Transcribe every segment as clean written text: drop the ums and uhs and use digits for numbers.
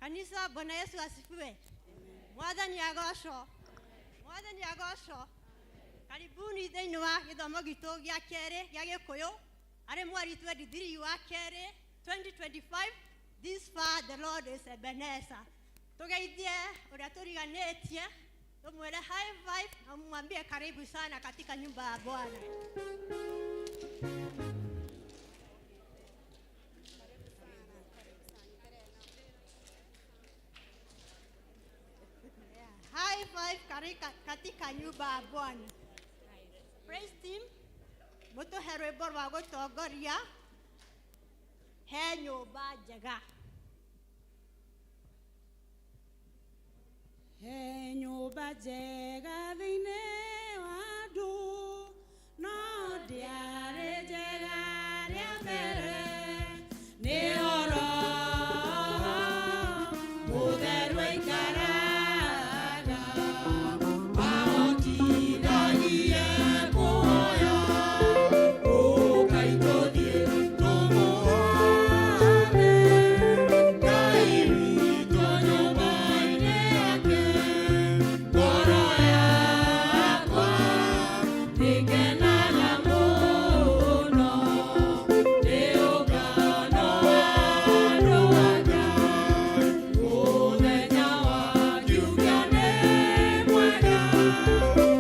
Kanisa, Bwana Yesu asifiwe. Mwathani agocwo. Mwathani agocwo. Karibuni thĩinĩ wa gĩthomo gitũ gĩa kerĩ gĩa Gĩkũyũ arĩ mweri 23 wa kerĩ 2025. This far the Lord is Ebenezer. Tugeithie ũrĩa tũriganĩtie, tumwĩre high five na mwambie karibu sana katika nyumba ya Bwana. High five katika nyumba ya Bwana. Praise team. Mũtũhe rwĩmbo rwa gũtongoria he nyũmba njega. He nyũmba njega thĩinĩ wa andũ, no ndĩarĩ njega rĩa mbere, nĩ oro mũtheru aikaraga, ahotithagia kuoya, ũkai tũthiĩ tũmũhooe, Ngai witũ nyũmba-inĩ yake, ngoro yakwa ndĩkenaga mũno, nĩ ũngano wa andũ a Ngai, mũthenya wa kiumia nĩ mwega,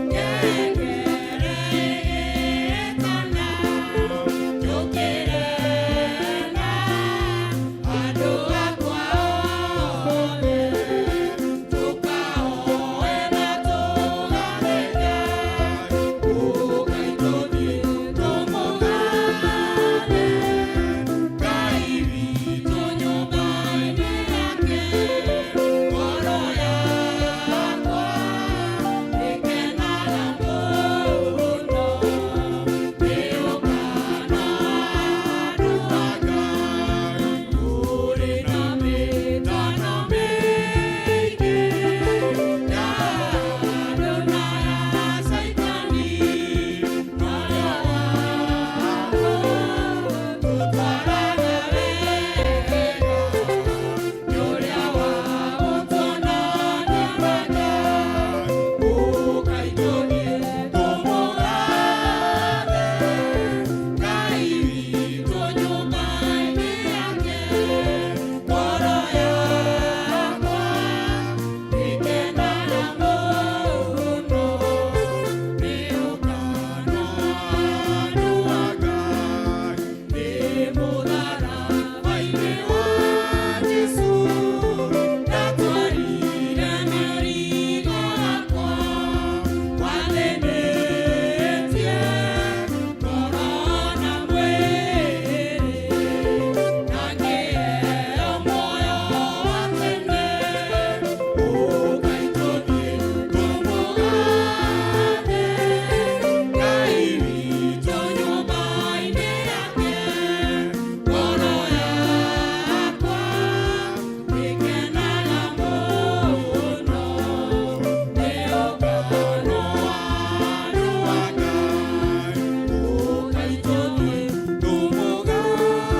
ngengere ĩgĩtana, njũkĩre na andũ akwa othe, tũkahoe na tũgathe Ngai, ũkai tũthiĩ tũmũgathe, Ngai witũ nyũmba-inĩ yake, ngoro yakwa ndĩkenaga mũno, nĩ ũngano wa andũ a Ngai, ũrĩ na mĩtano mĩingĩ ya andũ na ya Saitani, muoyo wao tũtwaraga wega, nĩ ũrĩa wa gũtũnonia wega, ũkai tũthiĩ tũmũgathe, Ngai witũ nyũmba-inĩ yake, ngoro yakwa ndĩkenaga mũno, nĩ ũngano wa andũ a Ngai, nĩ mũtharaba-inĩ wa Jesũ ndatwarire mĩrigo yakwa, wathĩnĩtie ngoro na mwĩrĩ, na ngĩheo muoyo wa tene, ũkai tũthiĩ tũmũgathe, Ngai witũ nyũmba-inĩ yake, ngoro yakwa ndĩkenaga mũno, nĩ ũngano wa andũ a Ngai, ũkai tũthiĩ tũmũgathe,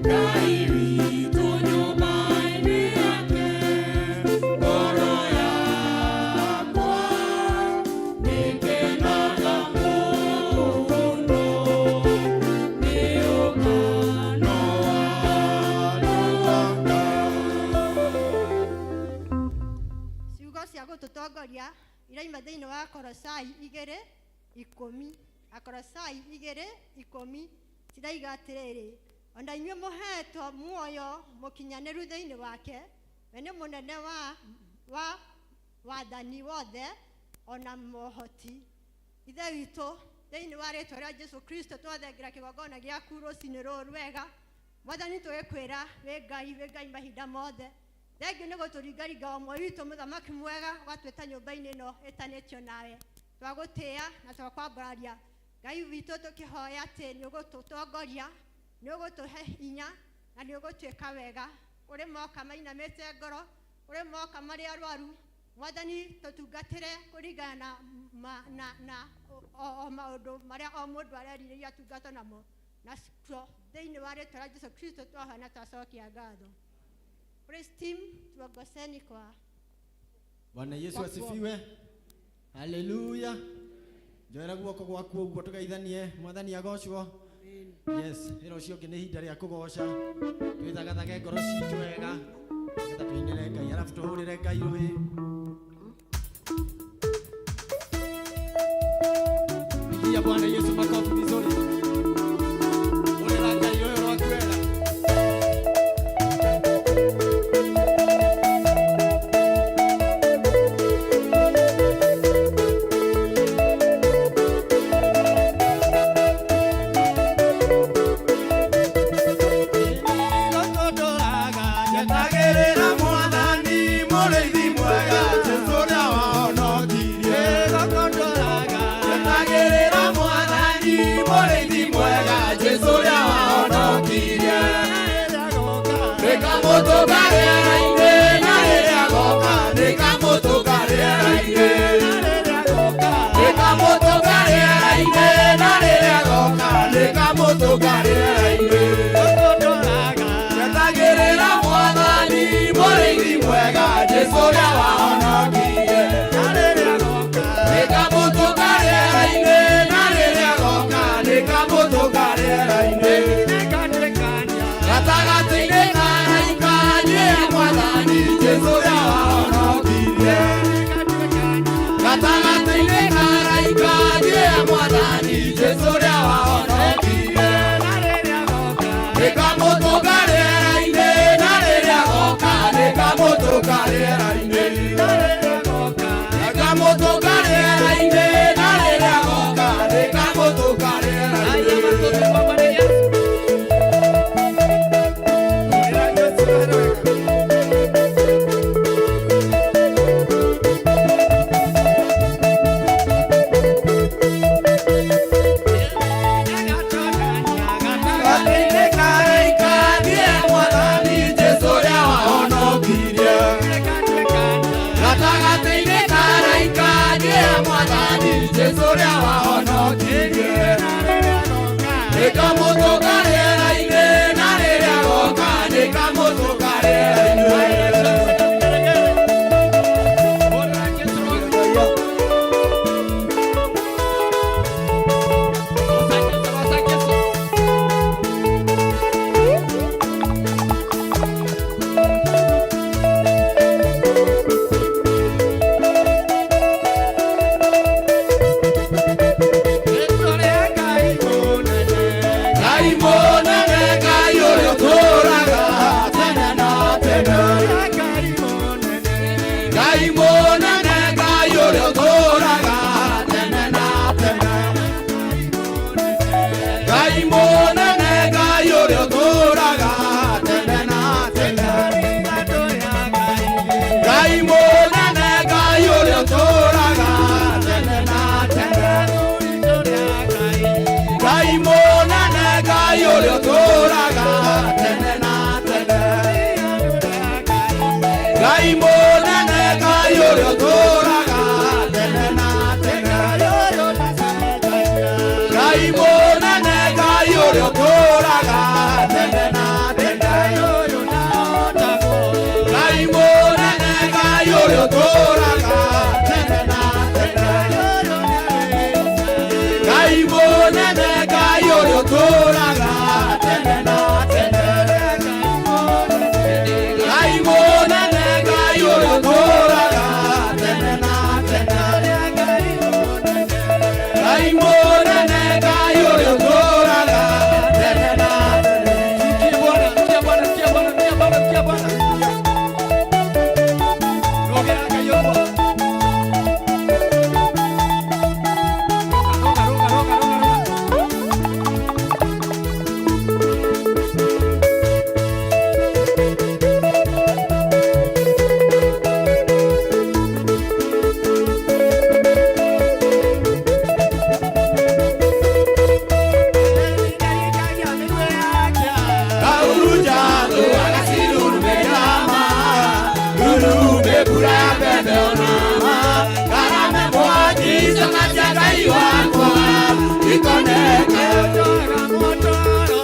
Ngai witũ nyũmba-inĩ yake, ngoro yakwa ndĩkenaga mũno, nĩ ũngano wa andũ a Ngai. Ciugo cia gũtũtongoria iraima thĩinĩ wa Kolosai 2:10. Akolosai 2:10 ciraiga atĩrĩrĩ, ona inyuĩ mũhetwo muoyo mũkinyanĩru thĩinĩ wake, we nĩ mũnene wa wathani wothe ona mohoti. Ithe witũ thĩinĩ wa rĩtwa rĩa Jesũ Kristo twathengira kĩgongona gĩaku rũciinĩ rũrũ rwega, Mwathani tũgĩkwĩra wĩ Ngai mahinda mothe. Thengiũ nĩ gũtũringaringa o ũmwe witũ, mũthamaki mwega, ũgatwĩta nyũmba-inĩ ĩno ĩtanĩtio nawe. Twagũtĩĩa na twakwambararia Ngai witũ, tũkĩhoya atĩ nĩ ũgũtũtongoria, nĩ ũgũtũhe hinya na nĩ ũgũtwĩka wega. Kũrĩ moka mainamĩte ngoro, kũrĩ moka marĩ arwaru, Mwathani tũtungatĩre kũringana na maũndũ marĩa o mũndũ arerirĩria atungatwo namo. Na thĩinĩ wa rĩtwa rĩa Jesũ Kristo twahoya na twacokia ngatho. Praise team, tuongozeni kwa. Bwana Yesu asifiwe. Haleluya. Njoera guoko gwaku uguo tugeithanie mwathani agocwo. Yes, iro cio ngi ni hinda ria kugoca. Twithagathage ngoro citu wega. Ngetha tuinire Ngai arafu tuhurire Ngai ruhi. Pigia Bwana Yesu makofi vizuri. Urera Ngai wewe wakwera.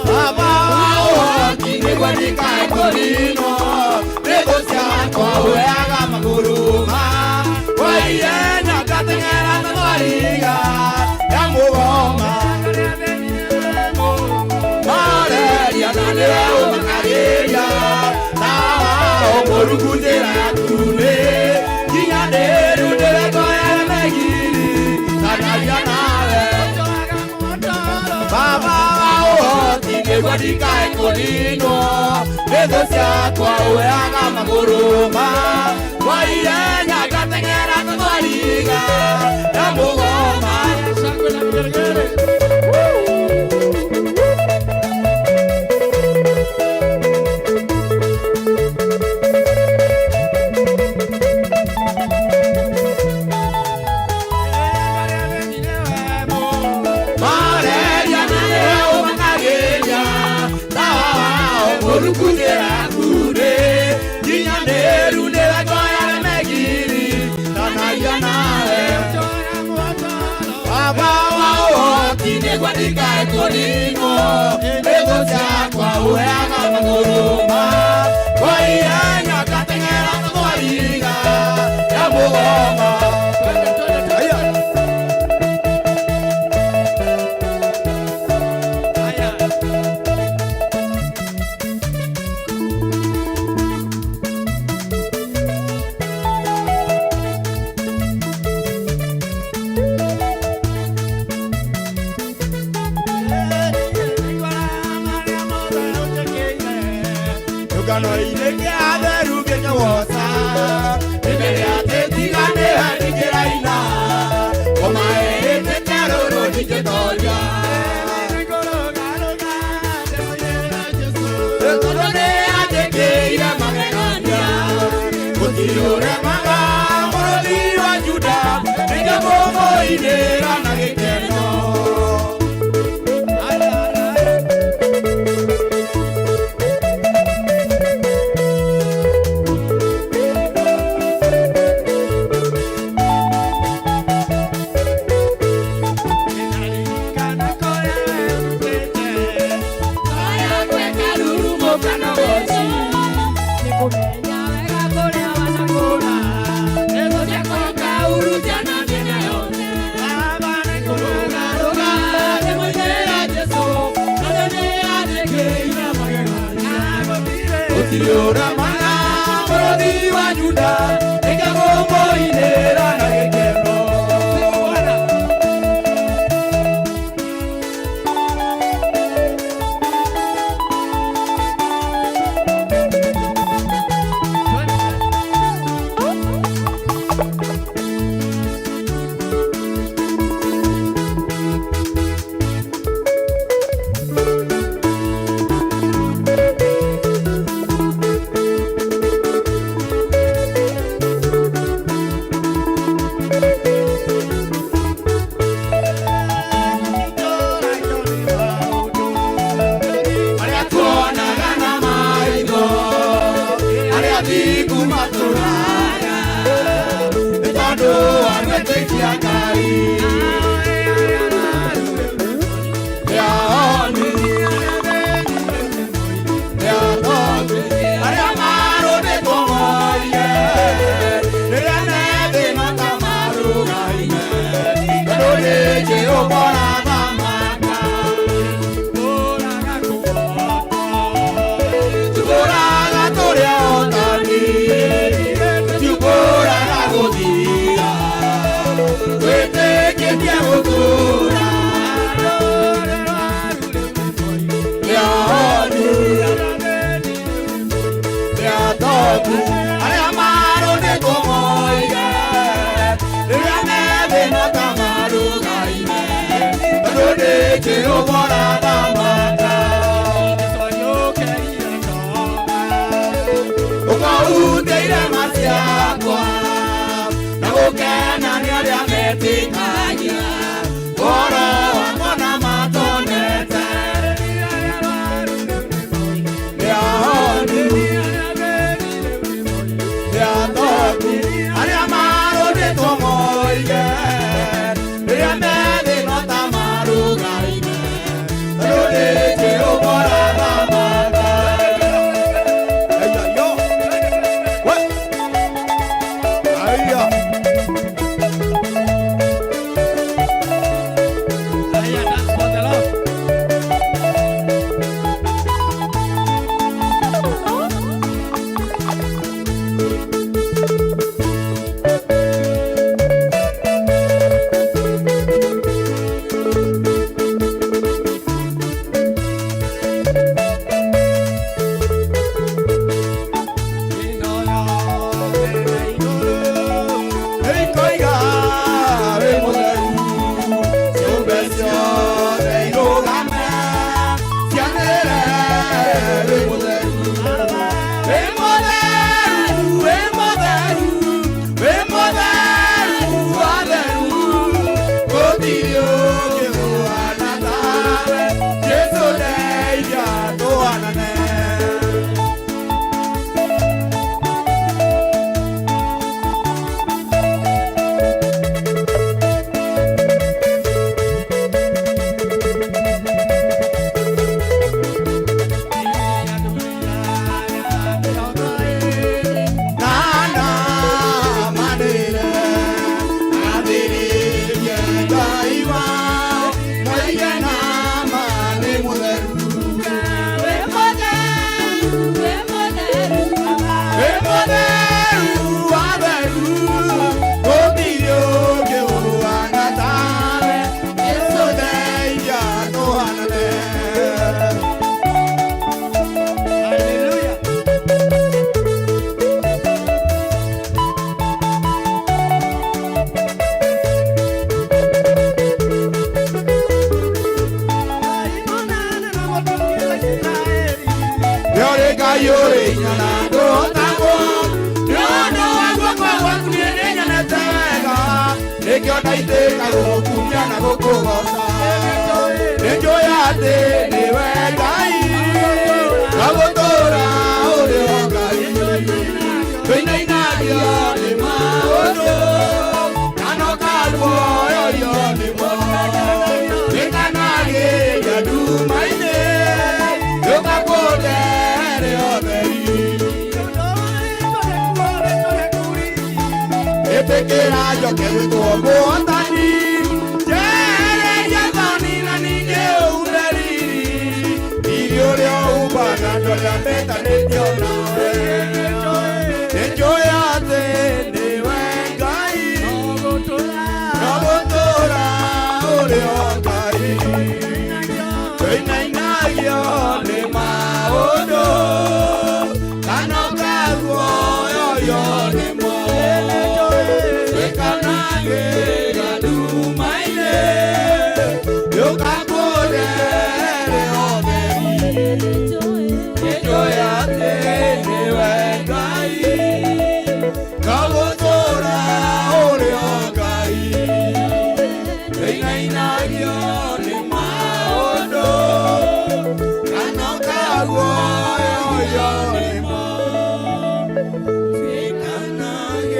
Baba, oh, twariga ya mugoma mareria na nĩwe ũmakagĩria tawa ũmũrugutĩra yakune nginya ndĩrutĩre ngoya megiri tanaria nawe baba wa ũhoti nĩguo ndikae kũninwo nĩ thũ ciakwa ũheaga magũrũma kwa ihenya ngateng'era ta twariga ya mũgoma ndikae kũninwo nĩ thũ ciakwa ũheaga magũrũma kwa ihenya ngateng'era ta twariga ya mũgoma gukumia na gukugoca ninjũĩ atĩ nĩwe Ngai na gũtũũra ũrĩ o Ngai twĩinainagio nĩ maũndũ kano kaguoyorio nĩmo nĩkanagĩria nduma-inĩ gĩũkakũndeere ũtheri ĩtĩkĩra njoke gwĩtwo mũhotani njehereria thoni na ningĩ ũnderi irio ũrĩa ũmbana ndũrĩa metanĩtio nawe nĩnjũĩ atĩ nĩwe Ngai na gũtũũra ũrĩ o Ngai twĩinainagio nĩ maũndũ kano kaguoyorio nĩmo twĩkanagĩria nduma-inĩ gĩũkakũndeere ũtheri nĩnjũĩ atĩ nĩwe Ngai na gũtũũra ũrĩ o Ngai twĩinainagio nĩ maũndũ kano kaguoyorio nĩmo twĩkanagĩria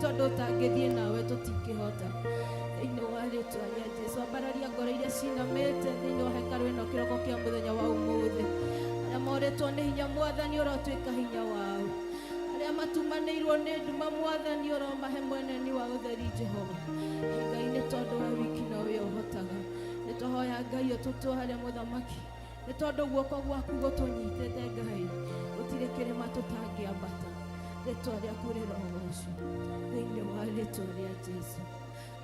tondu tangithie nawe tutingihota thĩinĩ wa rĩtwa rĩa Jesũ. Ambararia ngoro iria cinamĩte thĩinĩ wa hekarũ ĩno kĩroko kĩa mũthenya wa ũmũthĩ. Arĩa morĩtwo nĩ hinya Mwathani ũrotuĩka hinya wao. Arĩa matumanĩirwo nĩ nduma Mwathani ũromahe mweneni wa ũtheri Jehova. Ngai nĩ tondũ we wiki nowe ũhotaga. Nĩ tũhoya Ngai ũtũtware mũthamaki. Nĩ tondũ guoko gwaku gũtũnyitĩte Ngai. Gũtirĩ kĩrĩma tũtangĩambata. Rĩtwa rĩaku rĩrogocwo thĩinĩ wa rĩtwa rĩa Jesũ.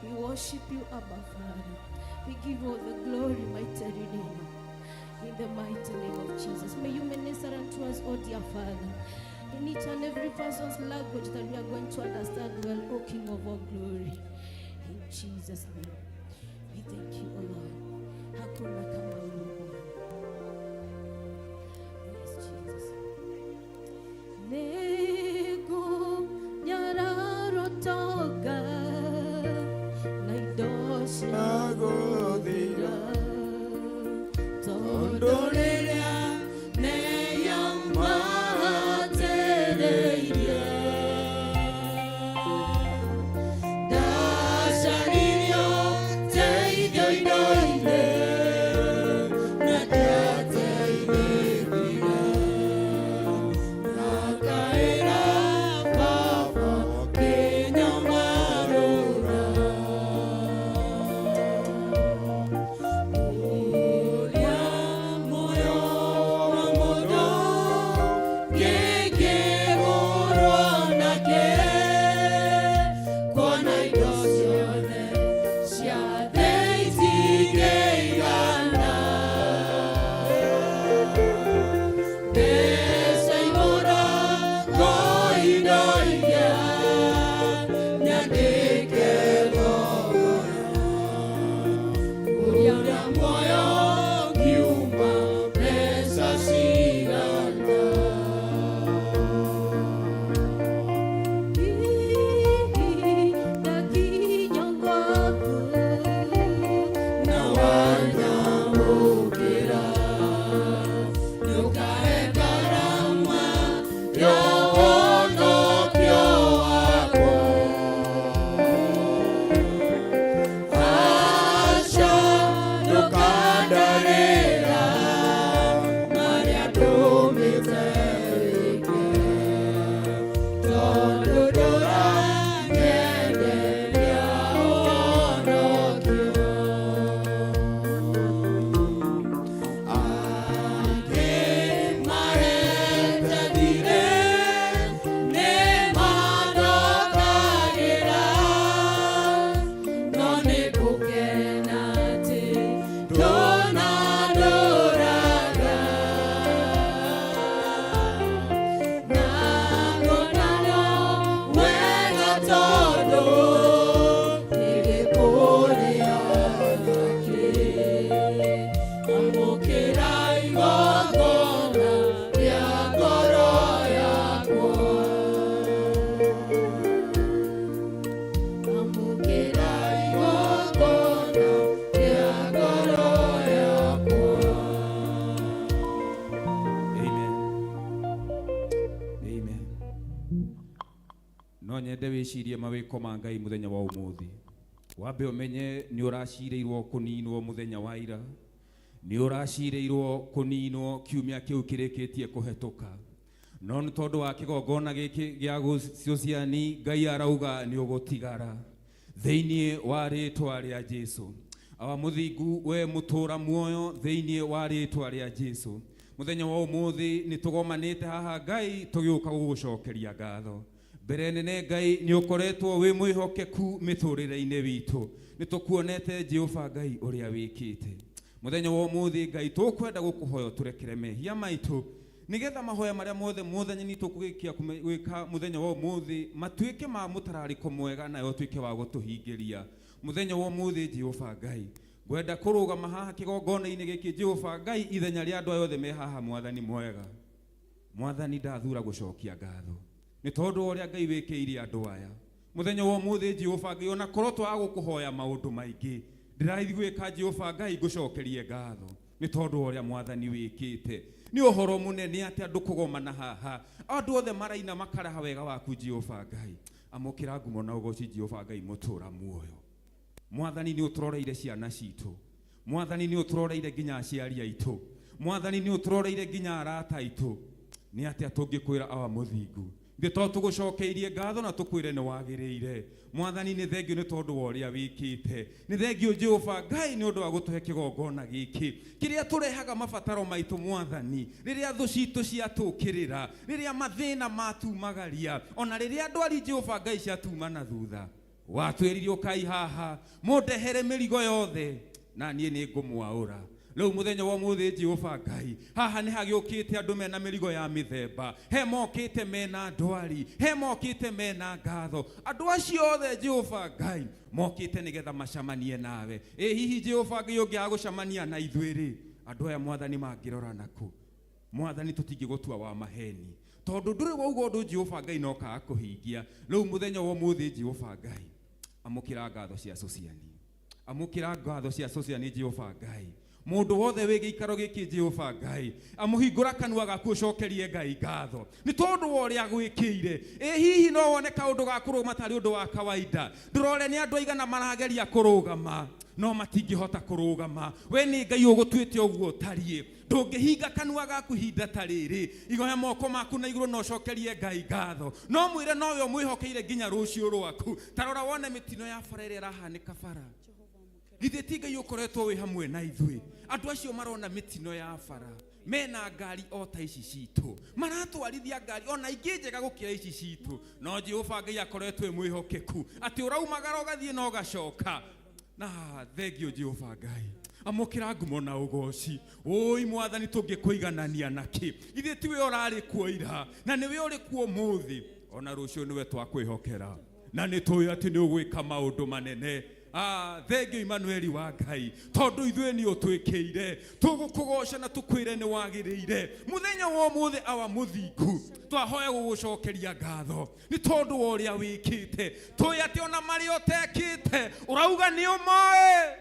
We worship you, Abba Father. We give you all the glory, mighty Redeemer. In the mighty name of Jesus. May you minister unto us, oh dear Father. In each and every person's language that we are going to understand well, O King of all glory. In Jesus' name. We thank you, O Lord. Hakuna kama wewe. Yes, Jesus. Nego nyararo toga na idoshi Nagodira Tondoreria Neyama Tereria Dashario Teidoidoide Nadia Teidebira Nakaera Papa Kenyamarura nyende wicirie mawiko ma Ngai muthenya wa umuthi. Wambe umenye ni uracireirwo kuninwo muthenya wa ira, ni uracireirwo kuninwo kiumia kiu kirikitie kuhetuka. No ni tondu wa kigongona giki gia guciani Ngai arauga ni ugutigara thiini wa ritwa ria Jesu. Awa muthingu we mutura muoyo thiini wa ritwa ria Jesu. Muthenya wa umuthi ni tugomanite haha Ngai tugiuka gugucokeria ngatho. Mbere nene Ngai ni ukoretwo wi mwihokeku miturire-ini witu. Ni tukuonete Jehova Ngai uria wikite. Muthenya wa umuthi Ngai tukwenda gukuhoya turekere mehia maitu nigetha mahoya maria mothe muthenya ni tukugikia gwika muthenya wa umuthi matuike ma mutarariko mwega na yo tuike wa gutuhingiria. Muthenya wa umuthi Jehova Ngai gwenda kurugama haha kigongona-ini giki Jehova Ngai ithenya ria andu ayothe me haha Mwathani mwega. Mwathani ndathura gucokia ngatho ni tondu uria Ngai wikiire andu aya. Muthenya wa umuthi Jehova Ngai ona korwo twagukuhoya maundu maingi ndirathi gwika Jehova Ngai ngucokerie ngatho ni tondu uria Mwathani wikite. Ni uhoro munene ati andu kugomana haha andu othe maraina makaraha wega waku Jehova Ngai. amukira ngumo na ugoci Jehova Ngai mutura muoyo. Mwathani ni uturoreire ciana citu, Mwathani ni uturoreire nginya aciari aitu, Mwathani ni uturoreire nginya arata aitu. Ni atia tungikwira awa muthingu ithe to tugucokeirie ngatho na tukwire ni wagiriire. Mwathani ni thengio ni tondu wa uria wikite, ni thengio Jehova Ngai ni undu wa gutuhe kigongona giki kiria turehaga mabataro maitu Mwathani, riria thu citu ciatukirira, riria mathina matumagaria, ona riria ndwari Jehova Ngai ciatuma na thutha. Watwiririe ukai haha mundehere mirigo yothe na nie ni ngumwaura. Leo muthenya wa muthi Jehova Ngai haha ni hagiukite andu mena mirigo ya mithemba, he mokite mena ndwari, he mokite mena ngatho. Andu acio othe Jehova Ngai mokite nigetha macamanie nawe. Hihi Jehova Ngai ungiagucamania na ithuiri andu aya Mwathani mangirora naku? Mwathani tutingigutua wa maheni tondu nduri wauga undu Jehova Ngai no ka kuhingia. Leo muthenya wa muthi Jehova Ngai amukira ngatho cia sociani, amukira ngatho cia sociani Jehova Ngai. Mundu wothe wigi ikaro giki Jehova Ngai amuhingura kanua gaku ucokerie Ngai ngatho ni tondu wa uria gwikire. Hihi no wone kaundu ga kurugama tari undu wa kawaida. Ndurore ni andu aigana marageria kurugama no matingihota kurugama. We ni Ngai ugutwite uguo tarie, ndungihinga kanua gaku hinda tariri. Igoya moko maku na iguru no ucokerie Ngai ngatho, no mwire no we mwihokeire nginya rucio rwaku. Tarora wone mitino ya bara ira irahanika bara. Githĩ ti Ngai ukoretwo wi hamwe na ithui? Andu acio marona mitino ya bara mena ngari o ta ici citu, maratwarithia ngari ona ingĩ njega gukira ici citu, no Jehova Ngai akoretwo wi mwihokeku ati uraumagara ugathie no gacoka. Na thengio Jehova Ngai amukira ngumo na ugoci. Oi Mwathani tungikuiganania naki? Githĩ ti we urari kuo ira na ni we uri kuo muthi, ona rucio ni we twakwihokera na ni tuĩ ati ni ugwika maundu manene. Thengio Emmanuel wa Ngai tondu ithuĩ ni utwĩkĩire, tugukugoca na tukwire ni wagĩrĩire. Muthenya wa muthi awa muthingu twahoya gugucokeria ngatho ni tondu wa uria wikite. Tuĩ ati ona mari utekite urauga ni umoe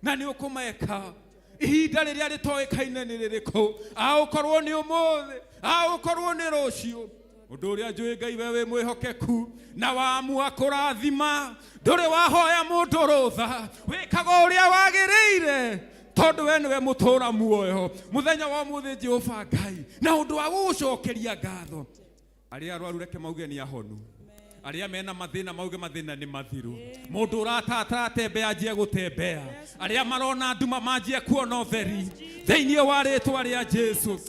na ni ukumeka. Ihinda riria ritoĩkaine ni ririku, ukorwo ni umuthi, ukorwo ni rucio. Undu uria njui Ngai we wi mwihokeku na waamua kurathima, nduri wahoya mundu rutha, wikaga uria wagiriire tondu we niwe mutura muoyo. Muthenya wa muthi Jehova Ngai na undu wa gucokeria ngatho, aria arwaru reke mauge ni ahonu, aria mena mathina mauge mathina ni mathiru. Mundu uratata tembea njie gutembea, aria marona nduma manjie kuona utheri thĩinĩ wa rĩtwa rĩa Jesu.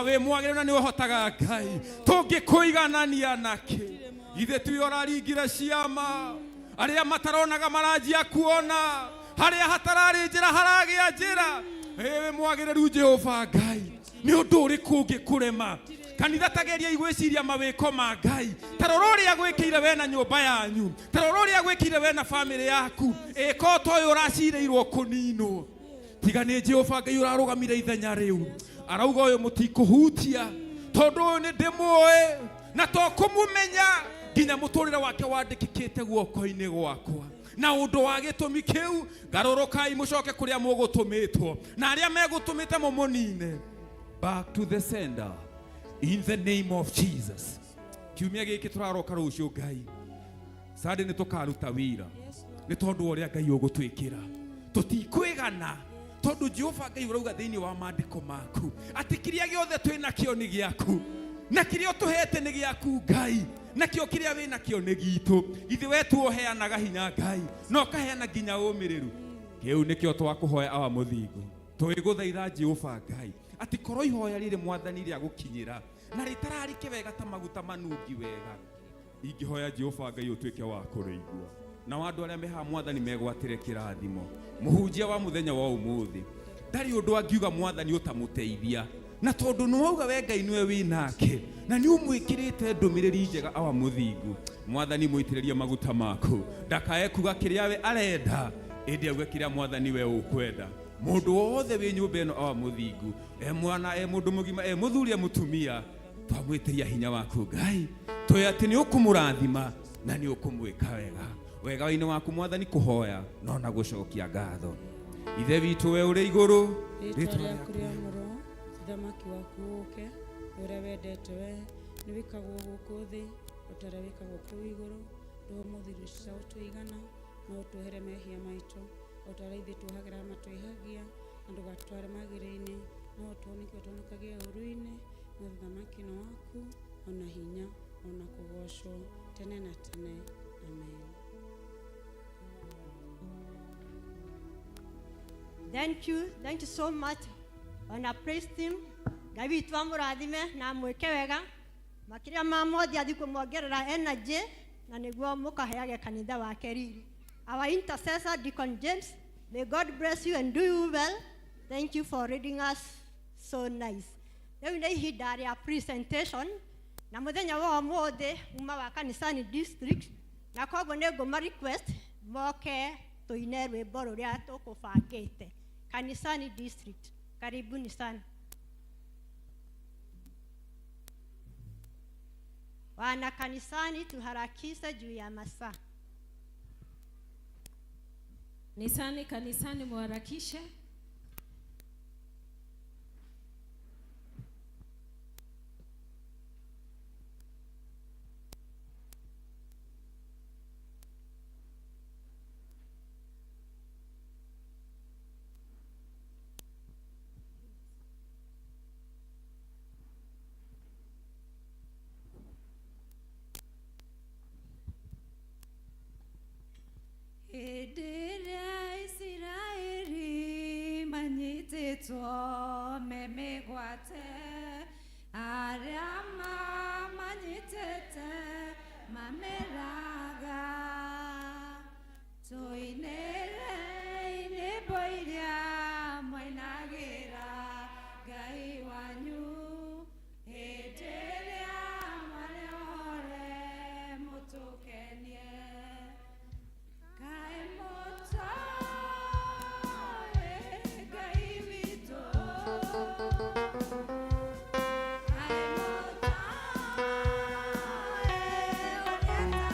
We mwagĩrĩru na nĩ ũhotaga Ngai, tũngĩkũiganania nakĩ? Githĩ ti we ũraringire ciama, arĩa mataronaga maranjia kuona, harĩa hatararĩ njĩra haragĩa njĩra. We mwagĩrĩru Jehova Ngai, nĩ ũndũ ũrĩkũ ũngĩkũrema? Kanitha tageria igwĩciria mawĩko ma Ngai. Tarora ũrĩa gwĩkĩire we na nyũmba yanyu, tarora ũrĩa gwĩkĩire we na bamĩrĩ yaku. Ĩko ta ũyũ ũracirĩirwo kũninwo, tiga nĩ Jehova Ngai ũrarugamire ithenya rĩu. Arauga ũyũ mũtikũhutia tondu ũyũ nĩ ndĩmũĩ na to kũmũmenya nginya mũtũrĩre wake wandĩkĩkĩte guoko-inĩ gwakwa. Na ũndũ wa gĩtũmi kĩu garũrũkai mũcoke kũrĩa mũgũtũmĩtwo, na arĩa megũtũmĩte mũmũnine. Back to the sender in the name of Jesus. Kiumia gĩkĩ tũraroka rũciũ Ngai, Sunday nĩ tũkaruta wĩra nĩ tondu wa ũrĩa Ngai ũgũtwĩkĩra. Tũtikwĩgana tondu Jehova Ngai urauga thĩinĩ wa maandĩko maku atĩ kĩrĩa gĩothe twĩna kĩo nĩ gĩaku, na kĩrĩa ũtũhete nĩ gĩaku Ngai, na kĩo kĩrĩa wĩna kĩo nĩ gitũ. Ithe we tuoheanaga hinya Ngai, no kaheana nginya ũmĩrĩru. Kĩu nĩkĩo twakũhoya awa mũthingu. Twĩgũthaitha Jehova Ngai ati korwo ihoya rĩrĩ Mwathani rĩa gũkinyĩra na rĩtararĩke wega ta maguta manungi wega, ingĩhoya Jehova Ngai ũtuĩke wa kũrĩigua, na andũ arĩa meha Mwathani megwatĩre kĩrathimo. Mũhunjia wa muthenya wa ũmũthĩ ndarĩ ũndũ angiuga Mwathani ũtamũteithia, na tondu nĩwauga we Ngai nĩwe wĩnake na nĩ ũmwĩkĩrĩte ndũmĩrĩri njega awa mũthingu. Mwathani mũitĩrĩrie maguta maku, ndakae kuga kĩrĩa we arenda, ĩndĩ auge kĩrĩa Mwathani we ũkwenda. Mundu wothe wĩ nyũmba ĩno awa mũthingu, mwana mũndũ mũgima mũthuri mũtumia, twamwĩtĩria hinya waku Ngai, tũĩ atĩ nĩ ũkũmũrathima na nĩ ũkũmwĩka wega. Wega-inĩ waku Mwathani kũhoya no na gũcokia ngatho. Ithe witũ we ũrĩ igũrũ, rĩtwa rĩaku rĩamũrwo, ũthamaki waku ũke, ũrĩa wendete we nĩ wĩkagwo gũkũ thĩ, ũtarĩa wĩkagwo kũu igũrũ. ndũmũthiricira ũtũigana na ũtũhere mehia maitũ ũtara ithuĩ tuohagĩra matwĩhagia na ndũgatware magĩrĩ-inĩ no ũtũhonokie ũtũhonokagie ũru-inĩ na ũthamaki nĩ waku ona hinya ona kũgocwo tene na tene. Amen. Thank you so much. Ona praise team. Ngai witũ amũrathime na mwĩke wega. Makĩria ma mothe athiĩ kũmuongerera energy na nĩguo mũkaheage kanitha wake riri. Our intercessor Deacon James, may God bless you and do you well. Thank you for reading us so nice. Rĩu nĩ ihinda rĩa presentation na mũthenya wa ũmũthĩ uma wa Kanisani district na koguo nĩ ngũma request moke tũine rwĩmbo rũrĩa tũkũbangĩte. Kanisani district, karibuni sana. Wana kanisani tuharakishe juu ya masaa. Kanisani muharakishe. Israeli manyitĩtwo memegwate arĩa mamanyitĩte mameraga tũinĩre nyĩmbo iria mwainagĩra Ngai wanyu hĩndĩ ĩrĩa marĩohore mũtũkenie. Yeah.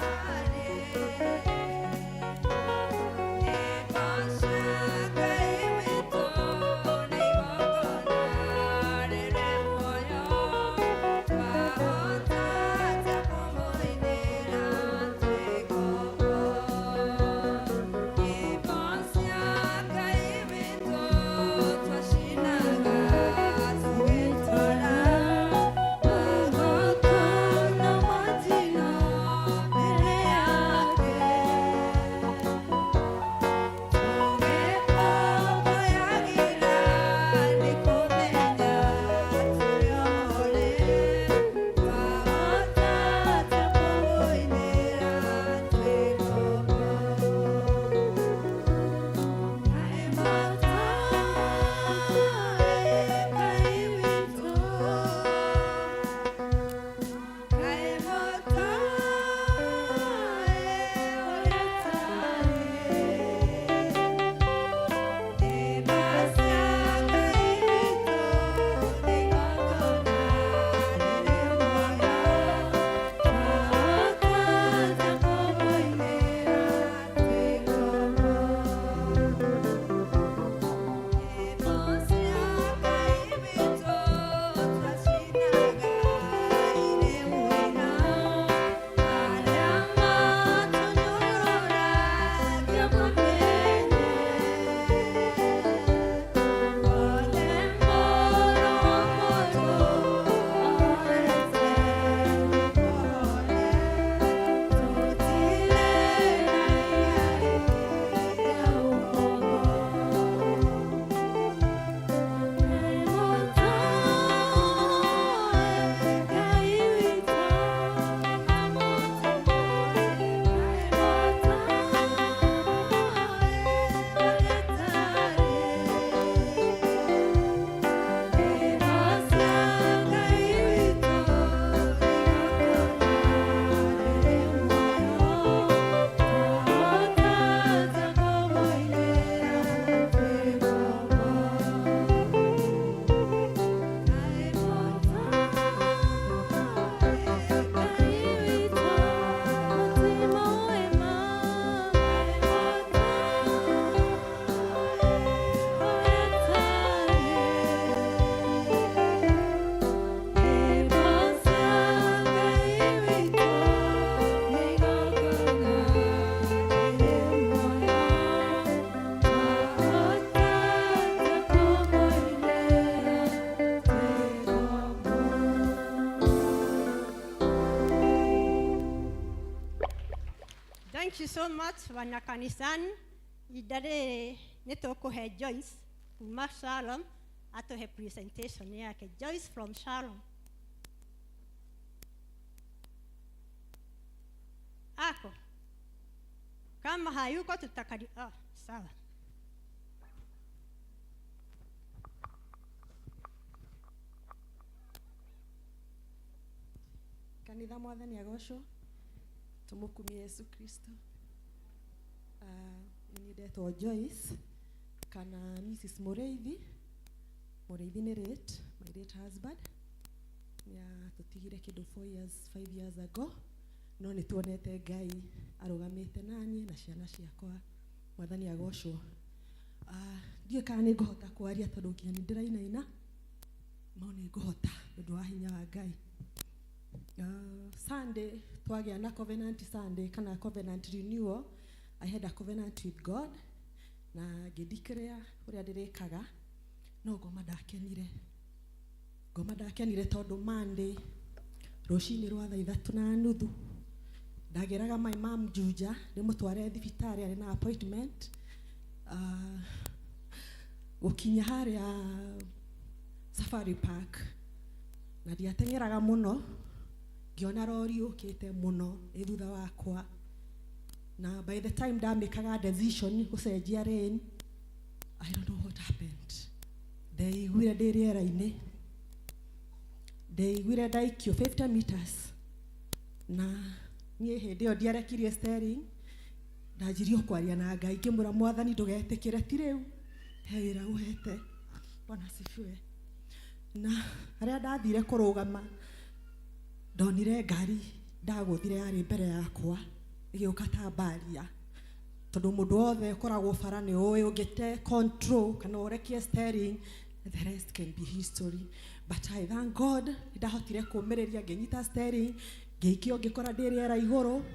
so much wana kanisani. Idare nitukuhe Joyce kuma Shalom atuhe presentation yake. Joyce from Shalom. Ako. Kama hayuko tutakari. Sawa. Kanitha mwathani agocwo tumukumie Yesu Kristo. Ni ndetwo Joyce kana Mrs. Mureithi. Mureithi ni late, my late husband. Ya tutigire kindu 5 years ago. No ni tuonete Ngai arugamite nani na ciana ciakwa. Mwathani agocwo. Ndiye kana ni ngohota kwaria tondu nginya ni ndirainaina. No ni ngohota ndu wa hinya wa Ngai. Sunday twagia na covenant Sunday kana covenant renewal. I had a covenant with God na ngidikrea uria ndirikaga no ngoma ndakenire tondu Monday rucini rwa thaa 3:30 ndageraga my mom Juja ndimutware thibitari ari na appointment ukinya haria Safari Park na ndiatengeraga muno ngiona rori ukite muno ithutha wakwa na by the time da mekaga decision kucenjia lane I don't know what happened. They were ndiriera-ini ndaiguire ndaikio 50 meters na nie hindi yo ndiarekirie steering ndajirio kwaria na Ngai ngimura Mwathani ndugetikire ti riu he wira uhete Bwana sifiwe. Na aria ndathire kurugama ndonire ngari ndaguthire yari mbere yakwa igiuka tambaria tondu mundu wothe ukoragwo bara ni uwi ungite control kana urekie steering, the rest can be history. But I thank God ndahotire kumiriria nginyita steering ngiikio ngikora ndiriera iguru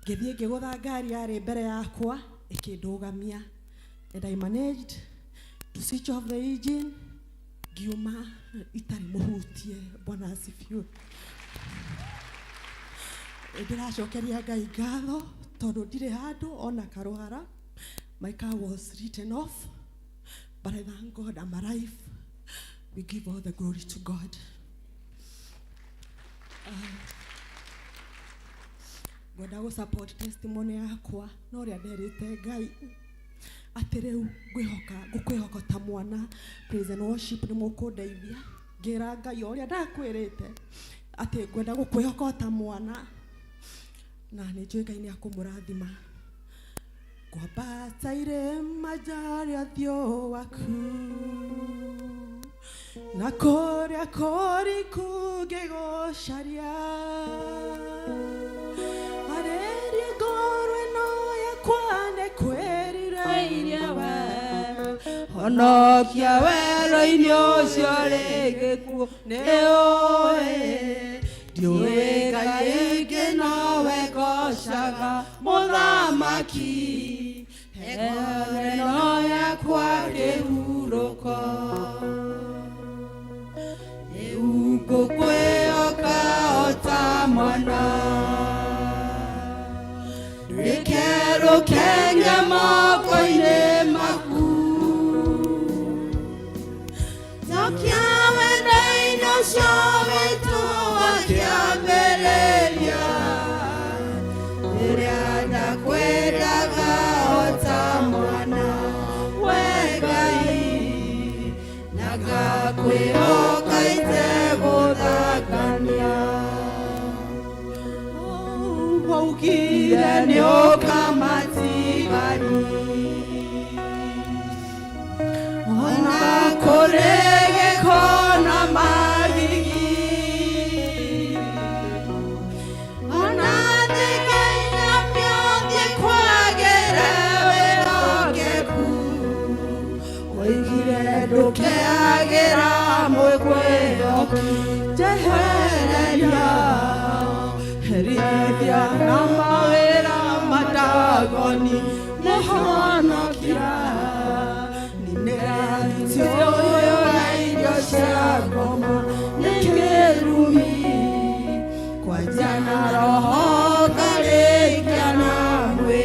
ngithie ngigutha ngari yari mbere yakwa ikindugamia and I managed to switch off the engine ngiuma itari muhutie. Bwana asifiwe. Ndiracokeria Ngai ngatho tondu ndire handu ona karuhara. My car was written off, but I thank God I'm alive. We give all the glory to God. God will support testimony yakwa no ria nderite Ngai ati riu ngukwihoka ta mwana. Praise and worship ni mukundeithia ngira Ngai uria ndakwirite ati ngwenda gukwihoka ta mwana na ni njui Ngai ni akumurathima. Kwambataire majari athio waku na koria kori kugegocaria areria ngorwe no yakwane kwerira iria we honokia wero-ini ucio rigikuo ni uĩ ndiũĩ Ngai ingĩ nowe gocaga mũthamaki he no yakwa kĩhurũko rĩu ngũkwĩhoka o ta mwana reke rũkenge moko-inĩ maku njokia wendo-inĩ ũcio witũ kĩambĩrĩria rĩrĩa ndakwĩraga o ta mwana we Ngai na ngakwĩhoka itegũthangania waugire nĩũkamatigari ona kũrĩ gĩko na magigi ndukeagĩra mwĩkwĩhoki njehereria herithia na mawĩra matagoni mũhonokia ninĩra cioyo na irio cia ngoma nĩ kĩrumi kwanja na roho ngarĩkia na mwĩrĩ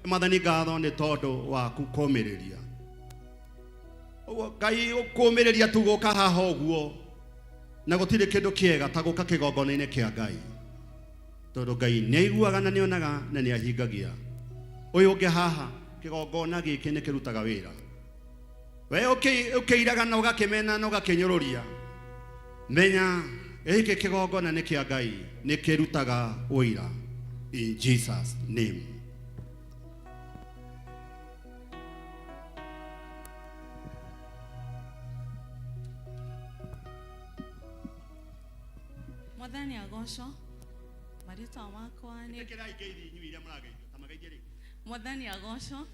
Mathani ngatho nĩ tondũ wa kũmĩrĩria. Ũguo Ngai ũkũmĩrĩria tu gũka haha ũguo na gũtirĩ kĩndũ kĩega ta gũka kĩgongona-inĩ kĩa Ngai. Tondũ Ngai nĩ aiguaga na nĩ onaga na nĩ ahingagia. Ũyũ ũngĩ haha kĩgongona gĩkĩ nĩ kĩrutaga wĩra. We ũkĩiraga na ũgakĩmena na ũgakĩnyũrũria. Menya gĩkĩ kĩgongona nĩ kĩa Ngai, nĩ kĩrutaga wĩra. In Jesus name. Mwathani agocwo. Marĩtwa makwa nĩ Mwathani agocwo.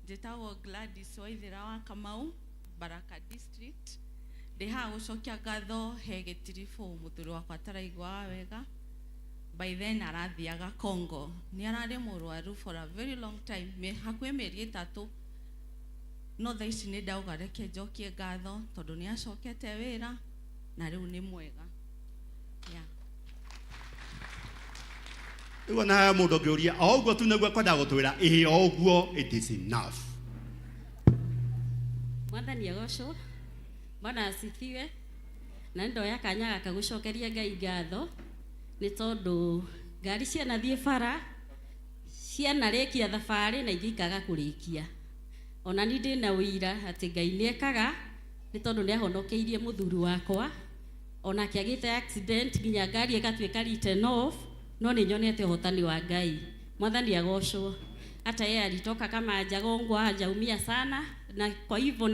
Njĩtagwo Gladys Waithĩra wa Kamau, Baraka District. Ndĩ haha gũcokia ngatho he gĩtiribũ mũthuri wakwa ataraigua wega. By then arathiaga Congo. Nĩ ararĩ mũrwaru for a very long time. Hakuhĩ mĩeri 3. No thaa ici nĩ ndauga reke njokie ngatho tondũ nĩ acokete wĩra na rĩu nĩ mwega. Iwa na mũndũ ngĩũria o ũguo tu nĩguo kwenda gũtwĩra o ũguo it is enough. Mwathani agocwo. Bwana asifiwe. Na ndoya kanya gaka gũcokeria Ngai ngatho nĩ tondũ ngari cianathiĩ bara cianarĩkia thabarĩ na igĩikaga kũrĩkia. Ona ni ndĩ na ũira atĩ Ngai nĩ ekaga nĩ tondũ nĩ ahonokeirie mũthuri wakwa. Ona kĩagĩte accident nginya ngari ĩgatuĩka written off. No nĩ nyonete ũhotani wa Ngai. Mwathani agocwo. Hata yeye alitoka kama jagongwa hajaumia sana na kwa hivyo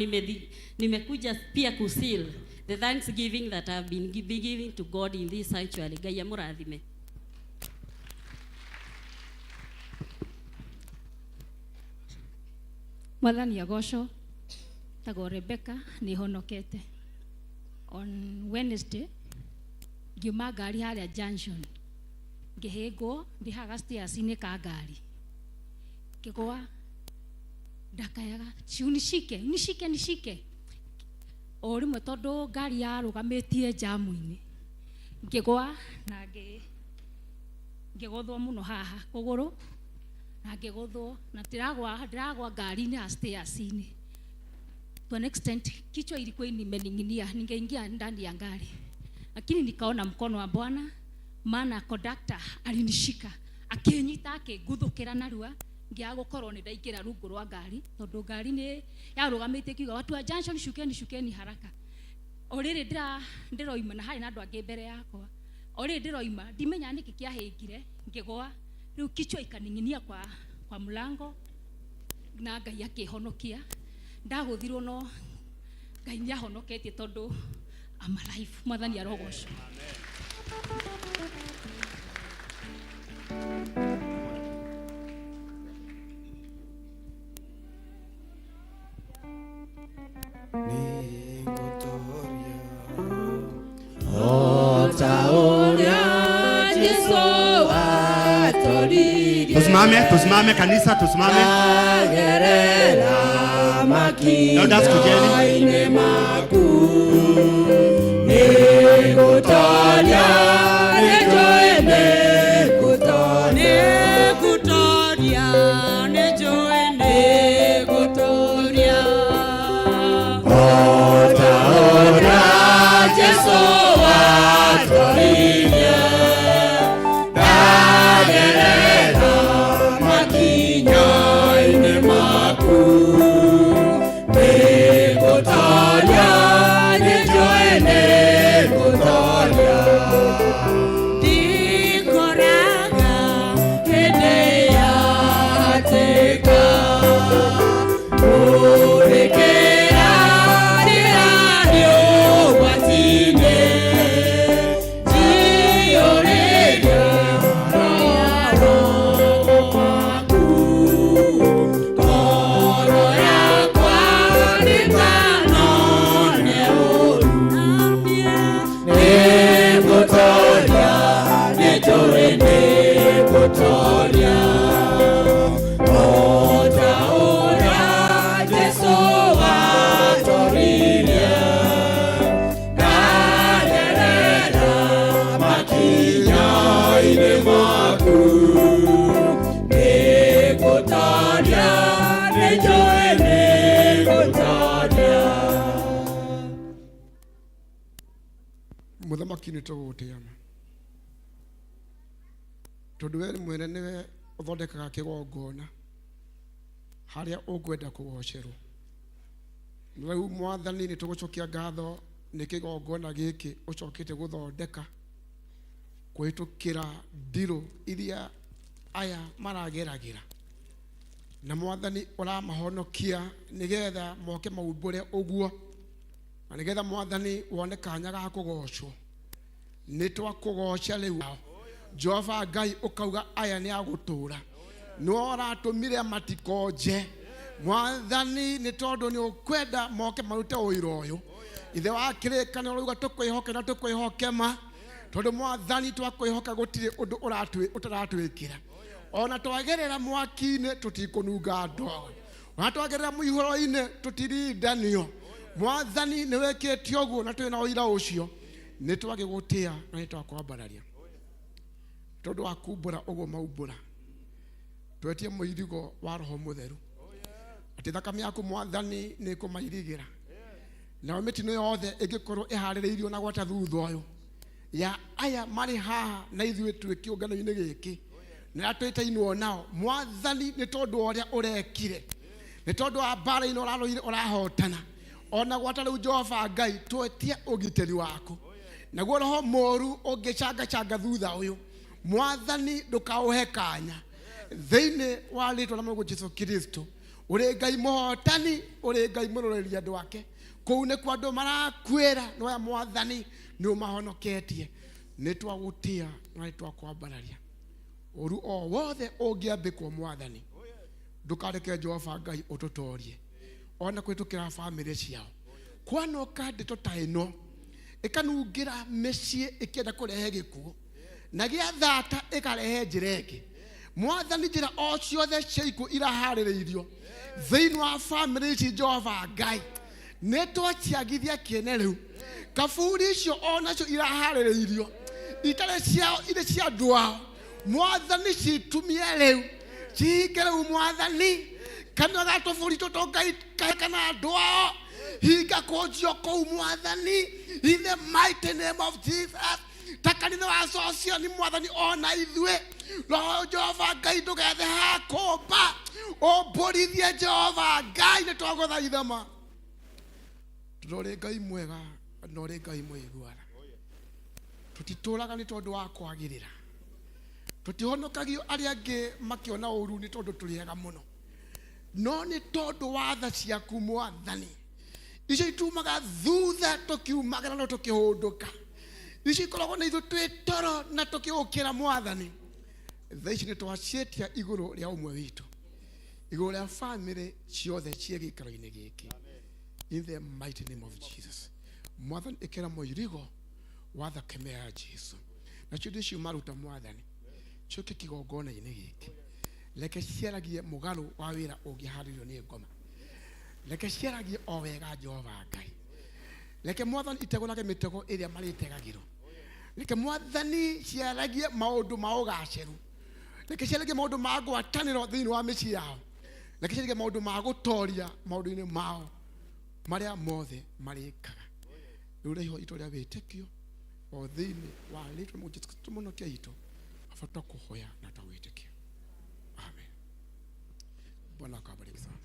nimekuja pia kusil the thanksgiving that I've been giving to God in this sanctuary. Ngai amũrathime. Mwathani agocwo. Tago Rebecca nĩ honokete. On Wednesday ngiuma ngari harĩa junction. Ngĩhĩngwo ndĩ haga stairs-inĩ ka ngari. Ngĩgwa ndakayaga nishike. O rĩmwe tondũ ngari yarũgamĩtie jamu-inĩ. Ngĩgwa na ngĩgũthwo mũno haha kũgũrũ na ngĩgũthwo na ndĩragwa ngari-inĩ ya stairs-inĩ. To an extent kichwa ilikuwa imening'inia, ningeingia ndani ya gari. Lakini nikaona mkono wa Bwana, maana conductor alinishika akinyita akĩnguthũkĩra narua ngiaga gũkorwo nĩ ndaingĩra rungu rwa ngari tondũ ngari nĩ yarũgamĩte kiuga watu wa junction shukeni haraka. O rĩrĩ ndĩroima na harĩ na andũ angĩ mbere yakwa. O rĩrĩ ndĩroima ndimenya nĩkĩ kĩahĩngire ngĩgwa rĩu kichwa ikaning'inia kwa mlango na Ngai akĩhonokia. Ndagũthirwo no Ngai nĩ ahonoketie tondũ I'm alive. Mwathani arogocwo. Tusimame kanisa, tusimame. Elders kujeni. Diko nĩ tũgũgũtĩana tondũ we mwene nĩwe ũthondekaga kĩgongona harĩa ũkwenda kũgocerwo. Rĩu Mwathani nĩ tũgũcokia ngatho nĩ kĩgongona gĩkĩ ũcokete gũthondeka kũhĩtũkĩra ndirũ iria aya marageragĩra, na Mwathani ũramahonokia nĩgetha moke maumbũre ũguo, na nĩgetha Mwathani wone kanya ga kũgocwo. Nĩ twakũgoca rĩu Jehova Ngai, ũkauga aya nĩ agũtũũra, nĩwe ũratũmire matikonje. Mwathani nĩ tondũ nĩ ũkwenda moke marute ũira ũyũ, ithe wa kĩrĩkanĩro ũrauga tũkwĩhoke na tũkwĩhoke ma, tondũ Mwathani twakwĩhoka gũtirĩ ũndũ ũtaratwĩkĩra. Ona twagerera mwaki-inĩ tũtikũnunga ndogo, ona twagerera mũihũro-inĩ tũtirindanio. Mwathani nĩ wĩkĩte ũguo na twĩna ũira ũcio, nĩ twagĩgũtĩa na nĩ twakwambararia tondũ wa kumbũra ũguo maumbũra. Twetie mũirigo wa Roho Mũtheru atĩ thakame yaku Mwathani nĩ kũmairigĩra, nayo mĩtino yothe ĩngĩkorwo ĩharĩrĩirio na gwata thutha ũyũ ya aya marĩ haha na ithuĩ twĩ kĩũngano-inĩ gĩkĩ na twĩtainwo nao. Mwathani nĩ tondũ ũrĩa ũrekire, nĩ tondũ wa mbara ino ũrarũire ũrahotana, ona gwata rĩu Jehova Ngai twetie ũgitĩri waku, naguo roho mũũru ũngĩcangacanga thutha ũyũ Mwathani ndũkaũhe kanya thĩinĩ wa rĩĩtwa rĩa Mwathani Jesũ Kristo. Ũrĩ Ngai mũhotani, ũrĩ Ngai mũroreri andũ ake, kũu nĩ kwa andũ marakwĩra noya Mwathani nĩ ũmahonoketie. Nĩ twagũtĩa na nĩ twakwambararia ũru o wothe ũngĩambĩkwo Mwathani, ndũkareke Jehova Ngai ũtũtorie ona kũhĩtũkĩra bamĩrĩ ciao. Kwanoka ndeto ta ĩno ĩkanungĩra mĩciĩ ĩkĩenda kũrehe gĩkuũ na gĩathata ĩkarehe njĩra ĩngĩ. Mwathani njĩra o ciothe cia ikuũ iraharĩrĩirio thĩinĩ wa bamĩrĩ ici Jehova Ngai, nĩ twaciagithia kĩene rĩu. Kaburi icio onacio iraharĩrĩirio itarĩ ciao, irĩ cia andũ ao Mwathani citumie rĩu, cihinge rĩu Mwathani. Kanua ga tũbũri tũtũ Ngai kana andũ ao hinga kũnjio kũu Mwathani, in the mighty name of Jesus. Takanine wa socioni Mwathani ona ithuĩ Roho Jehova Ngai ndũgethe hakũmba, ũmbũrithie Jehova Ngai, nĩ twagũthaitha ma. Tũrĩ Ngai mwega na ũrĩ Ngai mũiguara, tũtitũraga nĩ tondũ wa kwagĩrĩra, tũtihonokagio arĩa angĩ makĩona ũru nĩ tondũ tũrĩega mũno, no nĩ tondũ wa tha ciaku Mwathani icio itumaga thutha tũkiumagara no tũkĩhũndũka, icio ikoragwo na ithuĩ twĩ toro na tũkĩũkĩra Mwathani. Tha ici nĩ twaciĩtia igũrũ rĩa ũmwe witũ, igũrũ rĩa bamĩrĩ ciothe ciĩ gĩikaro-inĩ gĩkĩ, in the mighty name of Jesus. Mwathani ĩkĩra mũirigo wa thakame ya Jesu, na ciũndũ icio maruta Mwathani ciũke kĩgongona-inĩ gĩkĩ, reke ciaragie mũgarũ wa wĩra ũngĩharĩrio nĩ ngoma, reke ciaragie o wega Jehova Ngai, reke Mwathani itegũrage mĩtego ĩrĩa marĩtegagĩrwo, reke Mwathani ciaragie maũndũ ma ũgacĩru, reke ciaragie maũndũ ma ngwatanĩro thĩinĩ wa mĩciĩ yao, reke ciaragie maũndũ ma gũtoria maũndũ-inĩ mao marĩa mothe marĩkaga. Rĩu rĩho itũ rĩa wĩtĩkio o thĩinĩ wa rĩtwa rĩa Jesũ Kristo mũhonokia witũ, abata kũhoya na twawĩtĩkia. Amen. Bwana akabariki sana.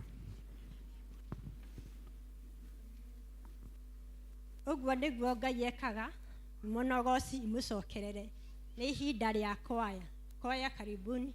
Ũguo nĩguo Ngai ekaga, mũnogoci imũcokerere. Nĩ ihinda rĩa kwaya. Kwaya karibuni.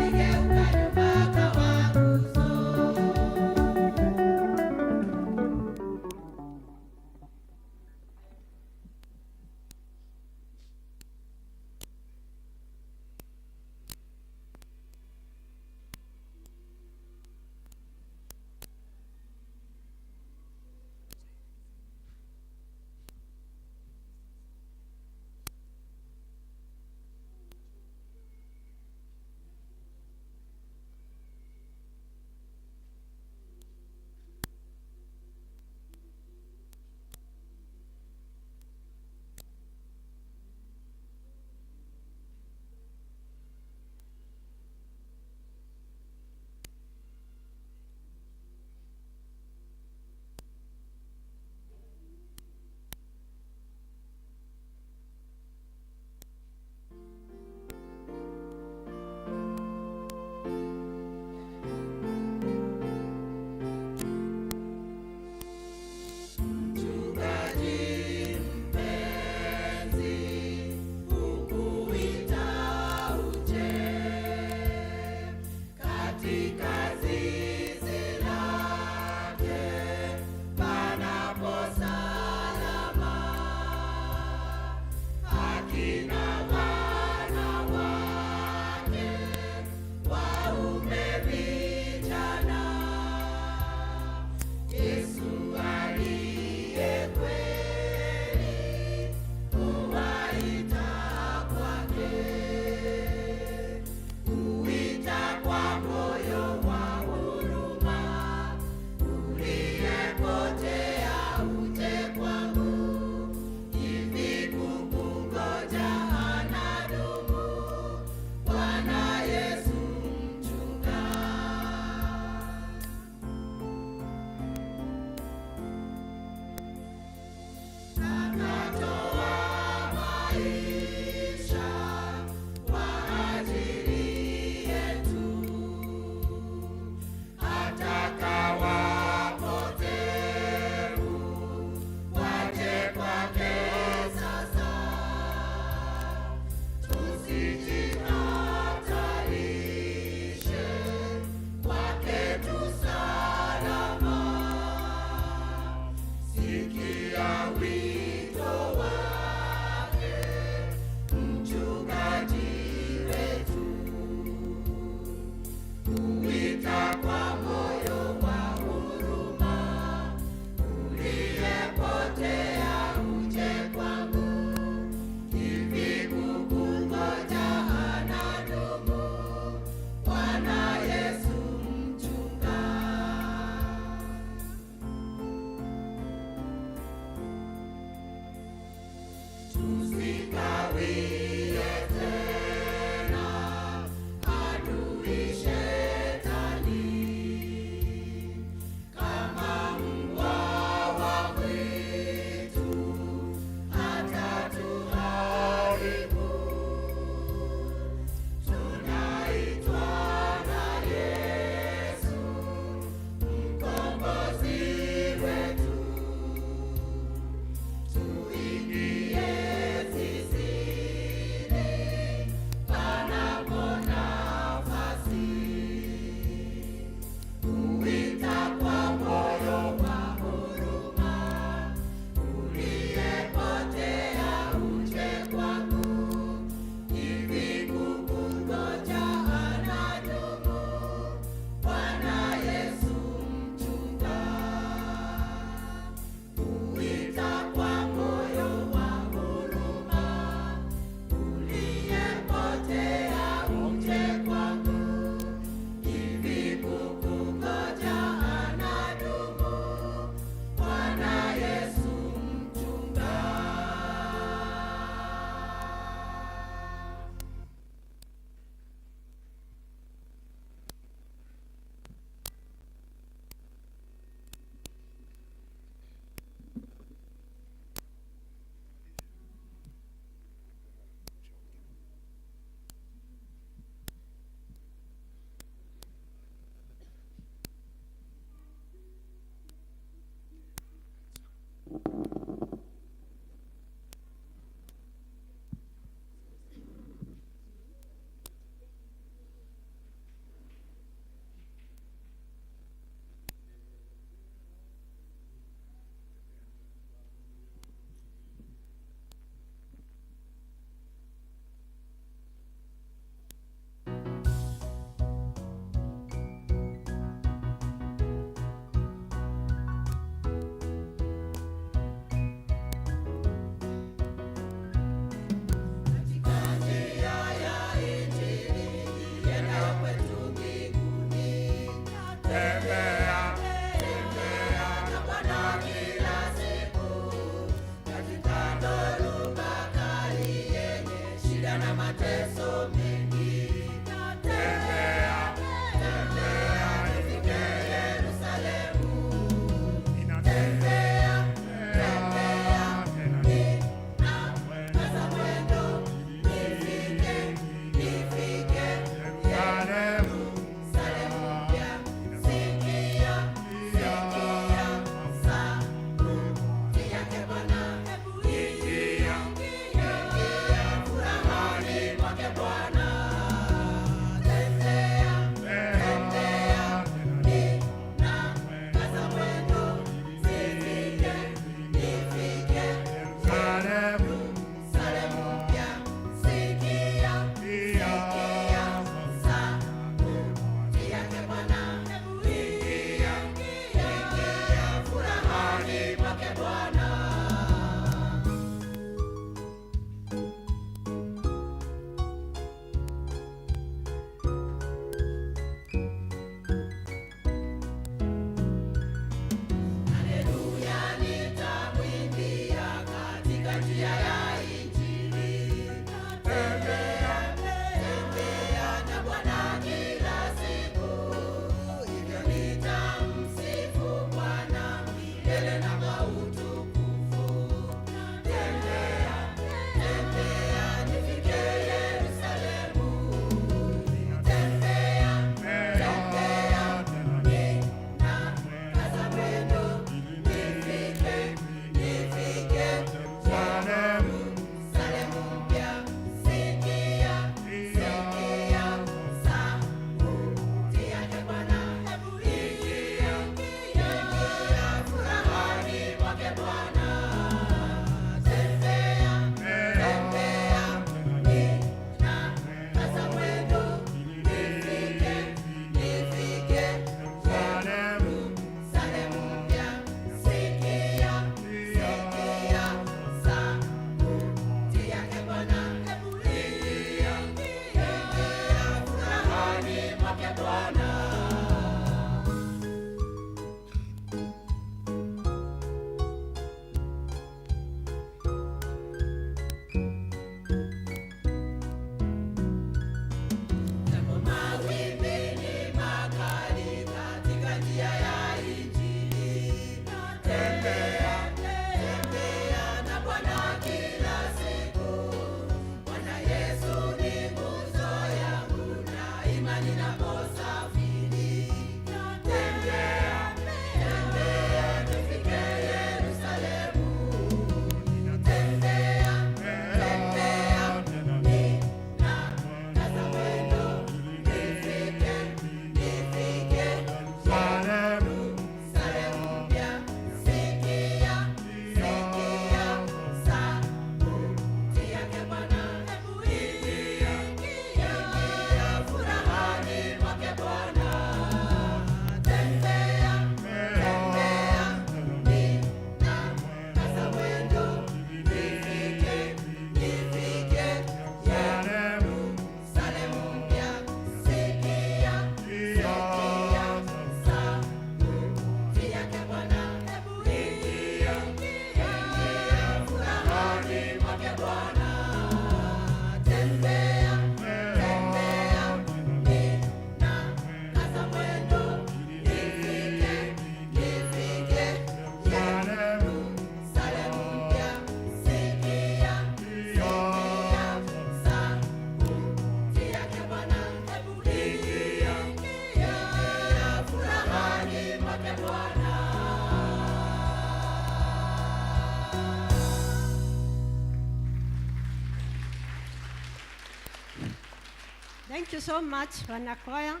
Thank you so much, wanakwaya.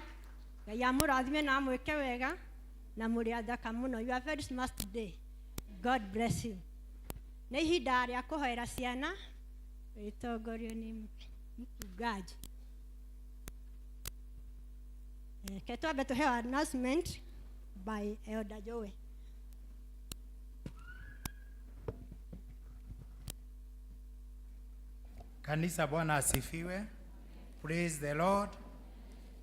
Ngai amũrathime na amwĩke wega na mũrĩ athaka mũno. You are very smart today. God bless you. Nĩ ihinda rĩa kũhoera ciana rĩtongorio nĩ mchungaji. Ketwambe tũheo announcement by Elder Joey. Kanisa, Bwana asifiwe. Praise the Lord.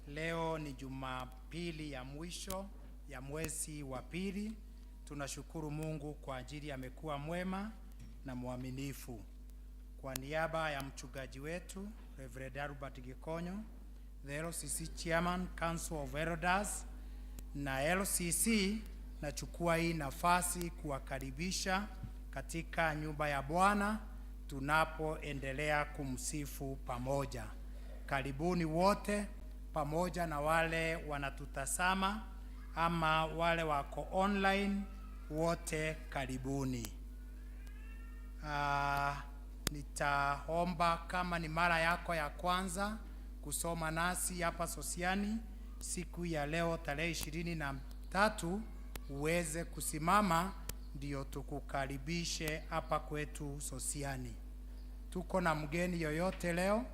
Leo ni Jumapili ya mwisho ya mwezi wa pili. Tunashukuru Mungu kwa ajili amekuwa mwema na mwaminifu. Kwa niaba ya mchungaji wetu Reverend Albert Gikonyo, the LCC Chairman, Council of Elders na LCC, nachukua hii nafasi kuwakaribisha katika nyumba ya Bwana tunapoendelea kumsifu pamoja. Karibuni wote, pamoja na wale wanatutazama ama wale wako online, wote karibuni. Nitaomba kama ni mara yako ya kwanza kusoma nasi hapa Sosiani siku ya leo tarehe 23, uweze kusimama ndio tukukaribishe hapa kwetu Sosiani. Tuko na mgeni yoyote leo?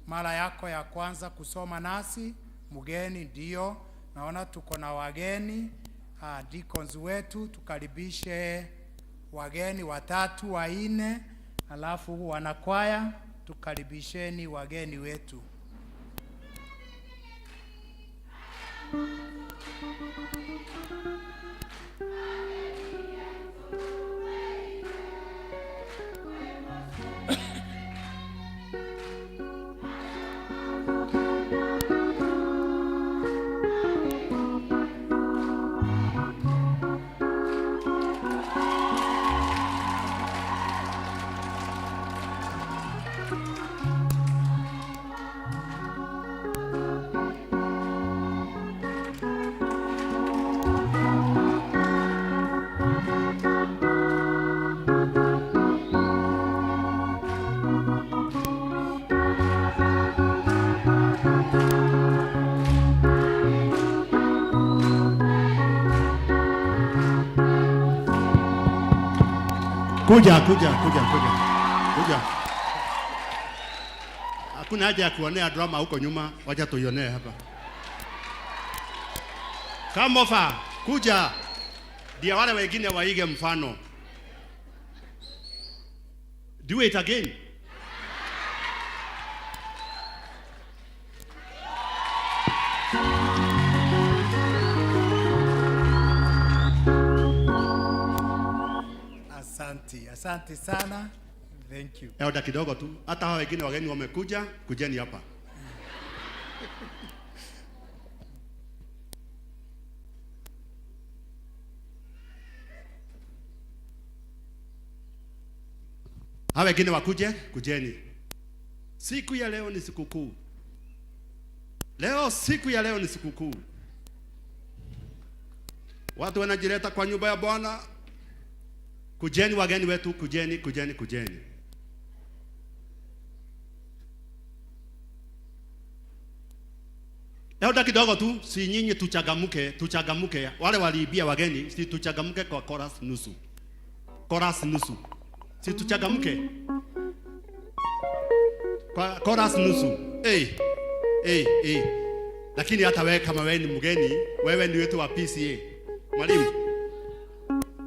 Mara yako ya kwanza kusoma nasi, mgeni ndio. Naona tuko na wageni, deacons wetu, tukaribishe wageni 3 4, alafu wanakwaya tukaribisheni wageni wetu. Kuja. Hakuna haja ya kuonea drama huko nyuma, wacha tuionee hapa. Come over, kuja. Ndio wale wengine waige mfano. Do it again. Asante sana. Thank you. Elda kidogo tu. Hata hao wengine wageni wamekuja, kujeni hapa. Hao wengine wakuje, kujeni. Siku ya leo ni sikukuu. Siku ya leo ni sikukuu. Watu wanajileta kwa nyumba ya Bwana. Kujeni wageni wetu, kujeni. Leo kidogo tu, si nyinyi tuchagamuke. Wale waliibia wageni, si tuchagamuke kwa chorus nusu. Si tuchagamuke. Kwa chorus nusu. Lakini hata wewe kama wewe ni mgeni, wewe ni wetu wa PCA. Mwalimu.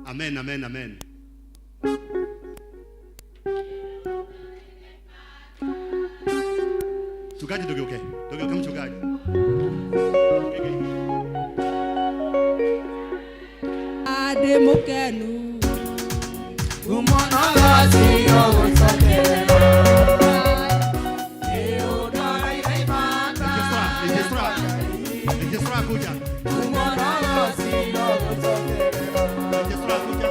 Amen. Mchungaji dogoke mchungaji. Ade mukenu umona gazi ogosokerera eodai aimanda Registra kuja. umona gazi ogosokerera Registra kuja.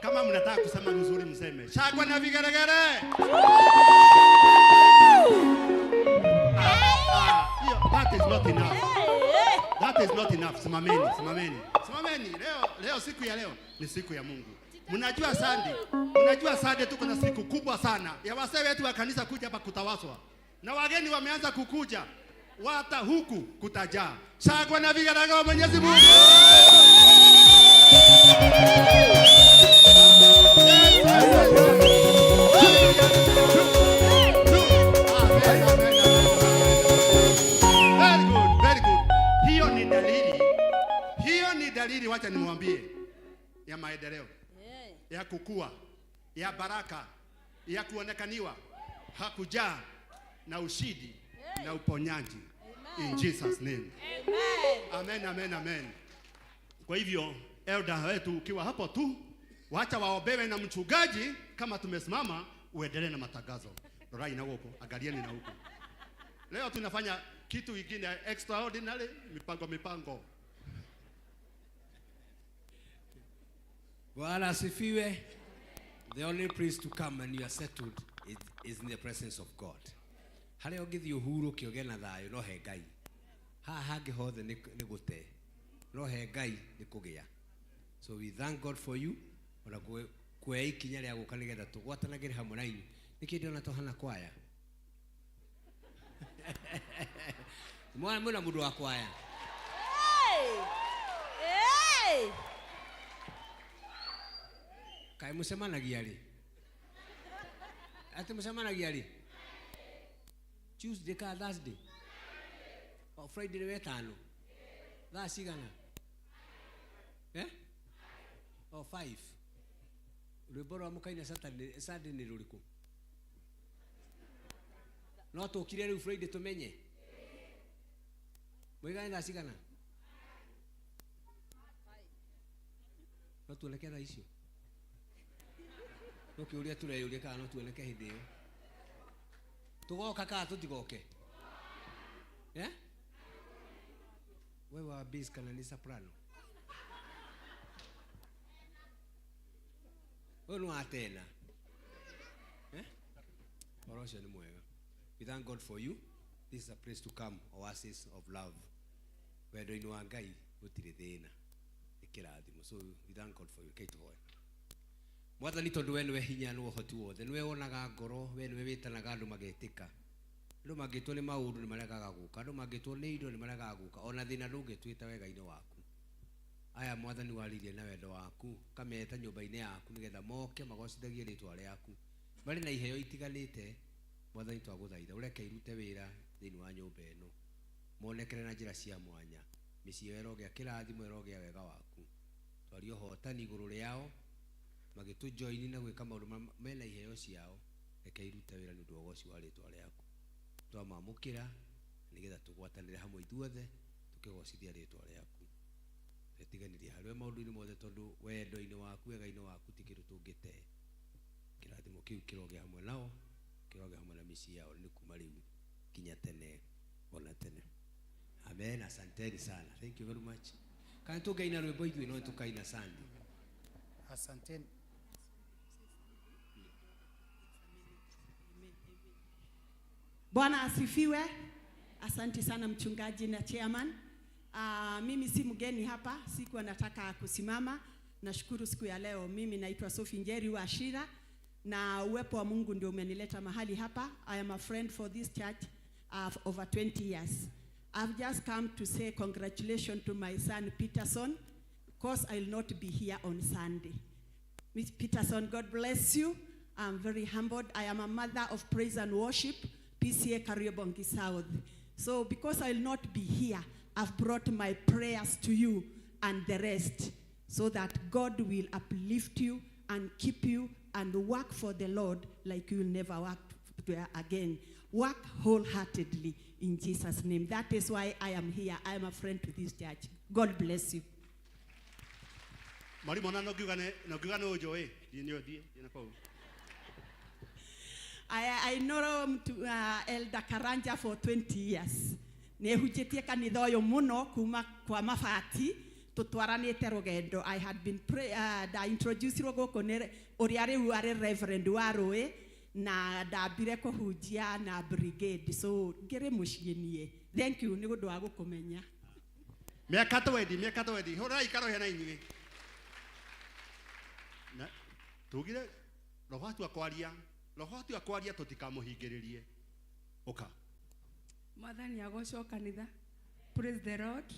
Kama mnataka kusema vizuri mseme. Shangwe na vigeregere. That is not enough. That is not enough. Simameni, simameni. Simameni. Leo siku ya leo ni siku ya Mungu. Mnajua Sunday tuko na siku kubwa sana ya wasee wetu wa kanisa kuja hapa kutawaswa. Na wageni wameanza kukuja. Wata huku kutajaa. Shangwe na vigeregere wa Mwenyezi Mungu. Very good. Hiyo ni dalili wacha nimwambie ya maendeleo, ya kukua, ya baraka, ya kuonekaniwa, hakujaa na ushindi na uponyaji. In Jesus name. Amen. Kwa hivyo elder wetu ukiwa hapo tu, wacha waombewe na mchungaji. Kama tumesimama, uendelee na matangazo. Rorai na huko, angalieni na huko. Leo tunafanya kitu kingine extraordinary, mipango. Bwana asifiwe. The only place to come when you are settled is in the presence of God. Hale ogithi uhuru kioge na thayo no he Ngai. Hangi hothe ni gute. No he Ngai ni kugia. So we thank God for you. Ona kwe ikinya ria guka nigetha tugwatanagire hamwe na inyu. Niki ndiona tohana kwaya. Mwana mundu wa kwaya. Hey! Kai musemanagia ri? Ati musemanagia ri? Tuesday ka Thursday? O Friday ni wetano? Thaa cigana? O 5? Rwimbo rwa mukaina Saturday ni ruriku? No tukire riu Friday tumenye? Mwigane thaa cigana? No tuoneke thaa icio? No kiuria tureyuria kana no tuoneke hindi iyo? Tugoka ka tutigoke? Wewe wa bass kana ni soprano? Wewe ni atena? Orosho ni mwega. We thank God for you. This is a place to come, oasis of love. Wendo ino wa Ngai gutire thina. Ikirathimo. So we thank God for you. Kate boy. Mwathani tondu we niwe hinya no hoti wothe niwe wonaga ngoro we niwe witanaga andu magetika andu mangitwo ni maundu ni marega guka andu mangitwo ni indo ni marega guka ona thina ndungitwita wega-ini waku aya mwathani waririe na wendo waku kameta nyumba-ini yaku nigetha moke magocithagie ritwa riaku bari na iheo itiganite mwathani twaguthaitha ureke irute wira thiini wa nyumba ino monekere na njira cia mwanya micii erogia kirathimo erogia wega waku twario hotani iguru riao magitu join na gwika maundu mena iheo ciao reke irute wira nundu ogoci wa ritwa riaku twamamukira nigetha tugwatanire hamwe ithuothe tukigocithia ritwa riaku etiganirie harwe maundu-ini mothe tondu wendo-ini waku wega-ini waku tikiru tungite kirathimo kiu kiroge hamwe nao kiroge hamwe na micii yao ni kuma riu kinya tene ona tene. Amen. Asanteni sana. Thank you very much. Kana tugaina rwimbo ithuĩ no tukaina Sunday. Asanteni. Bwana asifiwe. Asante sana mchungaji na chairman. Mimi si mgeni hapa, siku nataka kusimama. Nashukuru siku ya leo. Mimi naitwa Sophie Njeri wa Ashira na uwepo wa Mungu ndio umenileta mahali hapa. I am a friend for this church over 20 years. I've just come to say congratulations to my son Peterson because I'll not be here on Sunday. Miss Peterson, God bless you. I'm very humbled. I am a mother of praise and worship, PCA Kariobangi South. So because I'll not be here, I've brought my prayers to you and the rest so that God will uplift you and keep you and work for the Lord like you'll never work again. Work wholeheartedly in Jesus' name. That is why I am here. I am a friend to this church. God bless you. I know Elder Karanja for 20 years. nä hujätie kanitha å yå må no kuma kwa mabati tutwaranite rugendo. I had been introducirwo guku ni uria riu ari reverend wa Rui na ndambire kuhunjia na brigade, so ngiri mucii nie. Thank you ni gundu wa gukumenya. Miaka twendi hora ikaro hena inyuĩ na tugire roho atua kwaria tutikamuhingĩrĩrie uka Mwathani agocwo kanitha. Praise the Lord.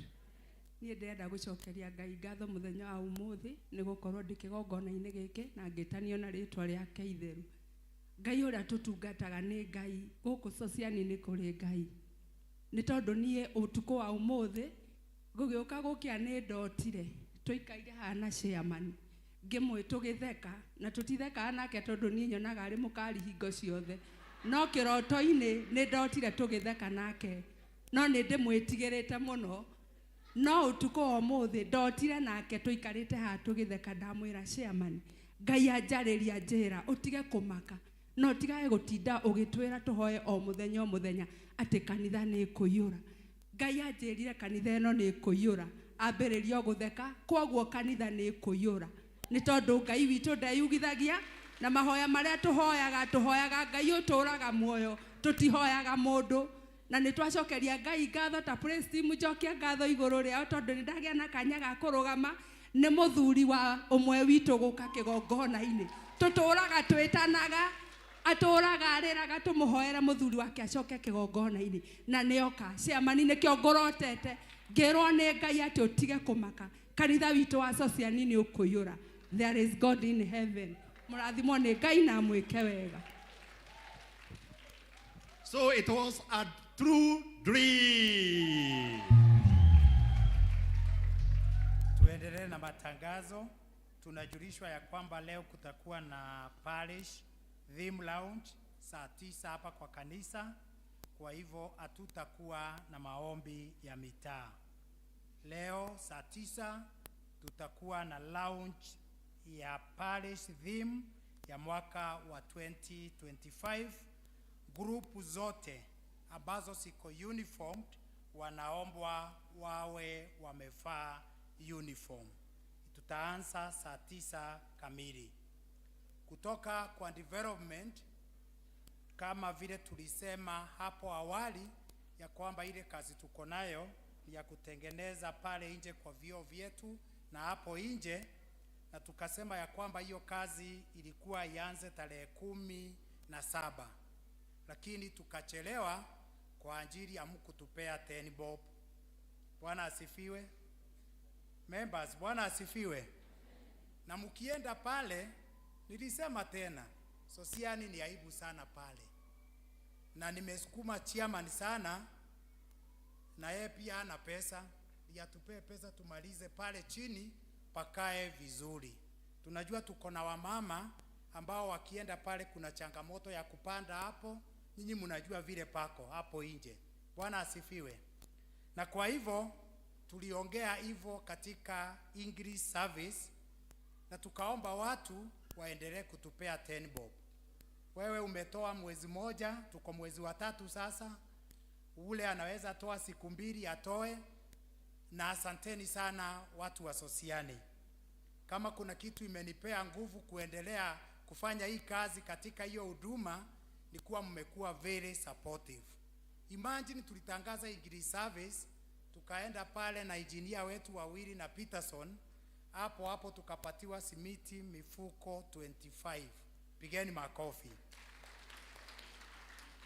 Niĩ ndĩrenda gũcokeria Ngai ngatho mũthenya wa ũmũthĩ nĩ gũkorwo ndĩkĩgongona-inĩ gĩkĩ na ngĩtanio na rĩtwa rĩake itheru. Ngai ũrĩa tũtungataga nĩ Ngai, gũkũ Sociani nĩ kũrĩ Ngai. Nĩ tondũ niĩ ũtukũ wa ũmũthĩ ngũgĩũka gũkĩa nĩ ndotire tũikaire haha na chairman ngĩmwe tũgĩtheka, na tũtithekaga nake tondũ niĩ nyonaga arĩ mũkari hingo ciothe, no kĩroto-inĩ nĩ ndotire tũgĩtheka nake, no nĩ ndĩmwĩtigĩrĩte mũno. No ũtukũ wa ũmũthĩ ndotire nake tũikarĩte haha tũgĩtheka, ndamwĩra chairman, Ngai anjarĩria njĩra ũtige kũmaka, no tigage gũtinda ũgĩtwĩra tũhoe o mũthenya atĩ kanitha nĩ kũiyũra. Ngai anjĩrire kanitha ĩno nĩ kũiyũra, ambĩrĩrio gũtheka, kwoguo kanitha nĩ kũiyũra. Nĩ tondũ Ngai witũ ndeyugithagia na mahoya marĩa tũhoyaga Ngai ũtũraga muoyo, tũtihoyaga mũndũ. Na nĩ twacokeria Ngai ngatho ta praise team, njokia ngatho igũrũ rĩao tondũ nĩ ndagĩa na kanya ga kũrũgama nĩ mũthuri wa ũmwe witũ gũka kĩgongona-inĩ. Tũtũraga twĩtanaga, atũraga arĩraga tũmũhoera mũthuri wake acoke kĩgongona-inĩ, na nĩoka. Chairman nĩkĩo ngũrotete ngĩrwo nĩ Ngai atĩ ũtige kũmaka, kanitha witũ wa Sociani nĩ ũkũiyũra. There is God in heaven. Mũrathimwo nĩ Ngai na mwĩke wega. So it was a true dream. Tuendelee na matangazo. Tunajulishwa ya kwamba leo kutakuwa na parish theme lounge saa 9 hapa kwa kanisa. Kwa hivyo hatutakuwa na maombi ya mitaa. Leo saa 9 tutakuwa na lounge ya parish theme ya mwaka wa 2025. Grupu zote ambazo siko uniformed wanaombwa wawe wamevaa uniform. Tutaanza saa 9 kamili. Kutoka kwa development, kama vile tulisema hapo awali ya kwamba ile kazi tuko nayo ya kutengeneza pale nje kwa vyoo vyetu na hapo nje, na tukasema ya kwamba hiyo kazi ilikuwa ianze tarehe 17, lakini tukachelewa kwa ajili ya mkutupea 10 bob. Bwana asifiwe. Members, Bwana asifiwe. Na mkienda pale, nilisema tena, Sociani ni aibu sana pale. Na nimesukuma chairman sana, na yeye pia hana pesa, yatupee pesa tumalize pale chini pakae vizuri. Tunajua tuko na wamama ambao wakienda pale kuna changamoto ya kupanda hapo, nyinyi mnajua vile pako hapo nje. Bwana asifiwe. Na kwa hivyo tuliongea hivyo katika English service na tukaomba watu waendelee kutupea 10 bob. Wewe umetoa mwezi moja, tuko mwezi wa 3 sasa. Ule anaweza toa siku 2 atoe, na asanteni sana watu wa Sociani. Kama kuna kitu imenipea nguvu kuendelea kufanya hii kazi katika hiyo huduma ni kuwa mmekuwa very supportive. Imagine tulitangaza English service, tukaenda pale na engineer wetu wawili na Peterson, hapo tukapatiwa simiti mifuko 25. Pigeni makofi.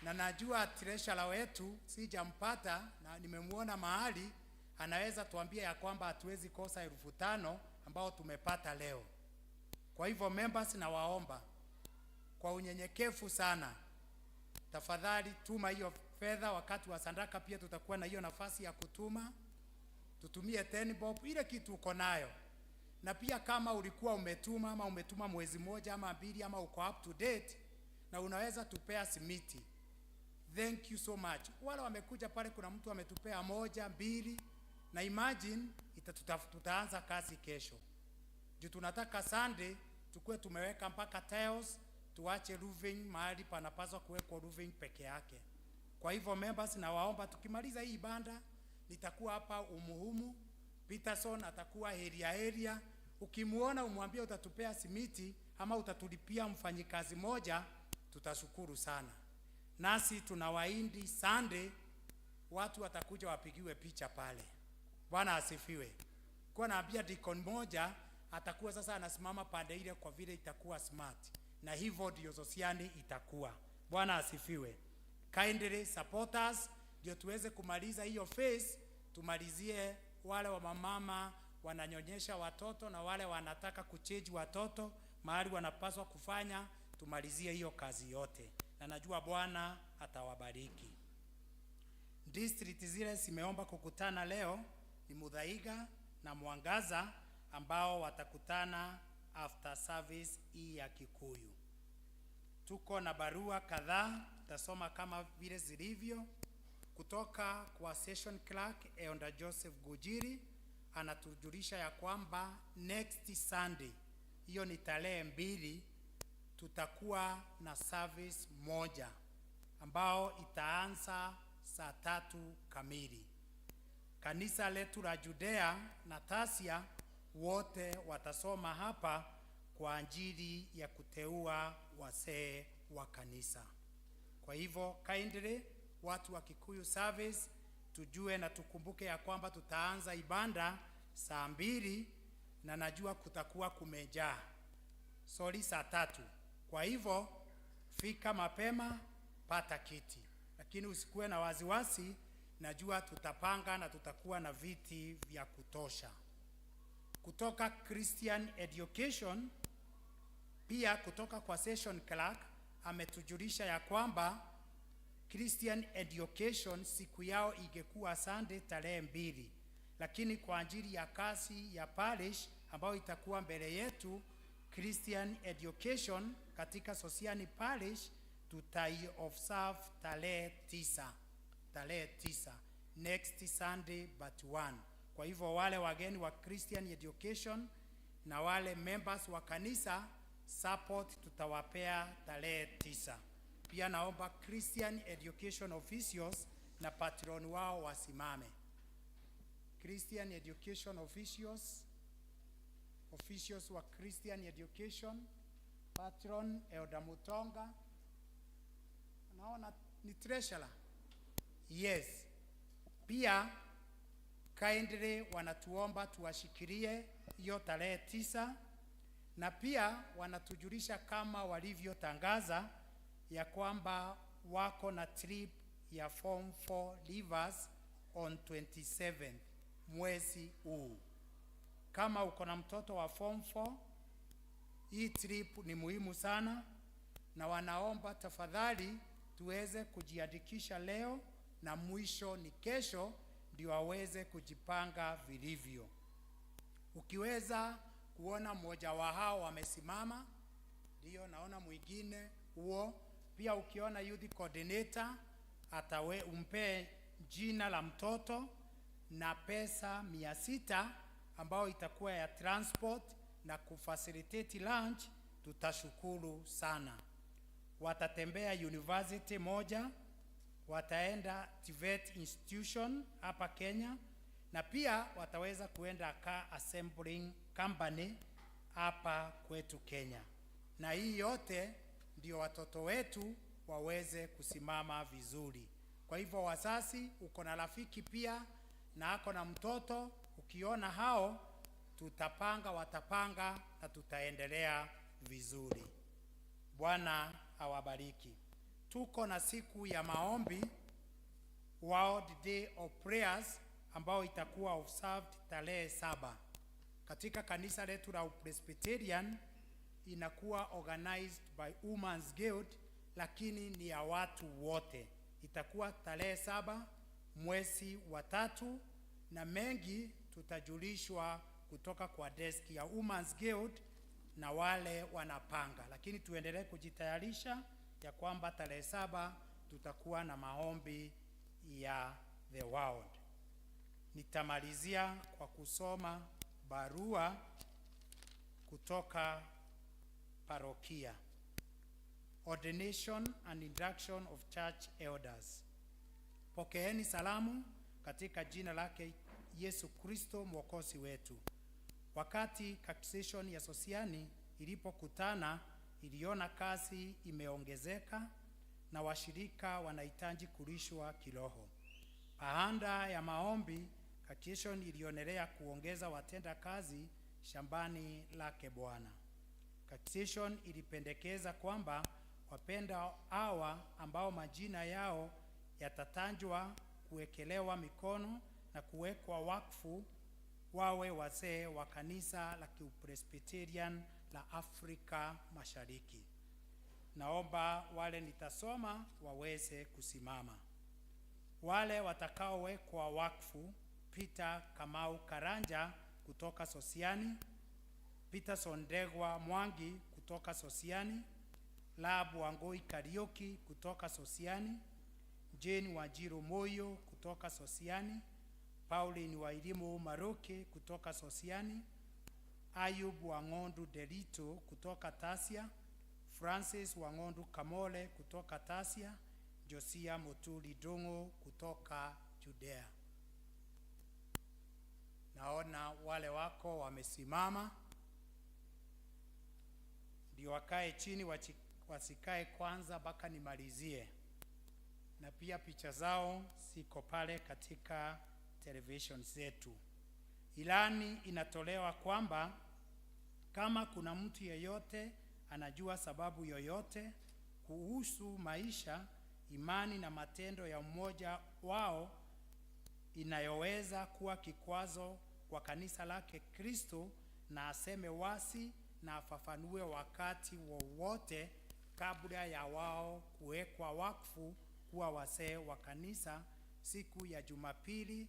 Na najua treasurer wetu sijampata na nimemuona mahali, anaweza tuambia ya kwamba hatuwezi kosa 5,000 ambao tumepata leo. Kwa hivyo members, na waomba kwa unyenyekevu sana, tafadhali tuma hiyo fedha. Wakati wa sadaka pia tutakuwa na hiyo nafasi ya kutuma. Tutumie 10 bob ile kitu uko nayo. Na pia kama ulikuwa umetuma ama umetuma mwezi moja ama 2 ama uko up to date na unaweza tupea simiti, thank you so much. Wale wamekuja pale, kuna mtu ametupea 1, 2, na imagine tutaanza kazi kesho. Juu tunataka Sunday tukue tumeweka mpaka tiles, tuache roofing mahali panapaswa kuwekwa roofing peke yake. Kwa hivyo members, nawaomba tukimaliza hii ibada nitakuwa hapa Umuhumu, Peterson atakuwa area. Ukimuona umwambie utatupea simiti ama utatulipia mfanyikazi moja, tutashukuru sana. Nasi tunawaindi Sunday watu watakuja wapigiwe picha pale. Bwana asifiwe. Kwa naambia deacon moja atakuwa sasa anasimama pande ile kwa vile itakuwa smart. Na hivyo ndio sosiani itakuwa. Bwana asifiwe. Kindly support us ndio tuweze kumaliza hiyo phase, tumalizie wale wa mama wananyonyesha watoto na wale wanataka kuchange watoto mahali wanapaswa kufanya, tumalizie hiyo kazi yote. Na najua Bwana atawabariki. District zile zimeomba kukutana leo ni Muthaiga na Mwangaza ambao watakutana after service hii ya Kikuyu. Tuko na barua kadhaa, tutasoma kama vile zilivyo. Kutoka kwa session clerk Elder Joseph Gujiri anatujulisha ya kwamba next Sunday, hiyo ni tarehe 2, tutakuwa na service moja ambao itaanza saa 3 kamili. Kanisa letu la Judea na Tasia wote watasoma hapa kwa ajili ya kuteua wasee wa kanisa. Kwa hivyo kindly watu wa Kikuyu service tujue na tukumbuke ya kwamba tutaanza ibada saa 2 na najua kutakuwa kumejaa. Saa 3. Kwa hivyo fika mapema, pata kiti. Lakini usikuwe na wasiwasi, najua tutapanga na tutakuwa na viti vya kutosha. Kutoka Christian Education pia kutoka kwa session clerk ametujulisha ya kwamba Christian Education siku yao ingekuwa Sunday tarehe 2, lakini kwa ajili ya kazi ya parish ambayo itakuwa mbele yetu, Christian Education katika Sosiani Parish tutai observe tarehe 9 next Sunday but 1. Kwa hivyo wale wageni wa Christian Education na wale members wa kanisa support tutawapea tarehe 9. Pia naomba Christian Education officials na patron wao wasimame. Christian Education officials wa Christian Education, patron Elder Mutonga, naona ni treasurer. Yes. Pia kindly wanatuomba tuwashikilie hiyo tarehe 9, na pia wanatujulisha kama walivyotangaza ya kwamba wako na trip ya Form 4 leavers on 27 mwezi huu. Kama uko na mtoto wa Form 4, hii trip ni muhimu sana, na wanaomba tafadhali tuweze kujiandikisha leo na mwisho ni kesho ndio waweze kujipanga vilivyo. Ukiweza kuona mmoja wa hao wamesimama, ndio naona mwingine huo. Pia ukiona youth coordinator umpe jina la mtoto na pesa 600 ambao itakuwa ya transport na kufacilitate lunch, tutashukuru sana. Watatembea university moja, wataenda TVET institution hapa Kenya, na pia wataweza kuenda car assembling company hapa kwetu Kenya. Na hii yote ndio watoto wetu waweze kusimama vizuri. Kwa hivyo wazazi, uko na rafiki pia na ako na mtoto, ukiona hao watapanga na tutaendelea vizuri. Bwana awabariki. Tuko na siku ya maombi, World Day of Prayers, ambao itakuwa observed tarehe 7. Katika kanisa letu la Presbyterian inakuwa organized by Women's Guild, lakini ni ya watu wote. Itakuwa tarehe 7 mwezi wa 3, na mengi tutajulishwa kutoka kwa desk ya Women's Guild na wale wanapanga, lakini tuendelee kujitayarisha ya kwamba tarehe 7 tutakuwa na maombi ya the world. Nitamalizia kwa kusoma barua kutoka parokia. Ordination and induction of church elders. Pokeeni salamu katika jina lake Yesu Kristo mwokozi wetu. Wakati Congregation ya Sosiani ilipokutana, iliona kazi imeongezeka na washirika wanahitaji kulishwa kiroho. Baada ya maombi, Congregation ilionelea kuongeza watenda kazi shambani lake Bwana. Congregation ilipendekeza kwamba wapenda hawa ambao majina yao yatatajwa kuwekelewa mikono na kuwekwa wakfu wawe wazee wa kanisa la Kipresbyterian la Afrika Mashariki. Naomba wale nitasoma waweze kusimama. Wale watakaowekwa wakfu: Peter Kamau Karanja kutoka Sosiani, Peterson Ndegwa Mwangi kutoka Sosiani, Labu Wangoi Karioki kutoka Sosiani, Jane Wanjiru Moyo kutoka Sosiani, Pauline Wairimu Maroke kutoka Sosiani, Ayub Wangondu Delito kutoka Tasia, Francis Wangondu Kamole kutoka Tasia, Josia Motuli Dongo kutoka Judea. Naona wale wako wamesimama, ndio wakae chini, wasikae kwanza mpaka nimalizie. Na pia picha zao siko pale katika television zetu. Ilani inatolewa kwamba kama kuna mtu yeyote anajua sababu yoyote kuhusu maisha, imani na matendo ya mmoja wao inayoweza kuwa kikwazo kwa kanisa lake Kristo, na aseme wasi na afafanue wakati wowote kabla ya wao kuwekwa wakfu kuwa wazee wa kanisa siku ya Jumapili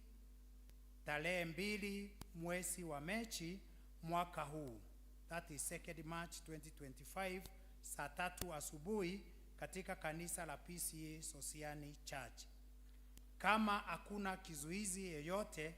tarehe 2 mwezi wa Machi mwaka huu, that is 2nd March 2025, saa 3 asubuhi katika kanisa la PCA Sosiani Church. Kama hakuna kizuizi yeyote,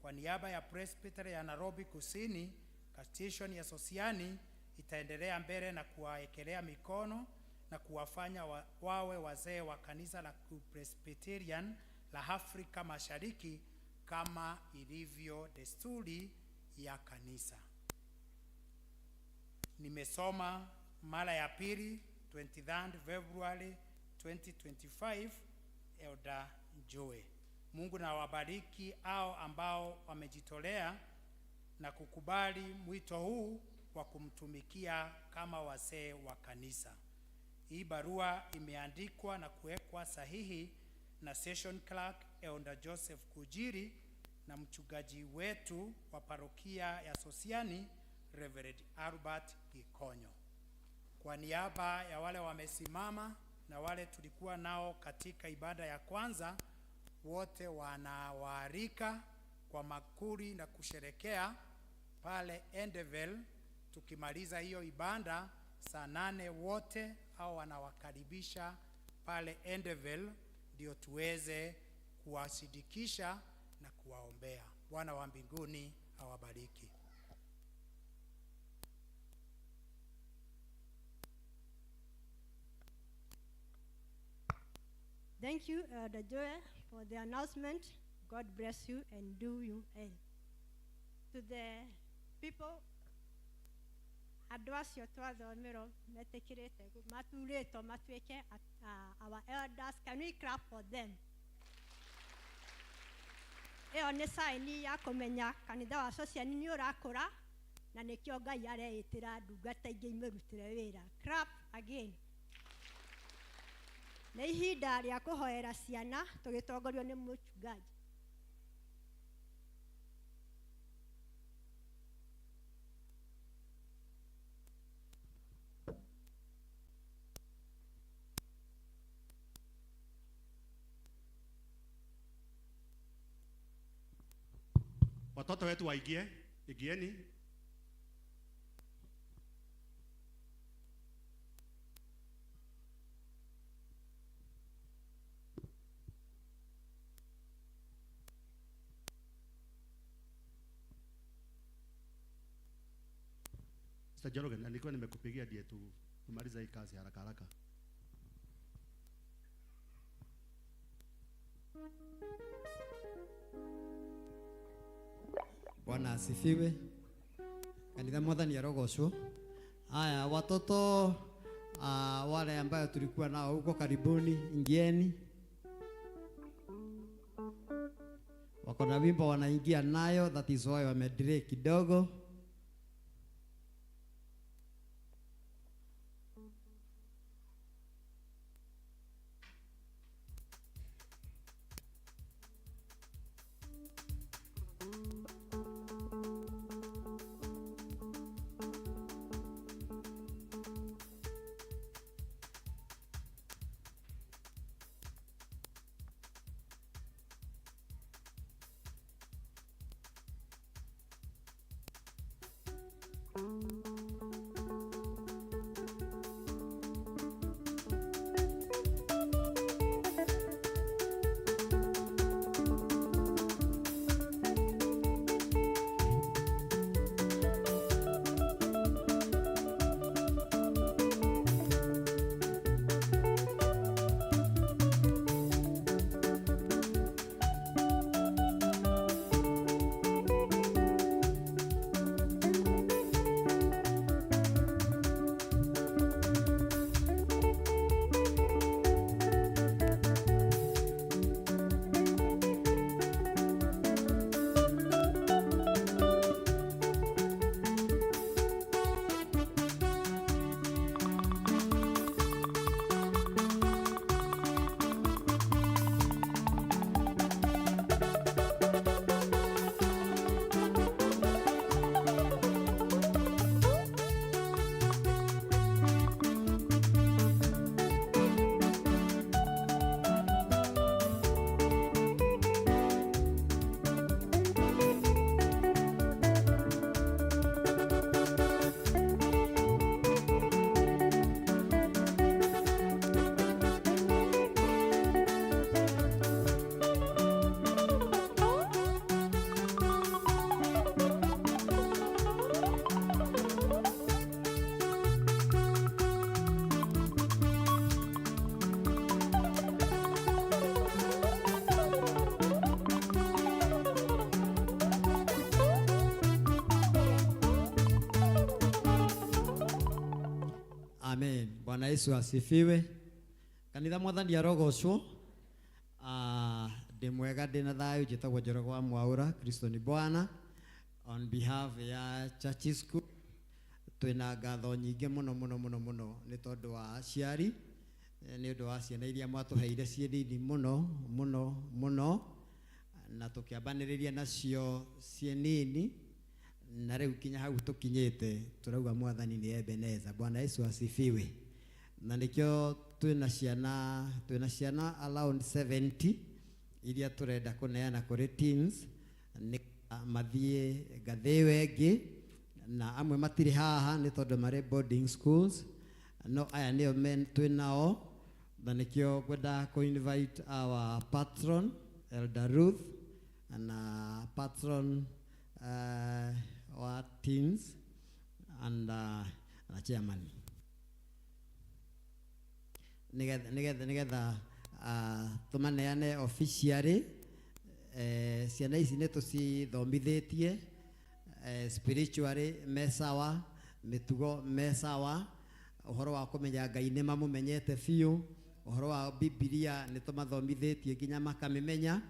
kwa niaba ya Presbytery ya Nairobi Kusini, Congregation ya Sosiani itaendelea mbele na kuwaekelea mikono na kuwafanya wawe wazee wa kanisa la Presbyterian la Afrika Mashariki kama ilivyo desturi ya kanisa. Nimesoma mara ya pili 23 February 2025, Elder Joe. Mungu na wabariki hao ambao wamejitolea na kukubali mwito huu wa kumtumikia kama wazee wa kanisa. Hii barua imeandikwa na kuwekwa sahihi na Session Clerk Elder Joseph Kujiri na mchungaji wetu wa parokia ya Sosiani Reverend Albert Gikonyo. Kwa niaba ya wale wamesimama na wale tulikuwa nao katika ibada ya kwanza, wote wanawaalika kwa makuri na kusherekea pale Endevel. Tukimaliza hiyo ibada saa 8 wote au wanawakaribisha pale Endevel, ndio tuweze kuwasidikisha na kuwaombea. Bwana wa mbinguni awabariki. Thank you, Elder Joel, for the announcement. God bless you and do you well. To the people, andũ acio twathomero metekirite maturĩtwo matuĩke our elders, can we clap for them? Ĩyo nĩ saini ya kũmenya kanitha wa Sosiani nĩ ũrakũra, na nĩkĩo Ngai areĩtĩra ndungata ingĩ imĩrutĩre wĩra. Clap again. Nĩ ihinda rĩa kũhoera ciana tũgĩtongorio nĩ mũchungaji. Watoto wetu waingie, ingieni. Mr. Jorogen, nilikuwa nimekupigia ndiye tumaliza hii kazi haraka haraka. Bwana asifiwe. Kanisa mwadhani arogocwo. Haya watoto wale ambao tulikuwa nao huko karibuni, ingieni. Wako na wimbo wanaingia nayo, that is why wamedelay kidogo. Amen. Bwana Yesu asifiwe. Kanitha mwathani arogocwo. Ndi mwega ndina thayu njitagwo Njoroge wa Mwaura. Kristo ni Bwana. On behalf ya Church School twina ngatho nyingi muno ni tondu wa aciari, ni undu wa ciana iria mwatuheire cie nini muno na tukiambaniriria nacio cie nini na riu kinya hau tukinyite turauga mwathani ni Ebeneza. Bwana Yesu asifiwe. Na nikio twina ciana around 70 iria turenda kuneana kuri teens ni mathie ngathi wengi na amwe matiri haha ni tondu mari boarding schools, no aya nio men twinao. Na nikio gwenda ku invite our patron Elder Ruth and patron our teens and chairman nigetha tumaneane officially ciana ici nĩ tũcithomithitie spiritually mesawa, mitugo mesawa, uhoro wa kumenya Ngai nĩ mamumenyete biũ, uhoro wa Biblia nĩ tũmathomithĩtie nginya makamĩmenya,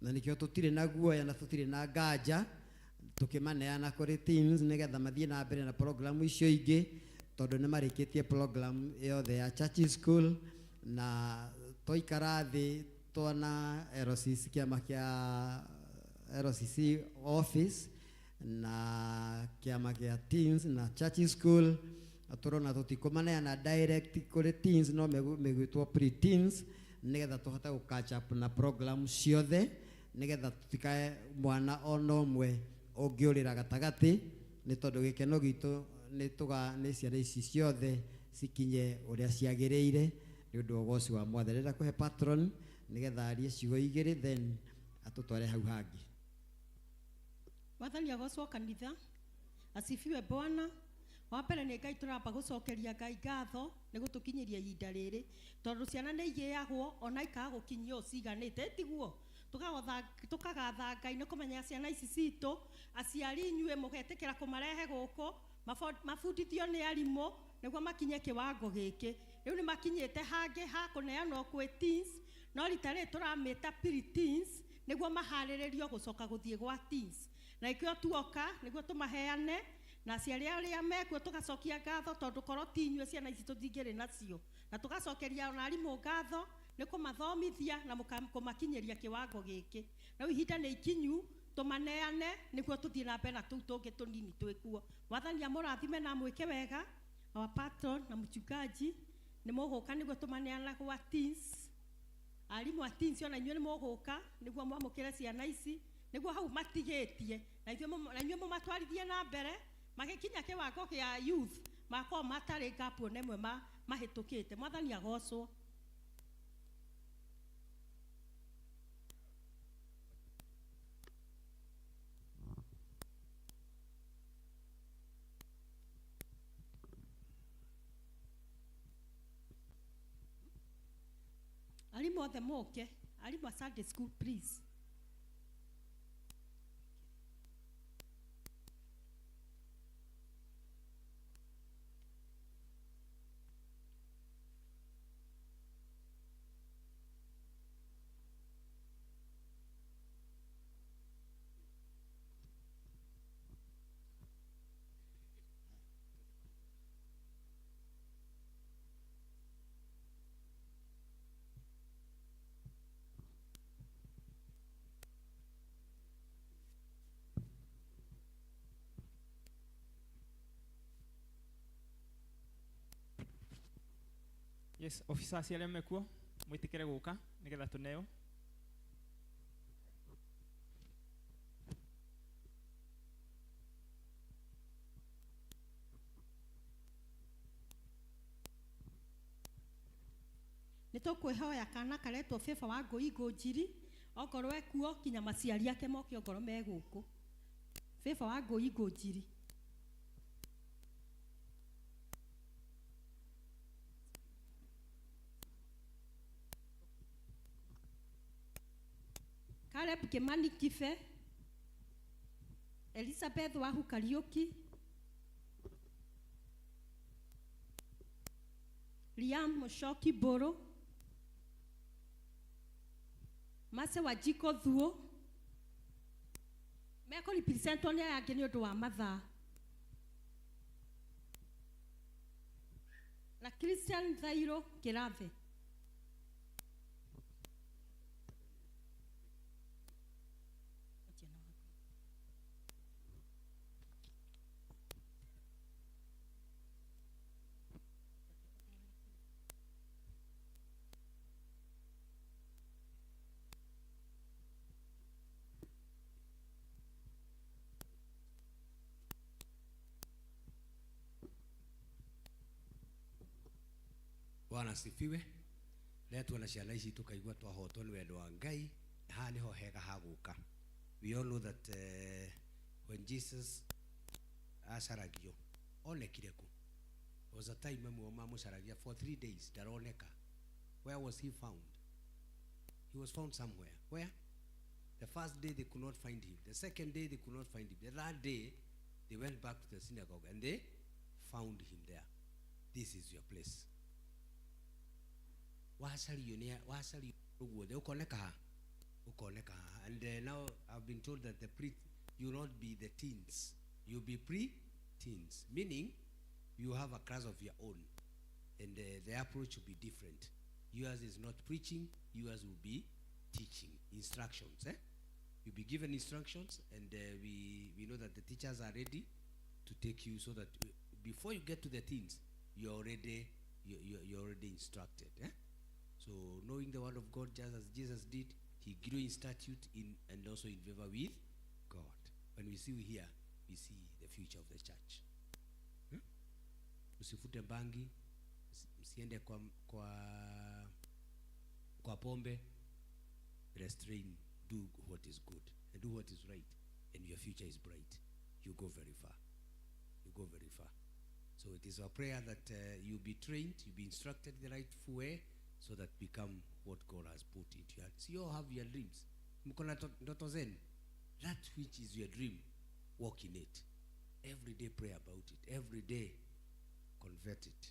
na nĩkĩo tũtirĩ na guoya na tũtirĩ na nganja tukimaneana kuri teams nigetha mathie na mbere na program icio ingĩ tondu nĩ marĩkĩtie program yothe ya Church School na toikara thĩ twana LCC kiama kia LCC office na kiama kia teens na Church School aturona tutikumaneana direct kuri teens no megwitwo pre-teens nigetha tuhote gu catch up na program ciothe nigetha tutikae mwana onomwe ongiurira gatagati ni tondu gikeno gitu ni ciana ici ciothe cikinye uria ciagiriire ni undu ugoci wa mwathani kuhe patron nigetha arie ciugo igiri then atutware hau hangi. Mwathani agocwo kanitha asifiwe. Bwana wa mbere nĩ Ngai tũramba gũcokeria Ngai ngatho nĩ gũtũkinyiria ihinda rĩrĩ tondu ciana nĩ igĩagwo ona ikaga gũkinyio ciganĩte tiguo tukagatha Ngai nĩ kũmenya ciana ici citũ aciari inyuĩ mũgetĩkĩra kũmarehe gũkũ mabundithio nĩ arimũ nĩguo makinye kĩwango gĩkĩ. Rĩu nĩ makinyĩte hangĩ ha kũneanwo kwĩ teens, no rita rĩrĩ tũramĩta pre-teens nĩguo maharĩrĩrio gũcoka gũthiĩ gwa teens. Na ikĩo tuoka nĩguo tũmaheane na aciari arĩa mekuo tũgacokia ngatho tondũ korwo ti inyuĩ ciana ici tũtingĩrĩ nacio, na tũgacokeria ona arimũ ngatho nĩ kũmathomithia na kũmakinyĩria kĩwango gĩkĩ. Rĩu ihinda nĩ ikinyu tũmaneane nĩguo tũthiĩ na mbere na tũu tũngĩ tũnini twĩkuo. Mwathani amũrathime na mwĩke wega. Our patron na mchungaji nĩ mũgũka nĩguo tũmaneana gwa teens. Arimũ a teens ona inyuĩ nĩ mũgũka nĩguo mwamũkĩre ciana ici nĩguo hau matigĩtie na inyuĩ mũmatwarithie na mbere magĩkinya kĩwango kĩa youth makorwo matarĩ gap ona ĩmwe mahĩtũkĩte. Mwathani agocwo. Arimũ othe mũke, arimũ a Sunday school please. Yes, ofisa acio arĩa mekuo mwĩtĩkĩre gũka nĩgetha tũneo. Nĩ tũkwĩhoya kana karetwo Favor wa Ngũi Ngũnjiri okorwo ekuo kinya maciari ake moke okorwo me gũkũ. Favor wa Ngũi Ngũnjiri. Caleb Kimani Kife, Elizabeth Wahu Kariuki, Liam Mushoki Boro, Mase Wajiko Thuo, meko represent on ya ngeni ũndũ wa mathaa. Na Christian Thairo Kĩrathe. Bwana asifiwe. Leo tuna ciana ici tukaigua twahotwo nĩ wendo wa Ngai. Ha niho hega ha gũka. We all know that when Jesus acaragio onekire ku. There was a time amwe mamũcaragia for 3 days ndaroneka. Where was he found? He was found somewhere. Where? The first day they could not find him. The second day they could not find him. The third day they went back to the synagogue and they found him there. This is your place. And now I've been told that you will not be the teens, you'll be pre-teens, meaning you have a class of your own, and the approach will be different. Yours is not preaching, yours will be teaching, instructions. You'll be given instructions, and we know that the teachers are ready to take you so that before you get to the teens, you're already instructed. So knowing the word of God just as Jesus did, he grew in statute and also in favor with God. When we see you here, we see the future of the church. Usifute bangi, msiende kwa pombe, restrain, do what is good and do what is right, and your future is bright. You go very far. You go very far. So it is our prayer that you'll be trained, you'll be instructed the rightful way, so that become what God has put into you. So you all have your dreams. Mko na ndoto zenu? That which is your dream, walk in it. Every day pray about it. Every day convert it.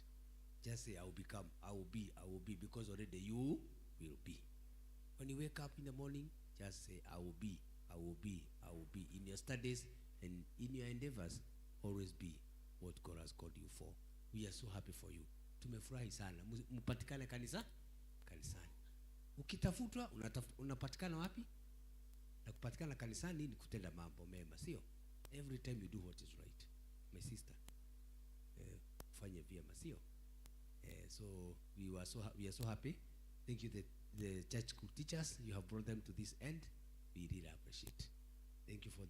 Just say, I will become, I will be, because already you will be. When you wake up in the morning, just say, I will be. In your studies and in your endeavors, always be what God has called you for. We are so happy for you. Tumefurahi sana. Mupatikane kanisani. Ukitafutwa, unapatikana wapi? Na kupatikana kanisani ni kutenda mambo mema, sio? Every time you do what is right. My sister, fanya vyema, sio? So we are so happy. Thank you the church school teachers, you have brought them to this end. We really appreciate. Thank you for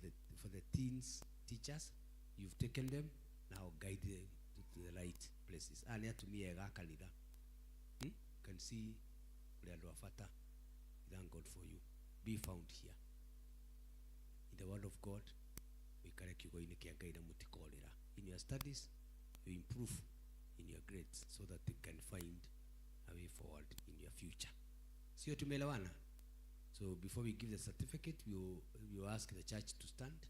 the teens teachers. You've taken them, now guide them to the right places. Ania tumie ga kanitha. Can see Leandro Afata. Thank God for you. Be found here. In the word of God, we correct you going to guide mutikolera. In your studies, you improve in your grades so that you can find a way forward in your future. Sio tumeelewana? So before we give the certificate, we ask the church to stand.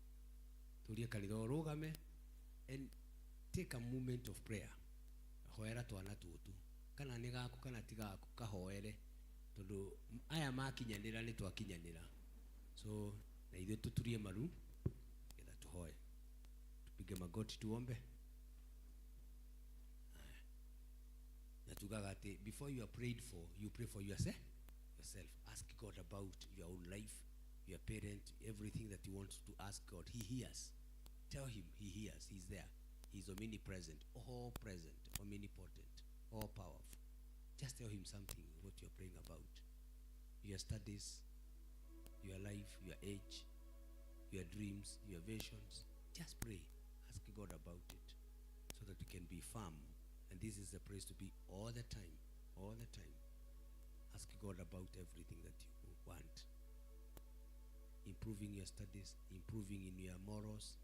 Tulia kanitha orugame and take a moment of prayer. Hoera twana tutu. Kana ni gaku kana tigaku kahoere. Tondu aya makinyanira ni twakinyanira. So na ithuĩ tuturie maru getha tuhoe. Tupige magoti tuombe. Na tugaga ati before you are prayed for, you pray for yourself. Ask God about your own life, your parent, everything that you want to ask God. He hears. Tell him he hears. He's there. He's omnipresent, all present, omnipotent, all powerful. Just tell him something, what you're praying about. Your studies, your life, your age, your dreams, your visions. Just pray. Ask God about it so that you can be firm. And this is the place to be all the time. All the time. Ask God about everything that you want. Improving your studies, improving in your morals,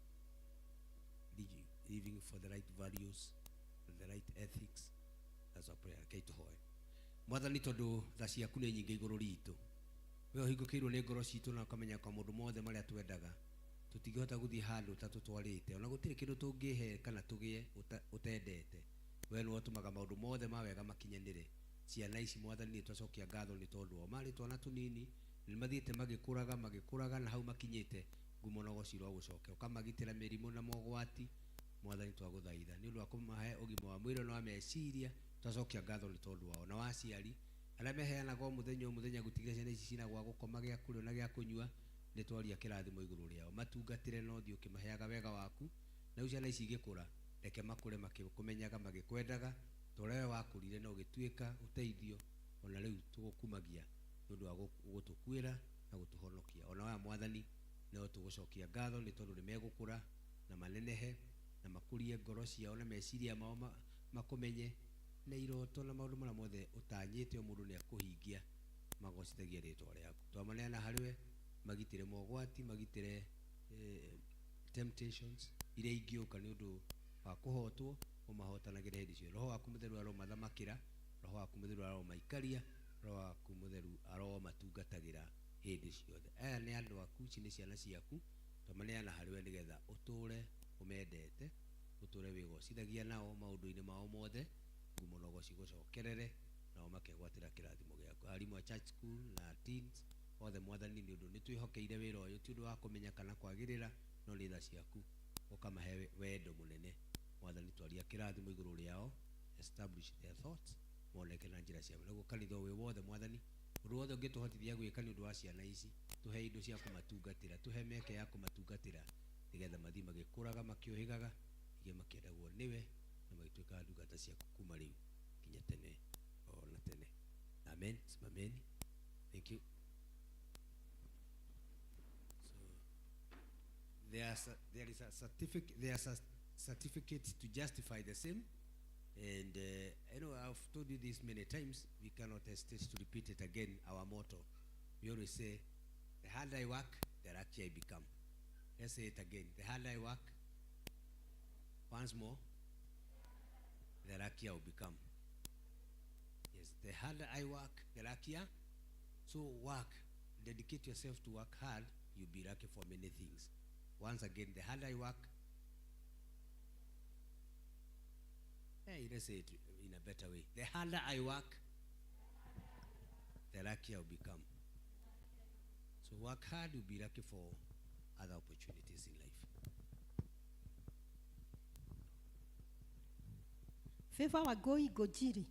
living for the right values, the right ethics. That's our prayer. Okay, to hoy. Mwathani tondu tha ciaku nĩ nyingĩ igũrũ ritũ. We ũhingũkĩirwo nĩ ngoro citũ na ũkamenya kwa mũndũ mothe marĩa twendaga. Tũtingĩhota gũthiĩ handũ ta tũtwarĩte. Ona gũtirĩ kĩndũ tũngĩhe kana tũgĩe ũtendete. We nĩ ũtũmaga maũndũ mothe ma wega makinyanĩre. Ciana ici Mwathani nĩ twacokia ngatho nĩ tondũ o marĩ twana tũnini nĩ mathiĩte magĩkũraga na hau makinyĩte ngumo na ũgocirwo wa gũcoka ũkamagitĩra mĩrimũ na mogwati. Mwathani twagũthaitha nĩ ũndũ wa kũmahe ũgima wa mwĩrĩ na wa meciria. Twacokia ngatho nĩ tondũ wao na waciari arĩa meheanaga o mũthenya gũtigĩra ciana ici cina gwa gũkoma gĩa kũrĩa na gĩa kũnyua. Nĩ twaria kĩrathimo igũrũ rĩao matungatĩre na ũthiĩ ũkĩmaheaga wega waku. Na ciana ici igĩkũra reke makũre makĩkũmenyaga magĩkwendaga. Torewe wakũrire na ũgĩtuĩka ũteithio ona rĩu tũgũkumagia nĩ ũndũ wa gũtũkuĩra na gũtũhonokia. Ona waya Mwathani no tũgũcokia ngatho nĩ tondũ nĩ megũkũra na manenehe na makũrie ngoro ciao na meciria mao makũmenye na iroto na maũndũ marĩa mothe ũtanyĩte o mũndũ nĩ akũhingia magocithagia rĩtwa rĩaku. Twamaneana harĩwe magitĩre mogwati, magitĩre temptations iria ingĩũka nĩ ũndũ wa kũhotwo ũmahotanagĩra hĩndĩ ciothe. Roho waku mũtheru aromathamakĩra, roho waku mũtheru aromaikaria, roho waku mũtheru aromatungatagĩra hĩndĩ ciothe. Aya nĩ andũ aku, ici nĩ ciana ciaku, twamaneana harĩwe nĩgetha ũtũre ũmendete, ũtũre wĩgocithagia nao maũndũ-inĩ mao mothe, ngumo na ũgoci gũcokerere nao makegwatĩra kĩrathimo gĩaku. Arimũ a church school na teens othe Mwathani nĩ ũndũ nĩ twĩhokeire wĩra ũyũ ti ũndũ wa kũmenya kana kwagĩrĩra no nĩ tha ciaku ũkamahe wendo mũnene. Mwathani twaria kĩrathimo igũrũ rĩao, establish their thoughts, moneke na njĩra ciao. Naguo kanitha wĩ wothe Mwathani ũndũ wothe ũngĩtũhotithia gwĩka nĩ ũndũ wa ciana ici, tũhe indo cia kũmatungatĩra, tũhe mĩeke ya kũmatungatĩra nĩgetha mathiĩ magĩkũraga makĩũhĩgaga igĩ makĩendagwo nĩwe na magĩtuĩka ndungata ciaku kuma rĩu nginya tene ona tene. Amen. Simameni. Thank you. So there is a certificate. There's a certificate to justify the same, and I know I've told you this many times. We cannot hesitate to repeat it again. Our motto, we always say, the harder I work, the luckier I become. Let's say it again. The harder I work, once more, the luckier I will become. Yes, the harder I work, the luckier. So work, dedicate yourself to work hard, you'll be lucky for many things. Once again, the harder I work, let's say it in a better way. The harder I work, the luckier I'll become. So work hard, you'll be lucky for other opportunities in life. Favor Wagoi Gojiri.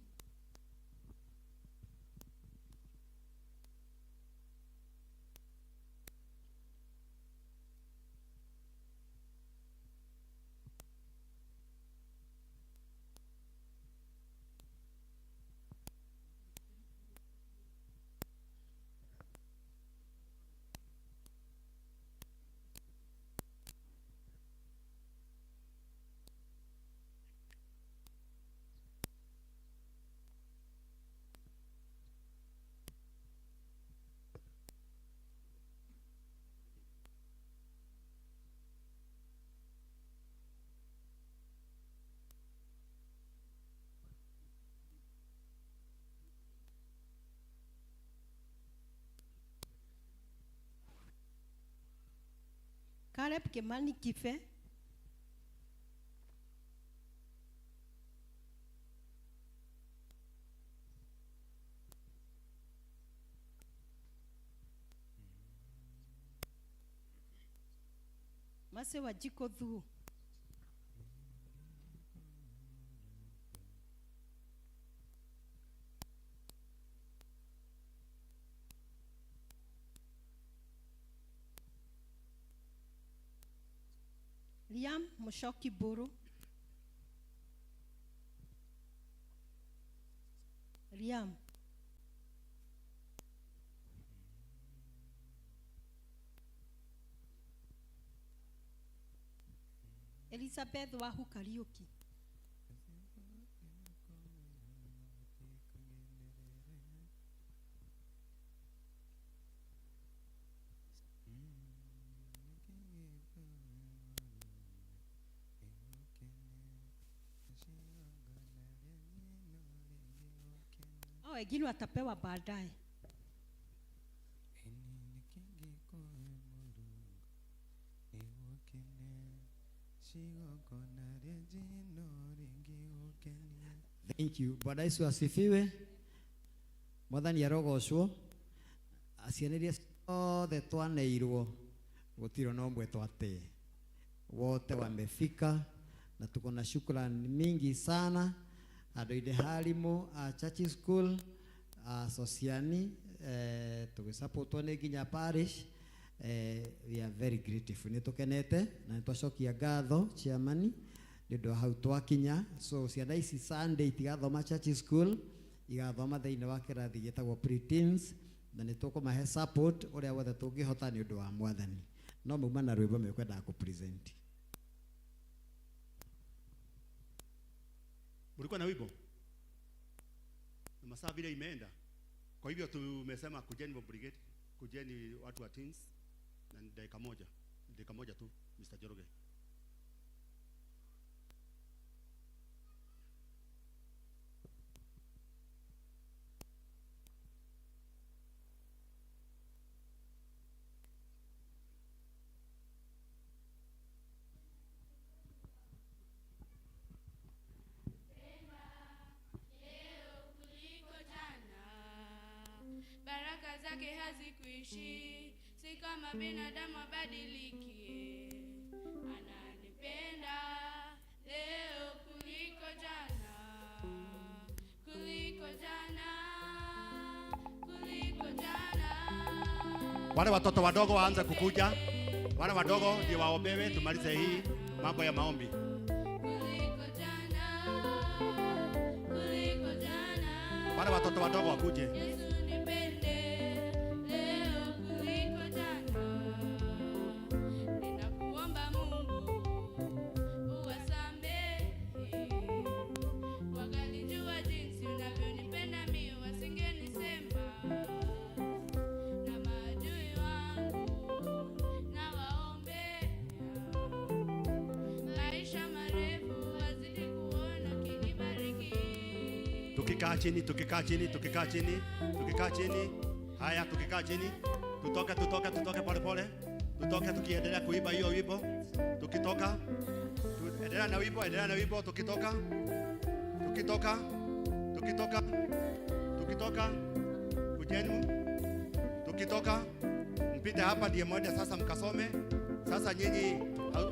Caleb Kimani Kife. Mase Wajiko Dhu. Liam Moshoki Buru. Liam. Elizabeth Wahu Kariuki. Wengine watapewa baadaye. Thank you. Bwana Yesu asifiwe. Mwathani arogocwo. Acianirie othe twaneirwo gutiro no mbwe twate. Wote wamefika na tuko na shukrani mingi sana. Adoide halimu church school Sosiani tugisapotwo ni nginya parish. We are very grateful. Nitukenete na nitwacokia ngatho chairman ndio hau twakinya. So ciana ici Sunday tigathoma church school, igathoma thiini wa kirathi gitagwo pre-teens na nitukumahe support uria wothe tungihota ni undu wa Mwathani. No muma na rwimbo mekwenda ku present. Mulikuwa na wimbo? Na masaa vile imeenda. Kwa hivyo tumesema kujeni brigade, kujeni watu wa teens na dakika moja tu Mr. Joroge. Zake hazikuishi, si kama binadamu abadiliki. Ananipenda leo kuliko jana, kuliko jana, kuliko jana. Wale watoto wadogo waanze kukuja. Wale wadogo ndio waombewe tumalize hii mambo ya maombi. Kuliko jana, kuliko jana. Wale watoto wadogo wakuje. Tukikaa chini. Haya, tukikaa chini. Tutoke pole pole. Tutoke tukiendelea kuimba hiyo wimbo. Tukitoka endelea na wimbo tukitoka. Kujenu. Tukitoka mpite hapa ndiye mwende sasa mkasome. Sasa nyinyi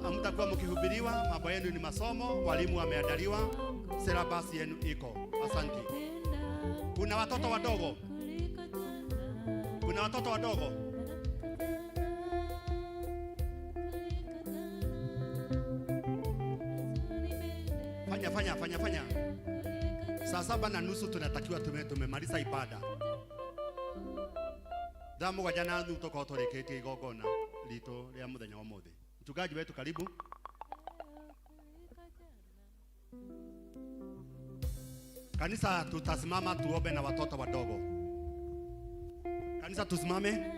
hamtakuwa mkihubiriwa, mambo yenu ni masomo, walimu wameandaliwa, syllabus yenu iko. Asante. Kuna watoto wadogo. Fanya. Saa 7:30 tunatakiwa tumemaliza ibada. Damu kwa jana tutoka otorekete igogona lito lya muthenya wa mothe. Mchungaji wetu karibu. Kanisa tutasimama tuombe na watoto wadogo. Kanisa tusimame.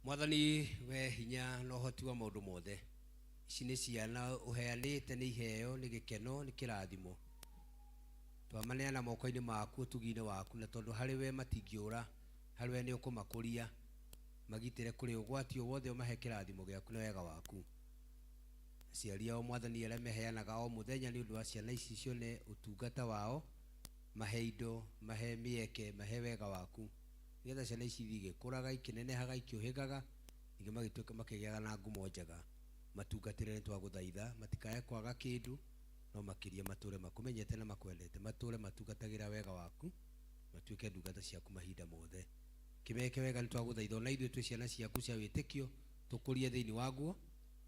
Mwathani we hinya no hoti wa maundu mothe ici nĩ ciana uheanĩte nĩ iheo nĩ gĩkeno nĩ kĩrathimo twamaneana moko-inĩ maku ũtugi-inĩ waku na tondũ harĩ we matingĩũra harĩ we nĩ ũkũmakũria magitĩre kũrĩ ũgwati o wothe ũmahe kĩrathimo gĩaku na wega waku aciari ao Mwathani arĩa meheanaga o mũthenya nĩ ũndũ wa ciana ici cione ũtungata wao mahe indo mahe mĩeke mahe wega waku nĩgetha ciana ici ithiĩ igĩkũraga ikĩnenehaga ikĩũhĩgaga ningĩ magĩtuĩka makĩgĩaga na ngumo njega matungatĩre nĩ twagũthaitha matikae kwaga kĩndũ no makĩria matũre makũmenyete na makwendete matũre matungatagĩra wega waku matuĩke ndungata ciaku mahinda mothe kĩmeke wega nĩ twagũthaitha ona ithuĩ twĩ ciana ciaku cia wĩtĩkio tũkũrie thĩinĩ waguo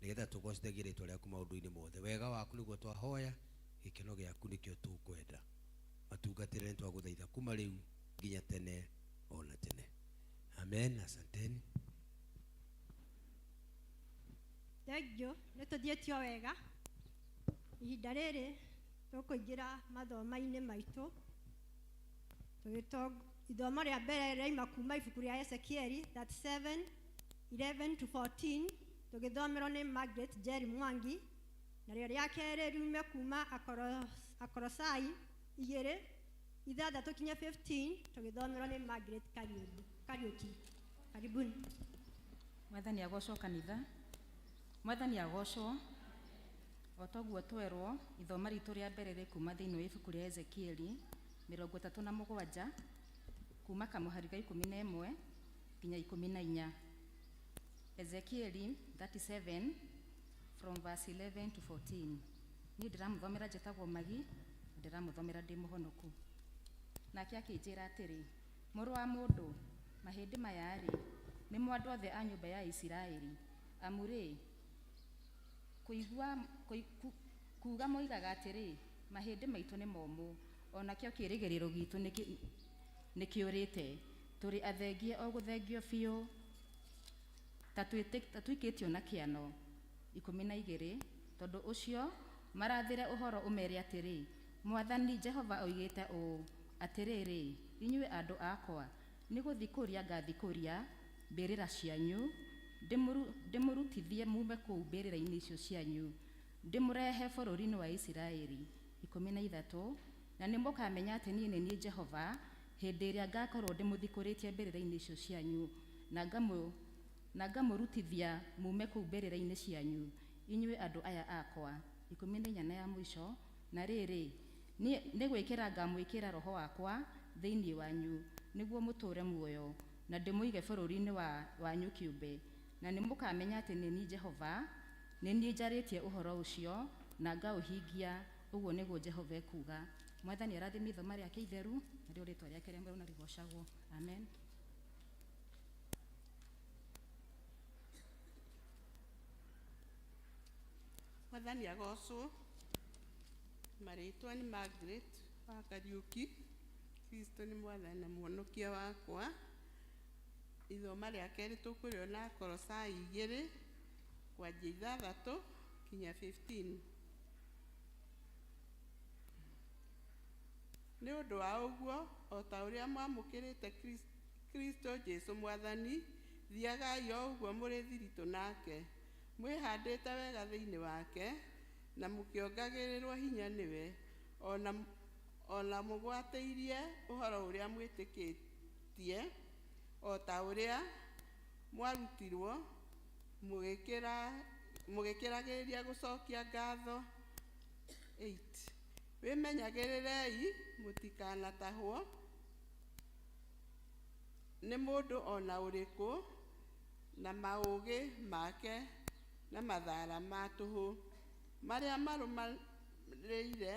nĩgetha tũgocithagie rĩtwa rĩaku maũndũ-inĩ mothe wega waku nĩguo twahoya gĩkeno gĩaku nĩkĩo tũkwenda matungatĩre nĩ twagũthaitha kuma rĩu nginya tene ona tene amen. Asanteni. Thengio nĩ tũthiĩtio wega ihinda rĩrĩ tũkũingĩra mathomo-inĩ maitũ ithomo rĩa mbere rĩaima kuma ibuku rĩa Ezekieli 37:11-14 tũgĩthomerwo nĩ Margaret Jerry Mwangi narĩo rĩa kerĩ riume kuma Akolosai 2:6-15 tũgĩthomerwo nĩ Margaret Kariuki. Karibuni. Mwathani agocwo kanitha. Mwathani agocwo. Otoguo twerwo ithoma ritũ rĩa mbere rĩ kuma thĩinĩ wa ibuku rĩa Ezekieli 37 kuma kamũhari ga 11 nginya 14. Ezekieli 37 from verse 11-14. Niĩ ndĩramũthomera njĩtagwo Magi, ndĩramũthomera ndĩ mũhonoku. Nake akĩnjĩra atĩrĩ, mũrũ wa mũndũ, mahĩndĩ maya rĩ, nĩmo andũ othe a nyũmba ya Isiraeli. Amurĩ, kuuga moigaga atĩrĩ, mahĩndĩ maitũ nĩ momũ, onakĩo kĩĩrĩgĩrĩro gitũ nĩ kĩũrĩte. Tũrĩ athengie o gũthengio biũ, ta tuikĩtio na kĩano. 12. Tondũ ũcio marathĩre ũhoro ũmere atĩrĩ, Mwathani Jehova oigĩte ũũ, atĩrĩrĩ, inyuĩ andũ akwa, nĩ gũthikũria ngathikũria mbĩrĩra cianyu, ndĩmũrutithie mume kũu mbĩrĩra-inĩ icio cianyu, ndĩmũrehe bũrũri-inĩ wa Isiraeli. 13. Na nĩ mũkamenya atĩ niĩ nĩ niĩ Jehova hĩndĩ ĩrĩa ngakorwo ndĩmũthikũrĩtie mbĩrĩra-inĩ icio cianyu na ngamũrutithia mume kũu mbĩrĩra-inĩ cianyu, inyuĩ andũ aya akwa. 14 ya mũico. Na rĩrĩ, nĩ gwĩkĩra ngamwĩkĩra roho wakwa thĩinĩ wanyu nĩguo mũtũre muoyo na ndĩmũige bũrũri-inĩ wanyu kĩũmbe. Na nĩ mũkamenya atĩ nĩ niĩ Jehova, nĩ niĩ njarĩtie ũhoro ũcio na ngaũhingia, ũguo nĩguo Jehova ekuuga. Mwathani arathime ithoma rĩake itheru narĩo rĩtwa rĩake rĩamũrwo na rĩgocagwo. Amen. Mwathani agocwo. Marĩtwa nĩ Margaret wa Kariuki. Kristo nĩ Mwathani na Mũhonokia wakwa. Ithoma rĩa kerĩ tũkũrĩona Akolosai 2 kwanjia 6 nginya 15. nĩ ũndũ wa ũguo o ta ũrĩa mwamũkĩrĩte Kristo Jesũ Mwathani, thiagai o ũguo mũrĩ thiritũ nake, mwĩhandĩte wega thĩinĩ wake, na mũkĩongagĩrĩrwo hinya nĩwe, ona mũgwatĩirie ũhoro ũrĩa mwĩtĩkĩtie, o ta ũrĩa mwarutirwo, mũgĩkĩragĩrĩria gũcokia ngatho. 8. Wĩmenyagĩrĩrei mũtikanatahwo nĩ mũndũ ona ũrĩkũ na maũgĩ make na mathaara ma tũhũ marĩa marũmarĩire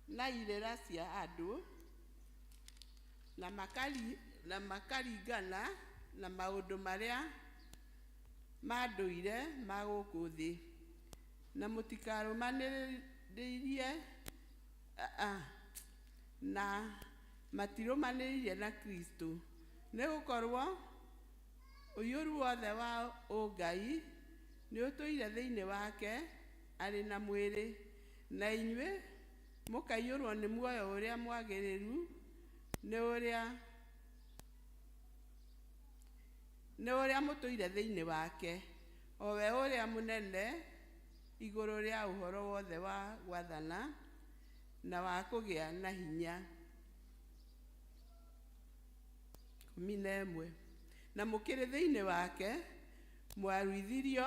na irĩra cia andũ, na makaringana na maũndũ marĩa ma ndũire ma gũkũ thĩ, na mũtikarũmanĩrĩrie na matirũmanĩrĩire na Kristo, nĩ gũkorwo ũiyũru wothe wa ũngai nĩ ũtũire thĩinĩ wake arĩ na mwĩrĩ, na inyuĩ mũkaiyũrwo nĩ muoyo ũrĩa mwagĩrĩru nĩ ũrĩa mũtũire thĩinĩ wake, o we ũrĩa mũnene igũrũ rĩa ũhoro wothe wa gwathana na wa kũgĩa na hinya. 11. Na mũkĩrĩ thĩinĩ wake mwaruithirio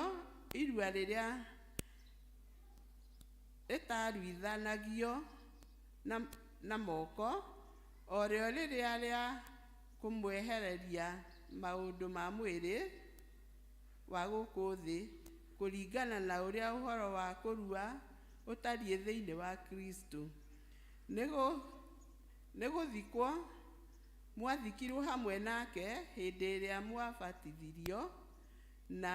irua rĩrĩa rĩtaruithanagio na moko, o rĩo rĩrĩa rĩa kũmwehereria maũndũ ma mwĩrĩ wa gũkũ thĩ, kũringana na ũrĩa ũhoro wa kũrua ũtariĩ thĩinĩ wa Kristo, nĩ gũthikwo mwathikirwo hamwe nake hĩndĩ ĩrĩa mwabatithirio, na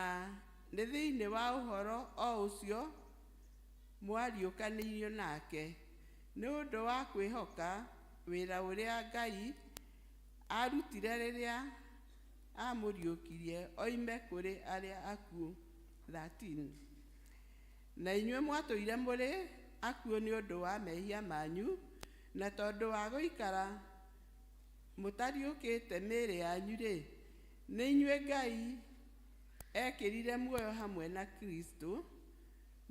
nĩ thĩinĩ wa ũhoro o ũcio mwariũkanĩirio nake, nĩ ũndũ wa kwĩhoka wĩra ũrĩa Ngai arutire rĩrĩa amũriũkirie oime kũrĩ arĩa akuũ. 13. Na inyuĩ mwatũire mũrĩ akuũ nĩ ũndũ wa mehia manyu, na tondũ wa gũikara mũtariũkĩte mĩĩrĩ yanyu-rĩ, nĩ inyuĩ Ngai ekĩrire muoyo hamwe na Kristo,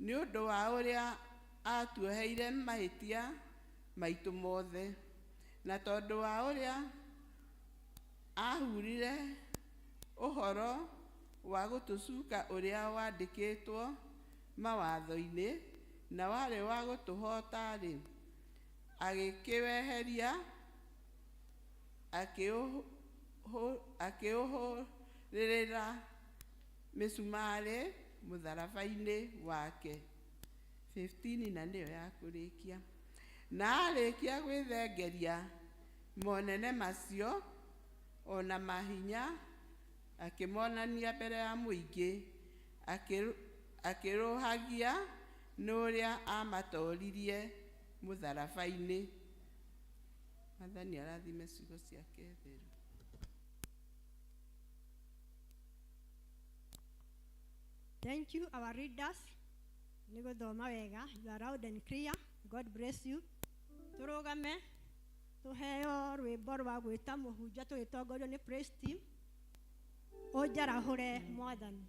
nĩ ũndũ wa ũrĩa atuoheire mahĩtia maitũ mothe, na tondũ wa ũrĩa ahurire ũhoro wa gũtũcuka ũrĩa wandĩkĩtwo mawatho-inĩ na warĩ wa gũtũhoota-rĩ, agĩkĩweheria akĩũhũrĩra mĩcumarĩ mũtharaba-inĩ wake. 15 na nĩyo ya kũrĩkia. Na arĩkia gwĩthengeria monene macio ona mahinya, akĩmonania mbere ya mũingĩ, akĩrũhagia n'ũrĩa amatoririe mũtharaba-inĩ. Mwathani arathime ciugo ciake theru. Thank you, our readers. Nĩ gũthoma wega. You are loud and clear. God bless you. Tũrũgame tũheo rwĩmbo rwa gwĩta mũhunjia tũgĩtongorio nĩ praise team. Ũnjarahũre Mwathani.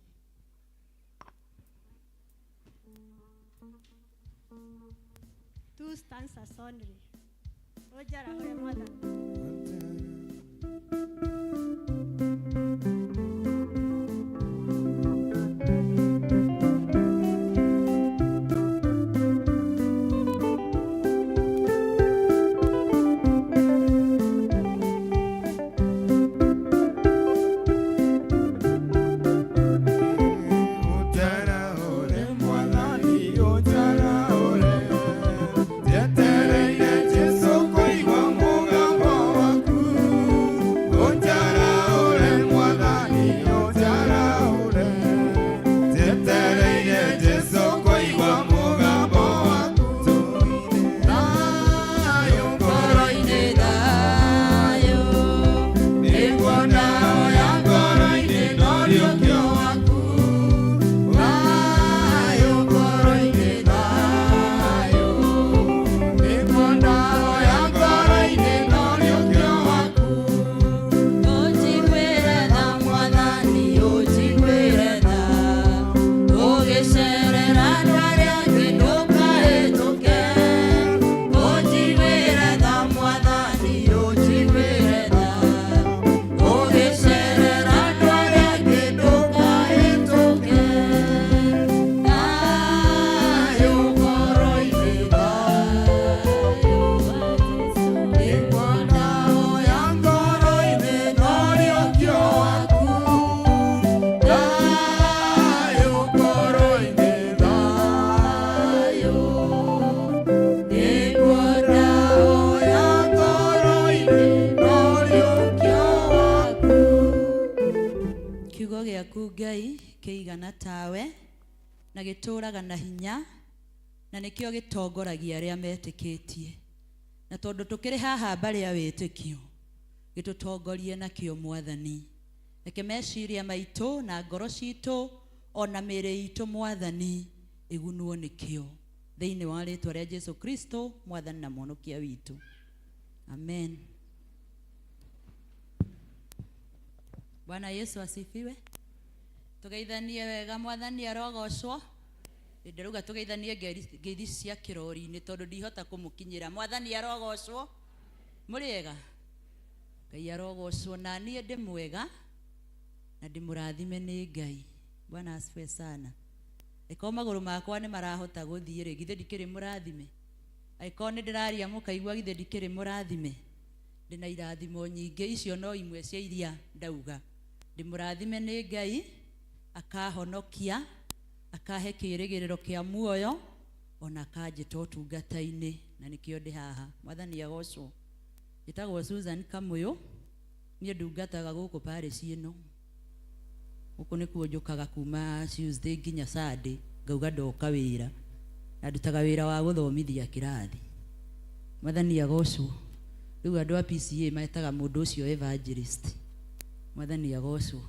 Two stanzas only. Ũnjarahũre Mwathani. Jetereire Jesu kũigua mũgambo wĩhokeku Ngai kĩigana tawe na gĩtũũraga na hinya na nĩkĩo gĩtongoragia arĩa metĩkĩtie na tondũ tũkĩrĩ haha mbarĩ ya wĩtĩkio gĩtũtongorie na kĩo Mwathani reke meciria maitũ na ngoro citũ ona mĩĩrĩ itũ Mwathani ĩgunwo nĩkĩo thĩinĩ wa rĩĩtwa rĩa Jesũ Kristo Mwathani na Mũhonokia witũ amen. Bwana Yesu asifiwe. Tugeithanie wega Mwathani arogocwo. Ndĩrauga tugeithanie ngeithi cia kĩrori-inĩ tondũ ndihota kũmũkinyĩra. Mwathani arogocwo. Mũrĩega? Ngai arogocwo na niĩ ndĩ mwega na ndĩmũrathime nĩ Ngai. Bwana asifiwe sana. Eko magũrũ makwa nĩ marahota gũthiĩ rĩ githĩ ndikĩrĩ mũrathime. Eko nĩ ndĩraria mũkaigua githĩ ndikĩrĩ mũrathime. Ndĩna irathimo nyingĩ icio no imwe cia iria ndauga. Ndĩmũrathime nĩ Ngai akahonokia akahe kĩĩrĩgĩrĩro kĩa muoyo ona akanjĩta ũtungata-inĩ na nĩkĩo ndĩ haha. Mwathani agocwo. Njĩtagwo Susan Kamũyũ niĩ ndungataga gũkũ parish ĩno. Gũkũ nĩkuo njũkaga kuma Tuesday nginya Sunday ngauga ndoka wĩra na ndutaga wĩra wa gũthomithia kĩrathi. Mwathani agocwo. Rĩu andũ a PCA metaga mũndũ ũcio evangelist. Mwathani agocwo.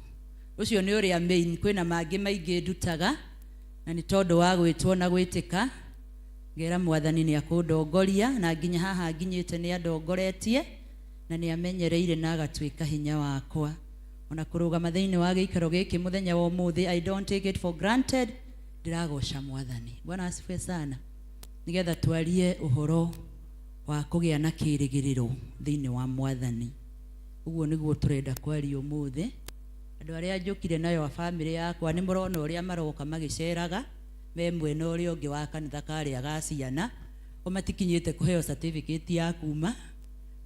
Ũcio nĩ ũrĩa main kwĩna mangĩ maingĩ ndutaga na nĩ tondũ wa gwĩtwo na gwĩtĩka ngera Mwathani nĩ akũndongoria na nginya haha nginyĩte nĩ andongoretie na nĩ amenyereire na agatuĩka hinya wakwa. Ona kũrũgama thĩinĩ wa gĩikaro gĩkĩ mũthenya wa ũmũthĩ I don't take it for granted. Ndĩragoca Mwathani. Bwana asifiwe sana. Nĩgetha twarie ũhoro wa kũgĩa na kĩĩrĩgĩrĩro thĩinĩ wa Mwathani. Ũguo nĩguo tũrenda kwaria ũmũthĩ. Andũ arĩa njũkire nayo a family yakwa nĩ mũrona ũrĩa maroka magĩceraga me mwena ũrĩa ũngĩ wa kanitha karĩa ga ciana o matikinyĩte kũheo certificate ya kuma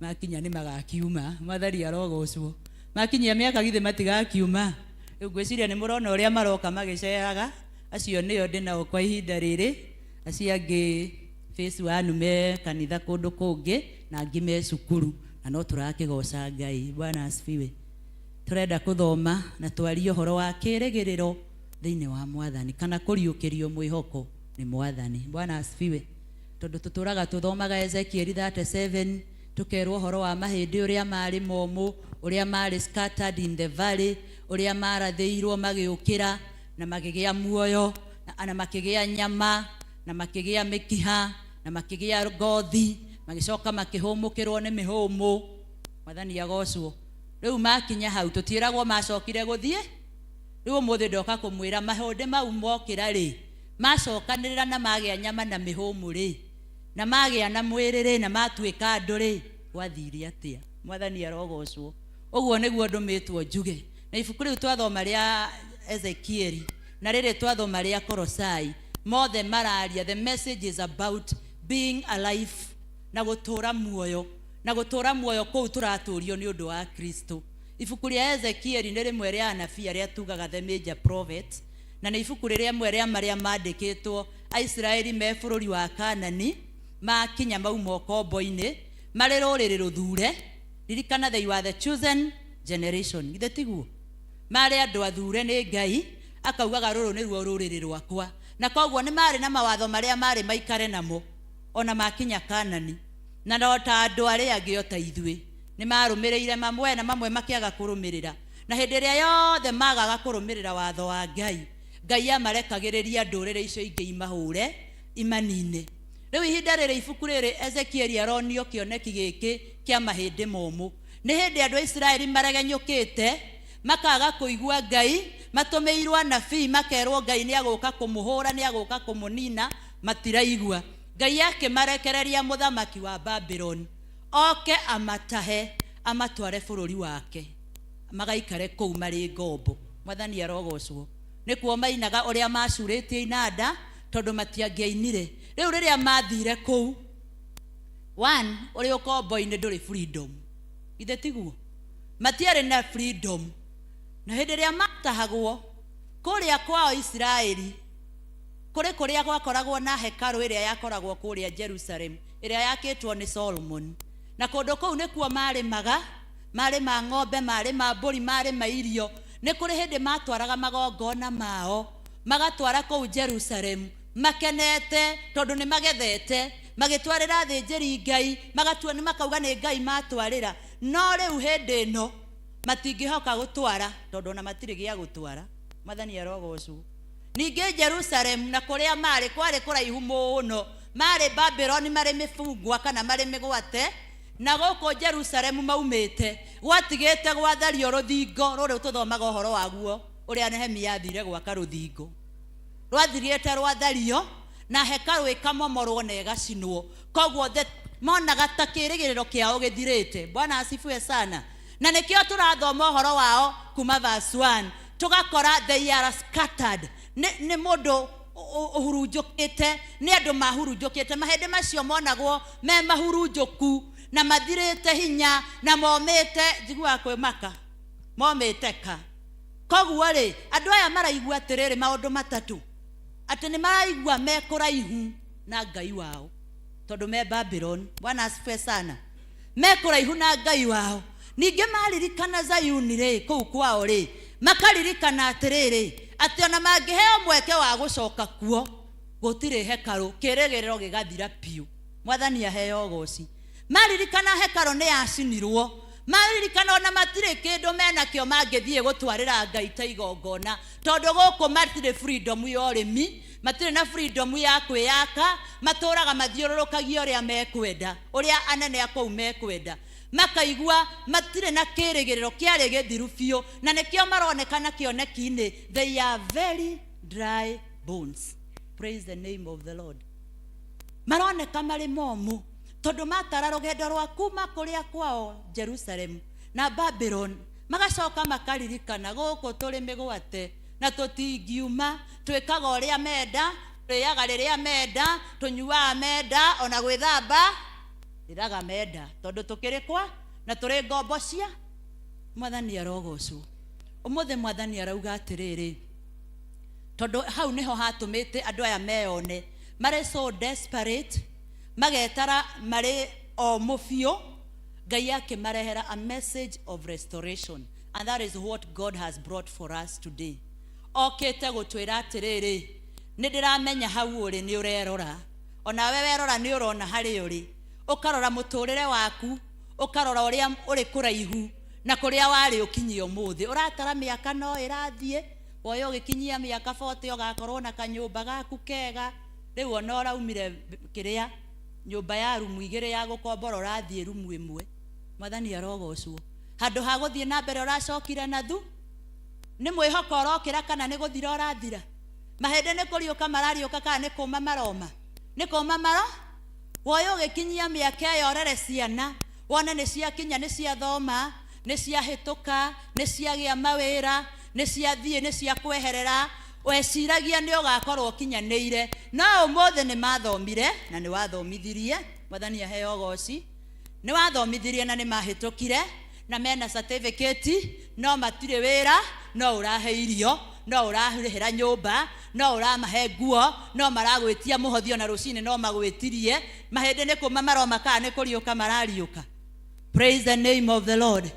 makinya nĩ magakiuma. Mwathani arogocwo. Makinyia mĩaka githĩ matigakiuma. Rĩu ngwĩciria nĩ mũrona ũrĩa maroka magĩceraga acio nĩo ndĩ nao kwa ihinda rĩrĩ acio angĩ phase 1 me kanitha kũndũ kũngĩ na angĩ me cukuru na no tũrakĩgoca Ngai. Bwana asifiwe. Turenda kuthoma na twarie ũhoro wa kĩĩrĩgĩrĩro thĩinĩ wa Mwathani kana kũriũkĩrio mwĩhoko nĩ Mwathani. Bwana asifiwe. Tondũ tutũraga tuthomaga Ezekiel 37 tukerwo ũhoro wa mahĩndĩ ũrĩa marĩ momũ ũrĩa marĩ scattered in the valley ũrĩa marathĩirwo magĩũkĩra na makĩgĩa muoyo na makĩgĩa nyama na makĩgĩa mĩkiha na makĩgĩa ngothi magĩcoka makĩhũmũkĩrwo nĩ mĩhũmũ. Mwathani agocwo. Rĩu makinya hau tũtiĩragwo macokire gũthiĩ. Rĩu ũmũthĩ ndoka kũmwĩra mahũndĩ mau mokĩra rĩ macokanĩrĩra na magĩa nyama na mĩhũmũ rĩ na magĩa na mwĩrĩ rĩ na matuĩka andũ rĩ gwathire atĩa. Mwathani arogocwo. Ũguo nĩguo ndũmĩtwo njuge. Na ibuku rĩu twathoma rĩa Ezekiel na rĩrĩ twathoma rĩa Kolosai mothe mararia the message is about being alive na gũtũra muoyo na gũtũra muoyo kũu tũratũrio nĩ ũndũ wa Kristo. Ibuku rĩa Ezekiel nĩ rĩmwe rĩa anabii arĩa tugaga the major prophet na nĩ ibuku rĩrĩa rĩa marĩa mandĩkĩtwo Aisiraeli me bũrũri wa Kanani makinya mauma ũkombo-inĩ marĩ rũrĩrĩ rũthure. Ririkana they were the chosen generation. Githĩ tiguo? Marĩ andũ athure nĩ Ngai akaugaga rũrũ nĩruo rũrĩrĩ rwakwa na koguo nĩ marĩ na mawatho marĩa marĩ maikare namo ona makinya Kanani na no ta andũ arĩa angĩ o ta ithuĩ nĩ marũmĩrĩire mamwe na mamwe makĩaga kũrũmĩrĩra na hĩndĩ ĩrĩa yothe magaga kũrũmĩrĩra watho wa Ngai Ngai amarekagĩrĩria ndũrĩrĩ icio ingĩ imahũre imanine. Rĩu ihinda rĩrĩ ibuku rĩrĩ Ezekiel aronio kĩoneki gĩkĩ kĩa mahĩndĩ momũ nĩ hĩndĩ andũ a Isiraeli maregenyũkĩte makaga kũigua Ngai matũmĩirwo anabii makerwo Ngai nĩ agũka kũmũhũra nĩ agũka kũmũnina matiraigua. Ngai akĩmarekereria mũthamaki wa Babylon oke amatahe amatware bũrũri wake magaikare kũu marĩ ngombo. Mwathani arogocwo. Nĩkuo mainaga ũrĩa macurĩtie inanda tondũ matiangĩainire. Rĩu rĩrĩa mathire kũu one ũrĩ ũkombo-inĩ ndũrĩ freedom. Githĩ tiguo? Matiarĩ na freedom. Na hĩndĩ ĩrĩa matahagwo kũrĩa kwao Isiraeli kũrĩa gwakoragwo na hekaru ĩrĩa yakoragwo kũrĩa Jerusalem ĩrĩa yakĩtwo nĩ Solomon na kũndũ kũu nĩkuo marĩmaga marĩ ma ng'ombe marĩ ma mbũri marĩ ma irio nĩ kũrĩ hĩndĩ matwaraga magongona mao magatwara kũu Jerusalem makenete tondũ nĩ magethete, magĩtwarĩra athĩnjĩri Ngai, magatua nĩ makauga nĩ Ngai matwarĩra. No rĩu hĩndĩ ĩno matingĩhoka gũtwara tondũ ona matirĩ gĩa gũtwara. Mwathani arogocwo. Ningĩ Jerusalem na kũrĩa marĩ kwarĩ kũraihu mũno, marĩ Babylon, marĩ mĩfungwa kana marĩ mĩgwate, na gũkũ Jerusalem maumĩte gwatigĩte gwathario rũthingo rũrĩa tũthomaga ũhoro waguo, ũrĩa Nehemia athire gwaka rũthingo. Rwathirĩte rwathario na hekalu ĩkamomorwo na ĩgacinwo. Koguo monaga ta kĩrĩgĩrĩro kĩao gĩthirĩte. Bwana asifiwe sana. Na nĩkĩo tũrathoma ũhoro wao kuma verse 1 tũgakora they are scattered. Nĩ mũndũ ũhurunjũkĩte, nĩ andũ mahurunjũkĩte. Mahĩndĩ macio monagwo me mahurunjũku na mathirĩte hinya na momĩte njiguaga kwĩmaka, momĩte ka. Koguo rĩ, andũ aya maraigua atĩrĩrĩ maũndũ matatũ, atĩ nĩ maraigua me kũraihu na Ngai wao tondũ me Babylon. Bwana asifiwe sana. Me kũraihu na Ngai wao. Ningĩ maririkana Zayuni rĩ, kũu kwao rĩ, makaririkana atĩrĩrĩ atĩ ona mangĩheo mweke wa gũcoka kuo gũtirĩ hekalu, kĩrĩgĩrĩro gĩgathira piũ. Mwathani aheo goci. Maririkana hekalu nĩ yacinirwo, maririkana ona matirĩ kĩndũ menakĩo mangĩthiĩ gũtwarĩra Ngai ta igongona tondũ gũkũ matirĩ freedom ya ũrĩmi, matirĩ na freedom ya kwĩyaka, matũraga mathiũrũrũkagia ũrĩa mekwenda, ũrĩa anene a kũu mekwenda. Makaigua matirĩ na kĩrĩgĩrĩro kĩarĩ gĩthiru biũ, na nĩkĩo maronekana kĩoneki-inĩ they are very dry bones. Praise the name of the Lord. Maroneka marĩ momũ tondũ matara rũgendo rwa kuma kũrĩa kwao Jerusalem na Babylon, magacoka makaririkana gũkũ tũrĩ mĩgwate na tũtingiuma, twĩkaga ũrĩa menda, twĩyaga rĩrĩa menda, tũnyuaga menda, ona gwĩthamba iraga menda tondũ tũkĩrĩ kwa na tũrĩ ngombo cia. Mwathani arogocwo. Ũmũthĩ Mwathani arauga atĩrĩrĩ, tondũ hau nĩho hatũmĩte andũ aya meyone marĩ so desperate, magetara marĩ o mũbiũ, Ngai akĩmarehera a message of restoration, and that is what God has brought for us today. Okĩte gũtwĩra atĩrĩrĩ, nĩ ndĩramenya hau ũrĩ nĩ ũrerora, ona we werora nĩ ũrona harĩ ũrĩ, ũkarora mũtũrĩre waku, ũkarora ũrĩa ũrĩ kũraihu na kũrĩa warĩ ũkinyie ũmũthĩ. Ũratara mĩaka no ĩrathiĩ, woye ũgĩkinyia mĩaka 40 ũgakorwo na kanyũmba gaku kega, rĩu ona ũraumire kĩrĩa nyũmba ya rumu igĩrĩ ya gũkombora ũrathiĩ rumu ĩmwe. Mwathani arogocwo. Handũ ha gũthiĩ na mbere ũracokire na thu, nĩ mwĩhoko ũrokĩra kana nĩ gũthira ũrathira? Mahĩndĩ nĩ kũriũka marariũka kana nĩ kũma maroma? Nĩ kũma maro? Woye ũgĩkinyia mĩaka ĩyo ũrere ciana, wone nĩ ciakinya, nĩ ciathoma, nĩ ciahĩtũka, nĩ ciagĩa mawĩra, nĩ ciathiĩ, nĩ ciakweherera, weciragia nĩ ũgakorwo ũkinyanĩire. No ũmũthĩ nĩ mathomire na nĩ wathomithirie. Mwathani aheo goci. Nĩ wathomithirie na nĩ mahĩtũkire na mena certificate, no matirĩ wĩra, no ũrahe irio, no ũrahĩra nyũmba, no ũramahe nguo, no maragwĩtia mũhothi ona rũcinĩ no magwĩtirie. Mahĩndĩ nĩ kũma maroma kana nĩ kũriũka marariũka? Praise the name of the Lord.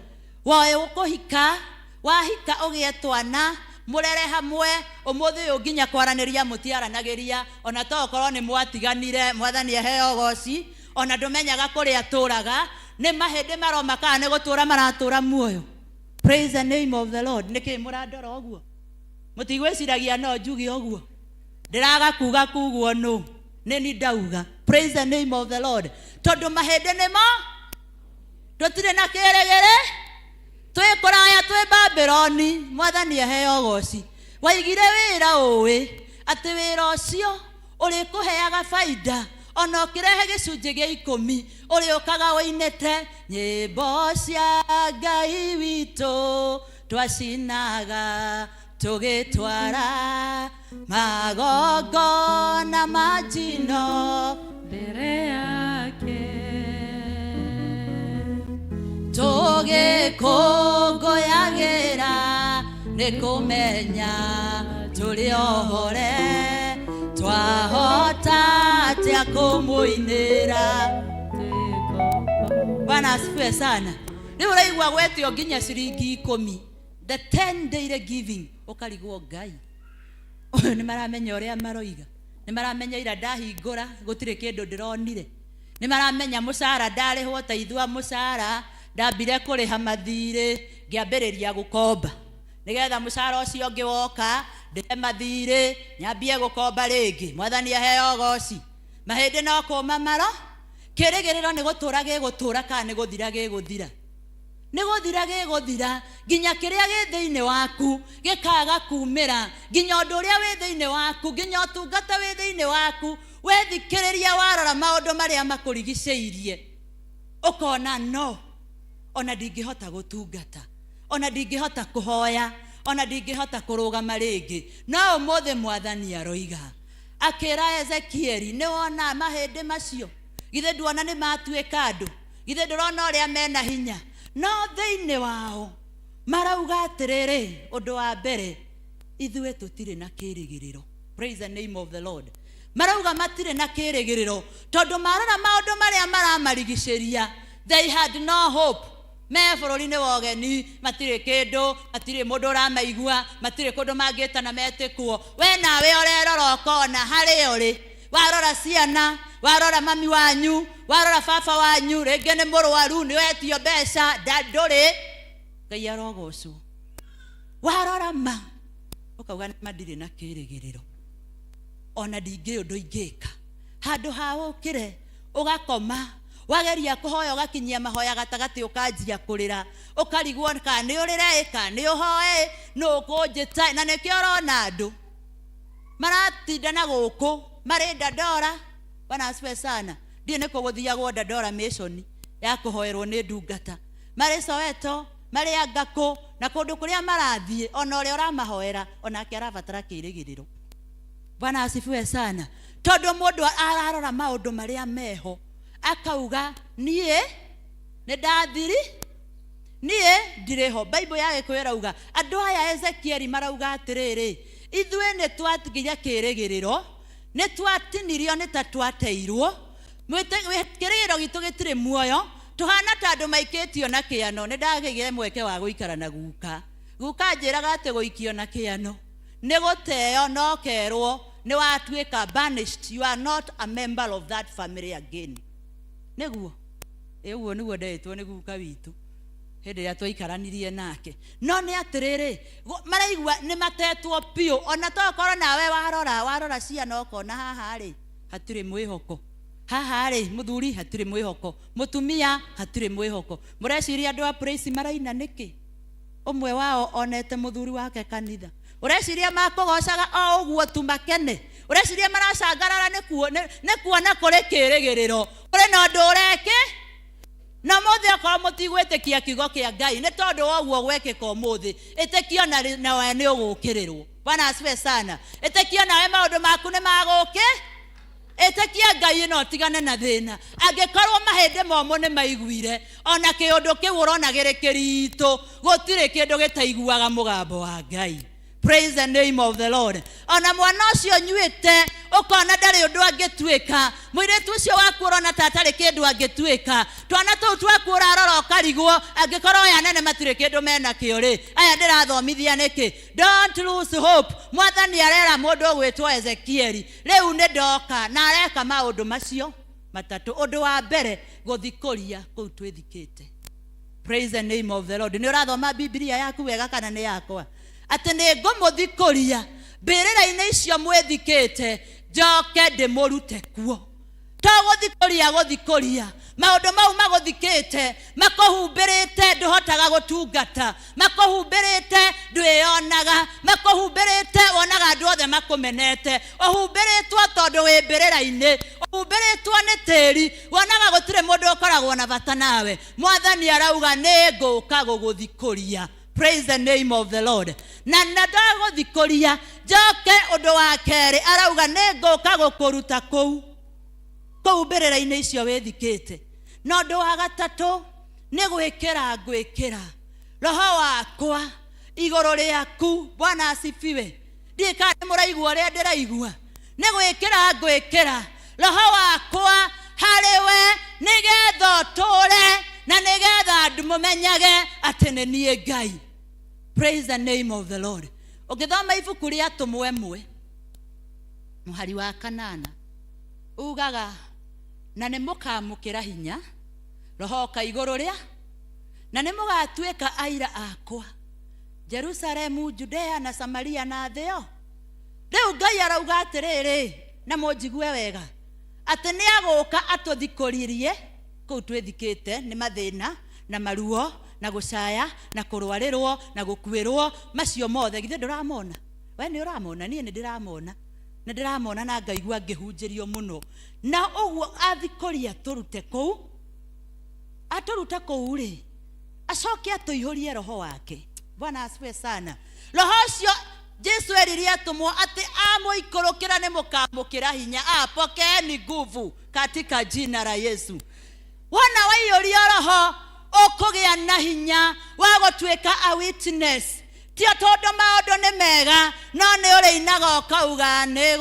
Woye ũkũhika, wahika ũgĩe twana, mũrere hamwe, ũmũthĩ ũyũ nginya kwaranĩria mũtiaranagĩria, ona to okorwo nĩ mwatiganire. Mwathani aheo goci. Ona ndũmenyaga kũrĩa tũraga, nĩ mahĩndĩ maroma kana nĩ gũtũra maratũra muoyo. Praise the name of the Lord. Nĩkĩ mũrandora ũguo? Mũtigwĩciragia no njuge ũguo? Ndĩraga kuga kuguo no, nĩ ndauga. Praise the name of the Lord. Tondũ mahĩndĩ nĩmo tũtirĩ na kĩrĩgĩrĩ, twĩ kũraya, twĩ Babyloni. Mwathani aheo goci. Waigire wĩra ũĩ atĩ wĩra ũcio ũrĩkũheaga baida, ona ũkĩrehe gĩcunjĩ gĩa 10 ũrĩũkaga ũinĩte nyĩmbo cia Ngai witũ twacinaga tũgĩtwara magongona ma njino mbere yake, tũgĩkũngũyagĩra nĩ kũmenya tũrĩ ohore, twahota atĩa kũmũinĩra. Bwana asifiwe sana. Rĩu ũraigua gwetio nginya ciringi 10 the 10 daily giving ukarigwo Ngai oyo ni maramenya uria maroiga ni maramenya ira ndahingura gutire kindu ndironire ni maramenya mucara ndarihwo ta ithua mucara ndambire kuriha mathire ngiambiriria gukomba nigetha mucara ucio ungi woka ndire mathire nyambie gukomba ringi mwathani aheo goci mahindi no kuma maro kirigiriro ni gutura gigutura kana ni guthira giguthira ni guthira giguthira nginya kiria gi thiini waku gikaga kumira nginya undu uria wi thiini waku nginya utungata wi thiini waku wethikiriria warora maundu maria makurigiceirie ukona no ona ndingihota gutungata ona ndingihota kuhoya ona ndingihota kurugama ringi no umuthi mwathani aroiga akira Ezekieli ni wona mahindi macio githe nduona ni matuika andu githe ndurona uria mena hinya no thiini wao marauga atiriri undu wa mbere ithue tutire na kirigiriro. Praise the name of the Lord. Marauga matire na kirigiriro tondu marora maundu maria maramarigiciria they had no hope. Me bururi-ini wa ugeni matire kindu matire mundu uramaigua matire kundu mangitana metikwo we nawe urerora ukona hari uri warora ciana warora mami wanyu warora baba wanyu ringi ni murwaru ni wetio mbeca ndanduri Ngai arogocwo warora ma ukauga madire na kirigiriro ona ndingi undu ingika handu ha ukire ugakoma wageria kuhoya ugakinyia mahoya gatagati ukanjia kurira ukarigwo kana ni urire kana ni uhoe no kunjita na nikio rona andu maratinda na guku marenda ndora bana asifiwe sana ndie niko guthiagwo ndora mission ya kuhoerwo ni ndungata mari Soweto mari Angako na kundu kuria marathie ona uria uramahoera ona ke arabatara kirigiriro. Bwana asifiwe sana tondu mundu ararora maundu maria meho akauga nie ne ndathiri nie ndireho. Bible ya Gikuyu andu aya Ezekieli marauga atiriri ithue ne twatigiria kirigiriro ne twatinirio ne tatwateirwo kirigiriro gitu gitire muoyo tuhana tandu maiketio na kiano ne ndagigire mweke wa guikara na guka njiraga ati guikio na kiano ne guteo no kerwo ne watuika banished. You are not a member of that family again. Neguo eguo niguo ndetwo ni guka witu hindi ya twaikaranirie nake no ni atiriri maraigua ni matetwo pio ona tokorwo nawe warora ciana ukona haha ri hatire mwihoko haha ri muthuri hatire mwihoko mutumia hatire mwihoko mureciria andu a praise maraina niki umwe wao onete muthuri wake kanitha ureciria makugocaga o uguo tu makene ureciria maracangarara ni kuona kuri kirigiriro kuri na undu ureke na mothe akwa mutigwitikia kiugo kia Ngai ni tondu woguo gwekeka umuthi itikio na we ni ugukirirwo. Bwana asifiwe sana. Itikio nawe maundu maku ni maguki itikia Ngai no tigane na thina angikorwo mahindi momo ni maiguire ona kiundu kiu urona giri kirito gutire kindu gitaiguaga mugambo wa Ngai. Praise the name of the Lord. Ona mwana ucio nyuite ukona ndari undu angituika muiretu ucio waku urona tatari kindu angituika twana tu twaku urarora ukarigwo angikorwo ya nene matire kindu mena kiuri aya ndirathomithia niki don't lose hope. Mwathani arera mundu gwitwo Ezekieli riu ni ndoka na areka maundu macio matatu. Undu wa mbere guthikuria kuu twithikite. Praise the name of the Lord. Ni urathoma Biblia yaku wega kana ni yakwa ati ni ngumuthikuria mbirira-ini icio mwithikite njoke ndimurute kuo to guthikuria maundu mau maguthikite makuhumbirite nduhotaga gutungata makuhumbirite ndwionaga makuhumbirite wonaga andu othe makumenete uhumbiritwo tondu wi mbirira-ini uhumbiritwo ni tiri wonaga gutire mundu ukoragwo na bata nawe. Mwathani arauga ni nguka guguthikuria. Praise the name of the Lord. Na ndago thikoria njoke undu wa keri arauga ni nguka gukuruta kuu mbirira-ini icio withikite. Na undu wa gatatu ni gwikira roho wakwa iguru riaku. Bwana asifiwe. Ndika ni muraigua ria ndiraigua ni gwikira roho wakwa hariwe nigetha uture na nigetha andu mumenyage ati ni nie Ngai. Praise the name of the Lord. Ukithoma ibuku ria tumwe mwe muhari wa 8 ugaga na nĩ mũkamũkĩra hinya roho ka igũrũ rĩa na nĩ mũgatuĩka aira akwa Jerusalemu, Judea na Samaria na thĩ yo. Rĩu Ngai arauga atĩrĩrĩ na mũnjigue wega atĩ nĩ agũka atũthikũririe kũu twĩthikĩte nĩ mathĩna na maruo na gũcaya na kũrwarĩrwo na gũkuĩrwo macio mothe. Githĩ ndũramona? We nĩ ũramona? Niĩ nĩ ndĩramona na ngaigua ngĩhunjĩrio mũno. Na ũguo athikũria tũrute kũu, atũruta kũu rĩ acoke atũihũrie roho wake. Bwana asifiwe sana. Roho ũcio Jesu eririe atũmwo atĩ amũikũrũkĩra nĩ mũkamũkĩra hinya. Pokeeni nguvu katika jina la Yesu. Wana waiyũrio roho ũkũgĩa na hinya wa gũtuĩka a witness. Ti tondũ maũndũ nĩ mega no nĩ ũrĩinaga ũkauga nĩ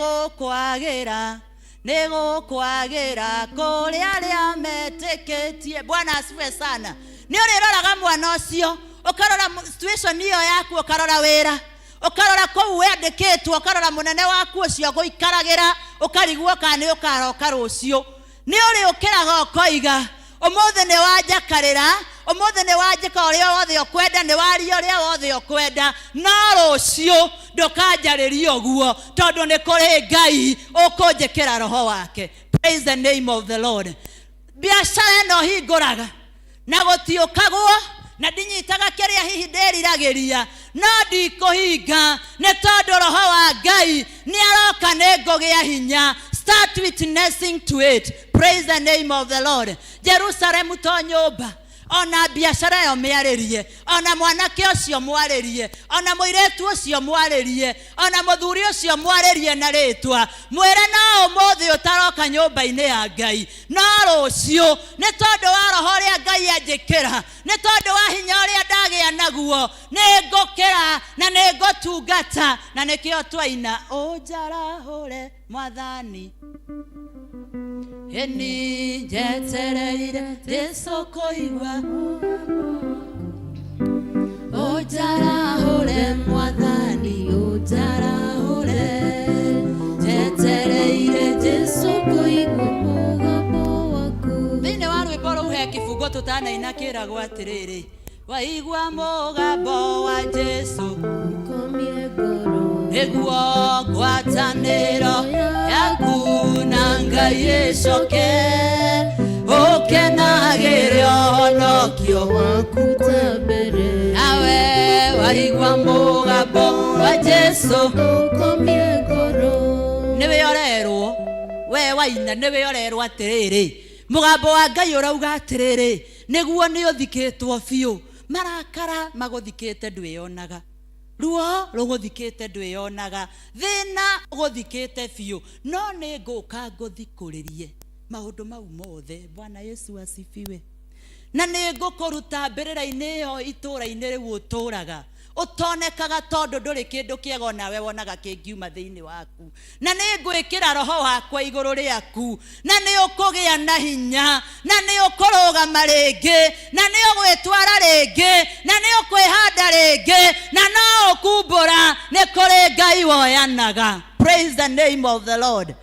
gũkwagĩra kũrĩ arĩa metĩkĩtie. Bwana asifiwe sana. Nĩ ũrĩroraga mwana ũcio ũkarora situation iyo yaku, ũkarora wĩra, ũkarora kũu wandĩkĩtwo, ũkarora mũnene waku ũcio gũikaragĩra, ũkarigwo kana nĩ ũkaroka rũciũ. Nĩ ũrĩũkĩraga ũkoiga ũmũthĩ nĩ wanjakarĩra, ũmũthĩ nĩ wanjĩka ũrĩa wothe ũkwenda, nĩ waria ũrĩa wothe ũkwenda, no rũciũ ndũkanjarĩria ũguo tondũ nĩ kũrĩ Ngai ũkũnjĩkĩra roho wake. Praise the name of the Lord. Biacara ĩno hingũraga na gũtiũkagwo na ndinyitaga kĩrĩa hihi ndĩriragĩria no ndikũhinga nĩ tondũ roho wa Ngai nĩ aroka nĩ ngũgĩa hinya. Start witnessing to it. Praise the name of the Lord. Jerusalem to nyũmba, ona biacara yo mĩarĩrie, ona mwanake ũcio mwarĩrie, ona mũirĩtu ũcio mwarĩrie, ona mũthuri ũcio mwarĩrie na rĩtwa, mwĩre no ũmũthĩ ũtaroka nyũmba-inĩ ya Ngai no rũciũ nĩ tondũ wa roho ũrĩa Ngai anjĩkĩra, nĩ tondũ wa hinya ũrĩa ndagĩa naguo nĩ ngũkĩra na nĩ ngũtungata. Na nĩkĩo twaina ũnjarahũre Mwathani eni njetereire Jesu kũigua ũnjarahũre Mwathani ũnjarahũre njetereire Jesu kũigua mũgambo waku. Thĩinĩ wa rwĩmbo rũu he kĩbungo tũtanaina kĩragwo atĩrĩrĩ waigua mũgambo wa Jesu ũkomie ngoro nĩguo ngwatanĩro yaku na Ngai ĩcoke ũkenagĩre ũhonokio waku ta mbere. Nawe waigua mũgambo wa Jesu ũkomie ngoro. Nĩwe ũrerwo we waina, nĩwe ũrerwo atĩrĩrĩ mũgambo wa Ngai ũrauga atĩrĩrĩ nĩguo nĩ ũthikĩtwo biũ. Marakara magũthikĩte ndwĩyonaga, ruo rũgũthikĩte ndwĩyonaga, thĩna ũgũthikĩte biũ, no nĩ ngũka ngũthikũrĩrie maũndũ mau mothe. Bwana Yesu asifiwe. Na nĩ ngũkũruta mbĩrĩra-inĩ ĩyo itũũra-inĩ rĩu ũtũũraga ũtonekaga tondũ ndũrĩ kĩndũ kĩega onawe wonaga kĩngiuma thĩinĩ waku. Na nĩ ngwĩkĩra roho wakwa igũrũ rĩaku na nĩ ũkũgĩa na hinya na nĩ ũkũrũgama rĩngĩ na nĩ ũgwĩtwara rĩngĩ na nĩ ũkwĩhanda rĩngĩ na no ũkumbũra nĩ kũrĩ Ngai woyanaga. Praise the name of the Lord.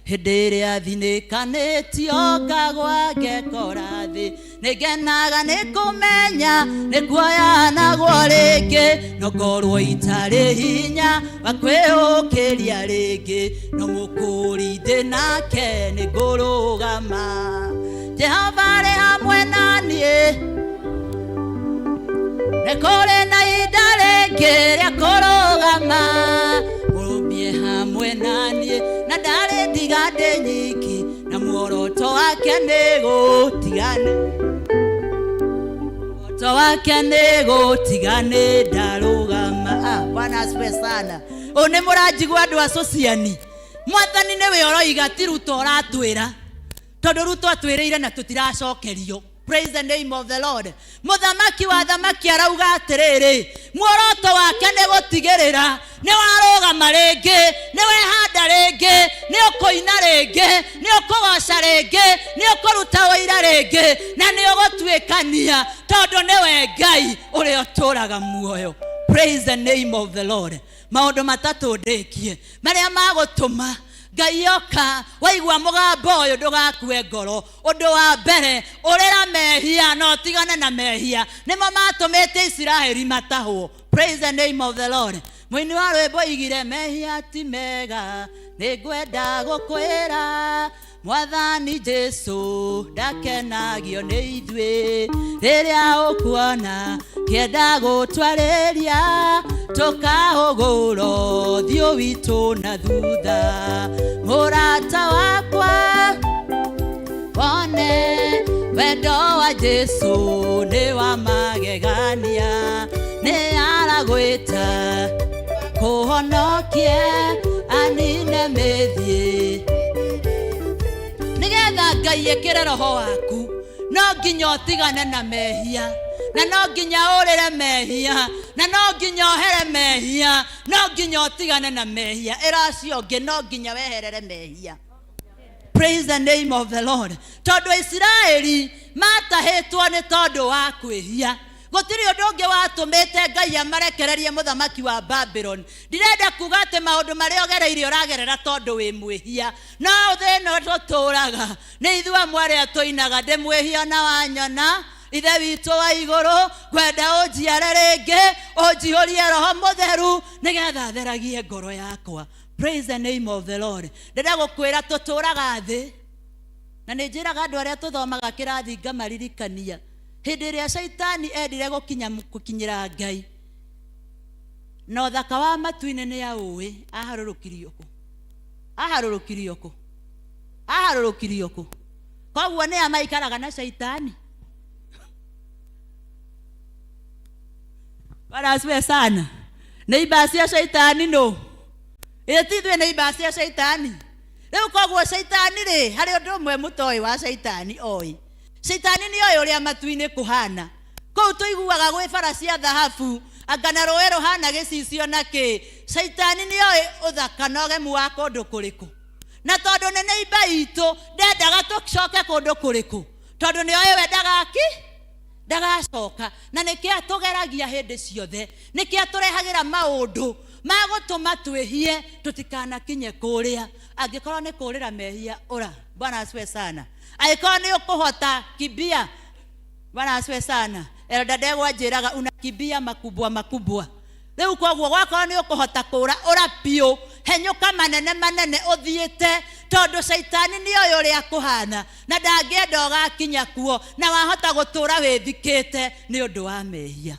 Hĩndĩ ĩrĩa thinĩkanĩtio ngagwa ngekora thĩ nĩngenaga nĩ kũmenya nĩ kuoyanagwo rĩngĩ no ngorwo itarĩ hinya wa kwĩũkĩria rĩngĩ no mũkũri ndĩ nake nĩ ngũrũgama. Jehova arĩ hamwe na niĩ nĩ kũrĩ na ihinda rĩngĩ rĩa kũrũgama. Mũrũmie hamwe na niĩ na ndarĩ ndiga ndĩ nyiki na muoroto wake nĩ gũtigana, muoroto wake nĩ gũtigana ndarũgama. Bwana asifiwe sana. Ũyũ nĩ mũranjigua andũ a Sociani. Mwathani nĩwe ũroiga ti Ruto ũratwĩra tondũ Ruto atwĩrĩire na tũtiracokerio. Praise the name of the Lord. Mũthamaki wa thamaki arauga atĩrĩrĩ muoroto wake nĩ gũtigĩrĩra nĩ warũgama rĩngĩ, nĩ wehanda rĩngĩ, nĩ ũkũina rĩngĩ, nĩ ũkũgoca rĩngĩ, nĩ ũkũruta ũira rĩngĩ na nĩ ũgũtuĩkania tondũ nĩwe Ngai ũrĩa ũtũũraga muoyo. Praise the name of the Lord. Maundu matatu ndekie maria magutuma Ngai oka waigua mugambo uyu ndugakue ngoro. Undu wa mbere urira mehia no tigane na mehia nimo matumite Israeli matahwo. Praise the name of the Lord. Mwini wa rwimbo igire mehia ti mega ningwenda gukwira Mwathani Jesu ndakenagio nĩ ithuĩ rĩrĩa ũkuona kĩenda gũtwarĩria tũkahũgũra ũthiũ witũ na thutha mũrata wakwa wone wendo wa Jesu nĩ wa magegania nĩ aragwĩta kũhonokie anine mĩthiĩ nigetha Ngai ekire roho waku no nginya ũtigane na mehia na no nginya ũrĩre mehia na no nginya ũhere mehia no nginya ũtigane na mehia ĩracio ngĩ no nginya weherere mehia. Praise the name of the Lord. Tondu Israeli matahĩtwo nĩ tondu wa kwĩhia gutiri undu ungi watumite Ngai amarekererie muthamaki wa Babylon. Ndirenda kuga ati maundu maria ogereire uragerera tondu wi mwihia no thino tuturaga ni ithua mware tuinaga ndi mwihia na wanyona ithe witũ wa igũrũ kwenda ũnjiare rĩngĩ ũnjihũrie roho mũtheru nĩgetha theragie ngoro yakwa. Praise the name of the Lord. Ndĩrenda gũkwĩra tũtũraga thĩ na nĩ njĩraga andũ arĩa tũthomaga kĩrathi ngamaririkania hĩndĩ ĩrĩa Shaitani endire gũkinyĩra Ngai na ũthaka wa matu-inĩ nĩ aũĩ aharũrũkirio kũ koguo nĩ amaikaraga na Shaitani. Barasiwe sana neighbor cia Shaitani no etithwe neighbor cia Shaitani rĩu koguo Shaitani rĩ harĩ ũndũ ũmwe mũtoĩ wa Shaitani oĩ Shaitani nĩ oĩ ũrĩa matu-inĩ kũhana kũu tũiguaga gwĩ bara cia thahabu anga na rũĩ rũhana gĩcicio nakĩ Shaitani nĩ oĩ ũthaka na ũgemu wa kũndũ kũrĩkũ na tondũ nĩ neighbor itũ ndendaga tũcoke kũndũ kũrĩkũ tondũ nĩ oĩ we ndagacoka na nĩkĩo atũgeragia hĩndĩ ciothe nĩkĩo atũrehagĩra maũndũ ma gũtũma twĩhie tũtikanakinye kũrĩa angĩkorwo nĩ kũrĩra mehia ũra. Bwana asifiwe sana. Angĩkorwo nĩ ũkũhota kibia Bwana asifiwe sana. Elda Ndegwa njĩraga unakimbia makubwa rĩu koguo gwakorwo nĩ ũkũhota kũra ũra piũ henyũka manene ũthiĩte tondu Shaitani nĩ oĩ ũrĩa kũhana na ndangĩenda ũgakinya kuo na wahota gũtũra wĩthikĩte nĩ ũndũ wa mehia.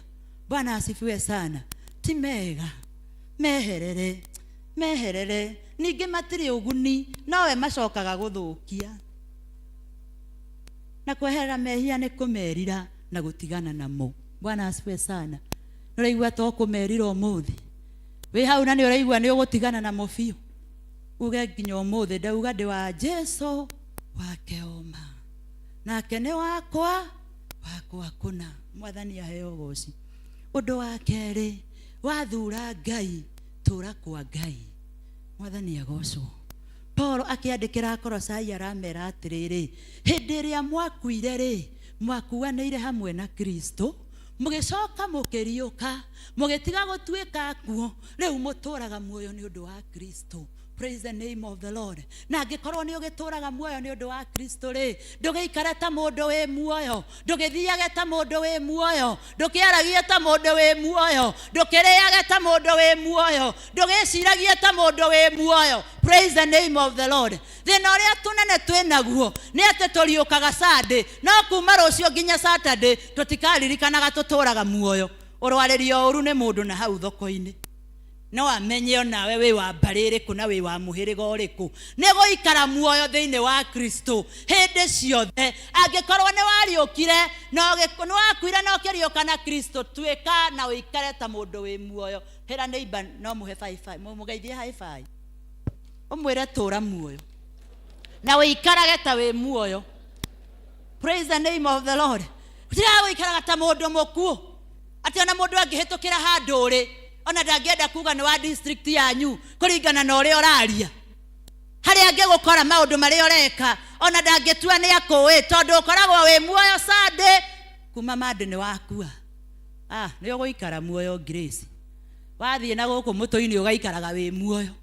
Bwana asifiwe sana. Ti mega meherere ningĩ matirĩ ũguni nowe macokaga gũthũkia na kweherera mehia nĩ kũmerira na gũtigana namo. Bwana asifiwe sana. Nĩũraigua to kũmerira ũmũthĩ wĩ hau na nĩũraigua nĩ ũgũtigana namo biũ uge nginya ũmũthĩ ndauga ndĩ wa Jesu wake oma nake nĩ wakwa kũna. Mwathani aheo ũgooci. Ũndũ wa kerĩ wathura Ngai tũra kwa Ngai. Mwathani agocwo. Paulo akĩandĩkĩra Akolosai aramera atĩrĩrĩ hĩndĩ ĩrĩa mwakuire rĩ mwakuanĩire hamwe na Kristo mũgĩcoka mũkĩriũka mũgĩtiga gũtuĩka akuo rĩu mũtũraga muoyo nĩ ũndũ wa Kristo. Praise the name of the Lord. Na angĩkorwo nĩ ũgĩtũraga muoyo nĩ ũndũ wa Kristo rĩ ndũgĩikare ta mũndũ wĩ muoyo ndũgĩthiage ta mũndũ wĩ muoyo ndũkĩaragie ta mũndũ wĩ muoyo ndũkĩrĩage ta mũndũ wĩ muoyo ndũgĩciragie ta mũndũ wĩ muoyo. Praise the name of the Lord. Thĩna ũrĩa tũnene twĩnaguo nĩ atĩ tũriũkaga Sunday no kuma rũciũ nginya Saturday tũtikaririkanaga tũtũraga muoyo. Ũrwarĩrio ũru nĩ mũndũ na hau thoko-inĩ no amenye onawe wĩ wa mbarĩ ĩrĩkũ na wĩ wa mũhĩrĩga ũrĩkũ nĩ gũikara muoyo thĩinĩ wa Kristo hĩndĩ ciothe. Angĩkorwo nĩ wariũkire nĩ wakuire na ũkĩriũka na Kristo tuĩka na ũikare ta mũndũ wĩ muoyo. Hĩra neighbor no mũhe mũgeithie high five ũmwĩre tũra muoyo na ũikarage ta wĩ muoyo. Praise the name of the Lord. Tiga gũikaraga ta mũndũ mũkuũ atĩ ona mũndũ angĩhĩtũkĩra handũ ũrĩ ona ndangĩenda kuga nĩ wa district yanyu kũringana na ũrĩa ũraria harĩa angĩgũkora maũndũ marĩa ũreka ona ndangĩtua nĩ akũĩ tondũ ũkoragwo wĩ muoyo Sunday kuma Monday nĩ wakua nĩ ũgũikara muoyo Grace. wathiĩ na gũkũ mũtũ-inĩ ũgaikaraga wĩ muoyo,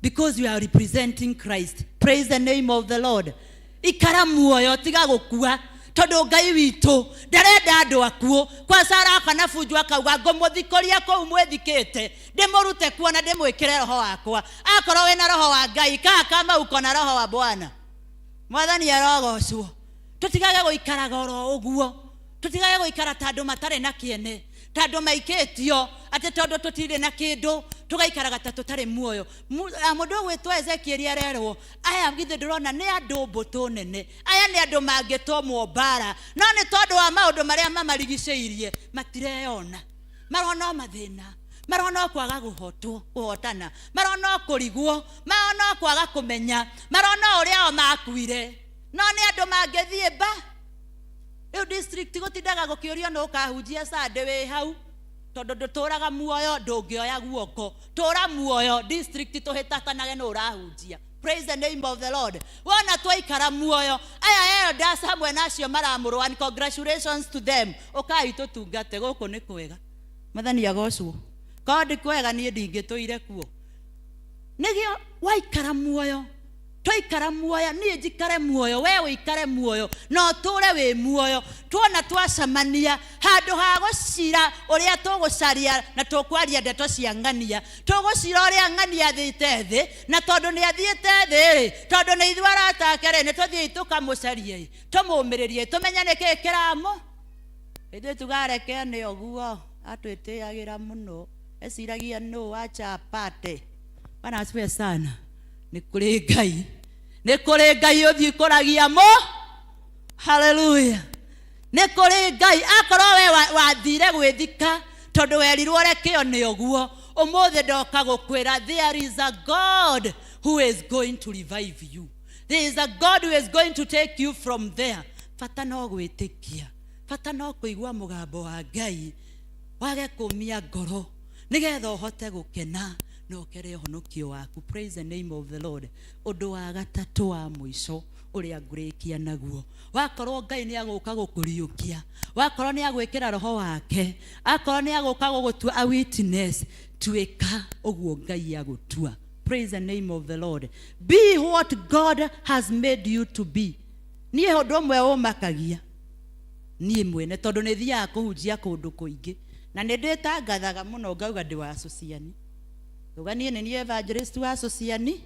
because you are representing Christ. Praise the name of the Lord. Ikara muoyo, tiga gũkua, tondũ Ngai witũ ndarenda andũ akuo. Kwa Sara kana Bunju akauga ngũmũthikũria kũu mwĩthikĩte, ndĩmũrute kuona ndĩmwĩkĩre roho wakwa. Akorwo wĩna roho wa Ngai, kama uko na roho wa Bwana. Mwathani arogocwo. Tutigage gũikaraga oro ũguo, tutigage gũikara ta andũ matarĩ na kĩene, ta andũ maikĩtio atĩ tondũ tũtirĩ na kĩndũ tugaikaraga ta tũtarĩ muoyo. Mũndũ ũgwĩtwo Ezekiel arerwo aya githĩ ndĩrona nĩ andũ mbũtũ nene, aya nĩ andũ mangĩtũmwo mbara, no nĩ tondũ wa maũndũ marĩa mamarigicĩirie matireyona, marona mathĩna, marona kwaga kũhotana, marona kũrigwo, marona kwaga kũmenya, marona ũrĩa o makuire, no nĩ andũ mangĩthiĩ mba. Rĩu district gũtindaga gũkĩũrio nũ ũkahunjia Sunday wĩ hau, tondũ ndũtũraga muoyo ndũngĩoya guoko. Tũra muoyo, district tũhĩtatanage nũ ũrahunjia. Praise the name of the Lord. Wona twaikara muoyo, aya elders hamwe nacio maramũrũa, and congratulations to them. Ũkai tũtungate, gũkũ nĩ kwega. Mwathani agocwo. Korwo ndĩ kwega niĩ ndingĩtũire kuo. Nĩgĩo waikara muoyo, twaikara muoyo, niĩ njikare muoyo, we wĩikare muoyo, no tũre wĩ muoyo. Tuona twacemania handũ ha gũcira ũrĩa tũgũcaria na tũkwaria ndeto cia ng'ania, tũgũcira ũrĩa ng'ania athiĩte thĩ, na tondũ nĩ athiĩte thĩ, tondũ nĩ ithuĩ arata ake nĩ tũthiĩ tũkamũcarie, tũmũmĩrĩrie, tũmenye nĩkĩ kĩramo. Ithuĩ tugareke nĩ ũguo, atwĩtĩagĩra mũno, eciragia nũ wacha apate. Bwana asifiwe sana. Nĩ kũrĩ Ngai, nĩ kũrĩ Ngai ũthiĩ kũragia mo. Hallelujah. Nĩ kũrĩ Ngai, akorwo we wathire gwĩthika tondũ werirwo rekeo nĩ ũguo, ũmũthĩ ndoka gũkwĩra there is a God who is going to revive you. There is a God who is going to take you from there. Bata no gwĩtĩkia, bata no kũigua mũgambo wa Ngai, wage kũmia ngoro, nĩgetha ũhote gũkena na ũkere ũhonokio waku. Praise the name of the Lord. Ũndũ wa gatatũ wa mũico ũrĩa ngũrĩkia naguo, wakorwo Ngai nĩ agũka gũkũriũkia, wakorwo nĩ agwĩkĩra roho wake, akorwo nĩ agũka gũgũtua a witness, tuĩka ũguo Ngai agũtua. Praise the name of the Lord. Be what God has made you to be. Niĩ ũndũ ũmwe ũmakagia niĩ mwene, tondũ nĩ thiaga kũhunjia kũndũ kũingĩ, na nĩ ndĩtangathaga mũno ngauga ndĩ wa Sociani. Uga niĩ nĩ niĩ evangelist wa Sociani,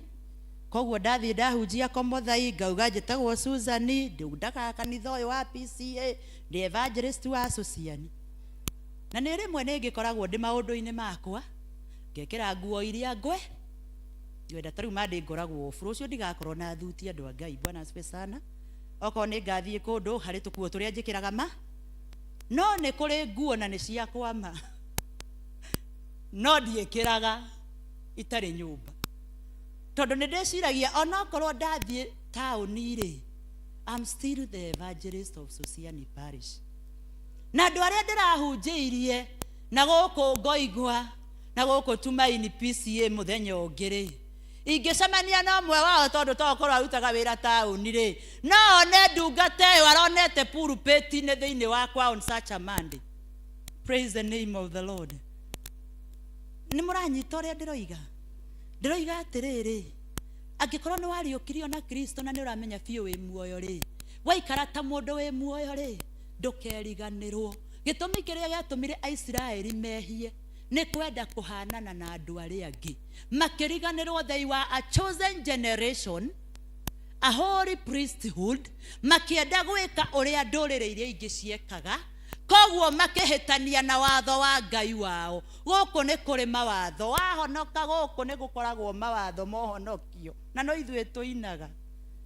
koguo ndathiĩ ndahunjia Komothai ngauga njĩtagwo Suzani, ndiundaga kanitha ũyũ wa PCA, ndĩ evangelist wa Sociani. Na nĩ rĩmwe nĩ ngĩkoragwo ndĩ maũndũ-inĩ makwa, ngekĩra nguo iria ngwe, ngwenda tarĩu mandĩ ngoragwo bũrũ ũcio ndigakorwo na thuti andũ a Ngai. Bwana asifiwe sana. Okorwo nĩ ngathiĩ kũndũ harĩ tũkuo tũrĩa njĩkĩraga ma, no nĩ kũrĩ nguo na nĩ ciakwa ma, no ndiĩkĩraga itarĩ nyũmba, tondũ nĩ ndĩciragia onokorwo ndathiĩ taũni-rĩ, I'm still the evangelist of Sociani Parish. Na andũ arĩa ndĩrahunjĩirie na gũkũ Ngoigwa na gũkũ Tumaini PCA mũthenya ũngĩ-rĩ, ingĩcemania na ũmwe wao tondũ tokorwo arutaga wĩra taũni-rĩ, no one ndungata ĩyo aronete pulpit-inĩ thĩinĩ wakwa on such a Monday. Praise the name of the Lord. Nĩ mũranyita ũrĩa ndĩroiga atĩrĩrĩ, angĩkorwo nĩ wariũkirio na Kristo na nĩ ũramenya biũ wĩ muoyo-rĩ, waikara ta mũndũ wĩ muoyo-rĩ, ndũkeriganĩrwo. Gĩtũmi kĩrĩa gĩatũmire Aisiraeli mehie nĩ kwenda kũhanana na andũ arĩa angĩ, makĩriganĩrwo. They were a chosen generation, a holy priesthood, makĩenda gwĩka ũrĩa ndũrĩrĩ iria ingĩ ciekaga, koguo makĩhĩtania na watho wa Ngai wao. Gũkũ nĩ kũrĩ mawatho, wahonoka gũkũ nĩ gũkoragwo mawatho mohonokio, na no ithuĩ tũinaga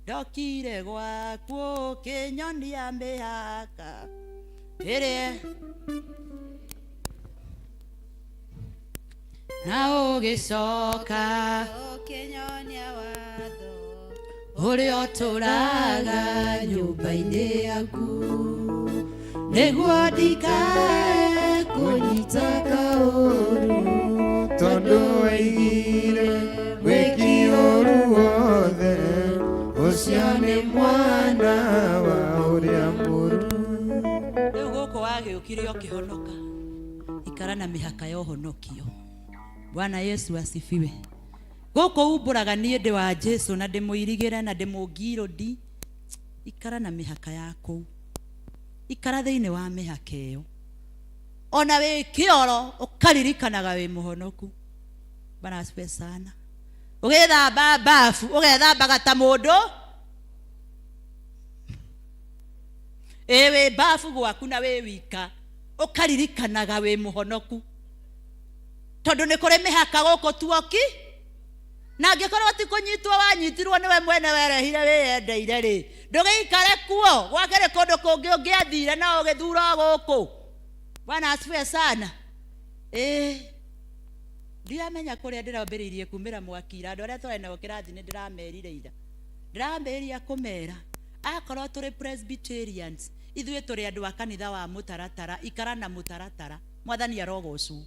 ndokire gwaku kĩnyonia mĩhaka ĩrĩa na ũgĩcoka ũkĩnyonia watho ũrĩa ũtũraga nyũmba-inĩ yaku, nĩguo ndikae kũnyita kaũru, tondũ waigire wĩki ũru wothe, ũcio nĩ mwana wa ũrĩa mũru. Rĩu gũkũ wagĩũkire ũkĩhonoka, ikara na mĩhaka ya ũhonokio. Bwana Yesu asifiwe. Goko umburaga niĩ ndĩ wa Jesu na ndĩmũirigĩre na ndĩmũngirũndi. Ikara na mĩhaka yako. Ikara thĩinĩ wa mĩhaka ĩyo. Ona wĩ kĩoro ũkaririkanaga wĩ mũhonoku. Bwana asifiwe sana. Ũgĩthamba bafu, ũgethambaga ta mũndũ. Ewe bafu gwaku na wĩ wika. Ũkaririkanaga wĩ mũhonoku. Tondũ nĩ kũrĩ mĩhaka gũkũ tuoki. Na angĩkorwo ti kũnyitwo wanyitirwo nĩwe mwene werehire wĩyendeire rĩ. Ndũgĩikare kuo. Gwakĩrĩ kũndũ kũngĩ ũngĩathire na ũgĩthura gũkũ. Bwana asifiwe sana. Ndiramenya kũrĩa ndĩrambĩrĩirie kumĩra mwakira. Andũ arĩa twarĩ nao kĩrathi nĩ ndĩramerire ira. Ndĩramberia kũmera. Akorwo tũrĩ Presbyterians. Ithuĩ tũrĩ andũ a kanitha wa mũtaratara. Ikara na mũtaratara. Mwathani arogocwo.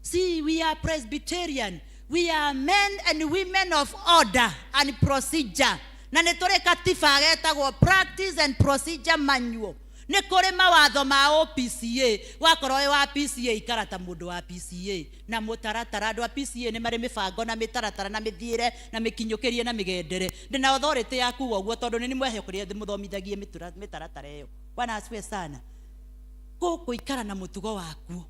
See, we are Presbyterian. We are men and women of order and procedure. Na nĩ tũrĩ katiba getagwo Practice and Procedure Manual. Nĩ kũrĩ mawatho ma OPCA. Wakorwo wĩ wa PCA ikara ta mũndũ wa PCA. Na mũtaratara andũ a PCA nĩ marĩ mĩbango na mĩtaratara na mĩthiĩre na mĩkinyũkĩrie na mĩgendere. Ndĩna authority ya kuuga ũguo tondũ nĩ mwehokeire mũthomithagie mĩtaratara ĩyo. Bwana asifiwe sana. Gũkũ ikara na mũtugo waku.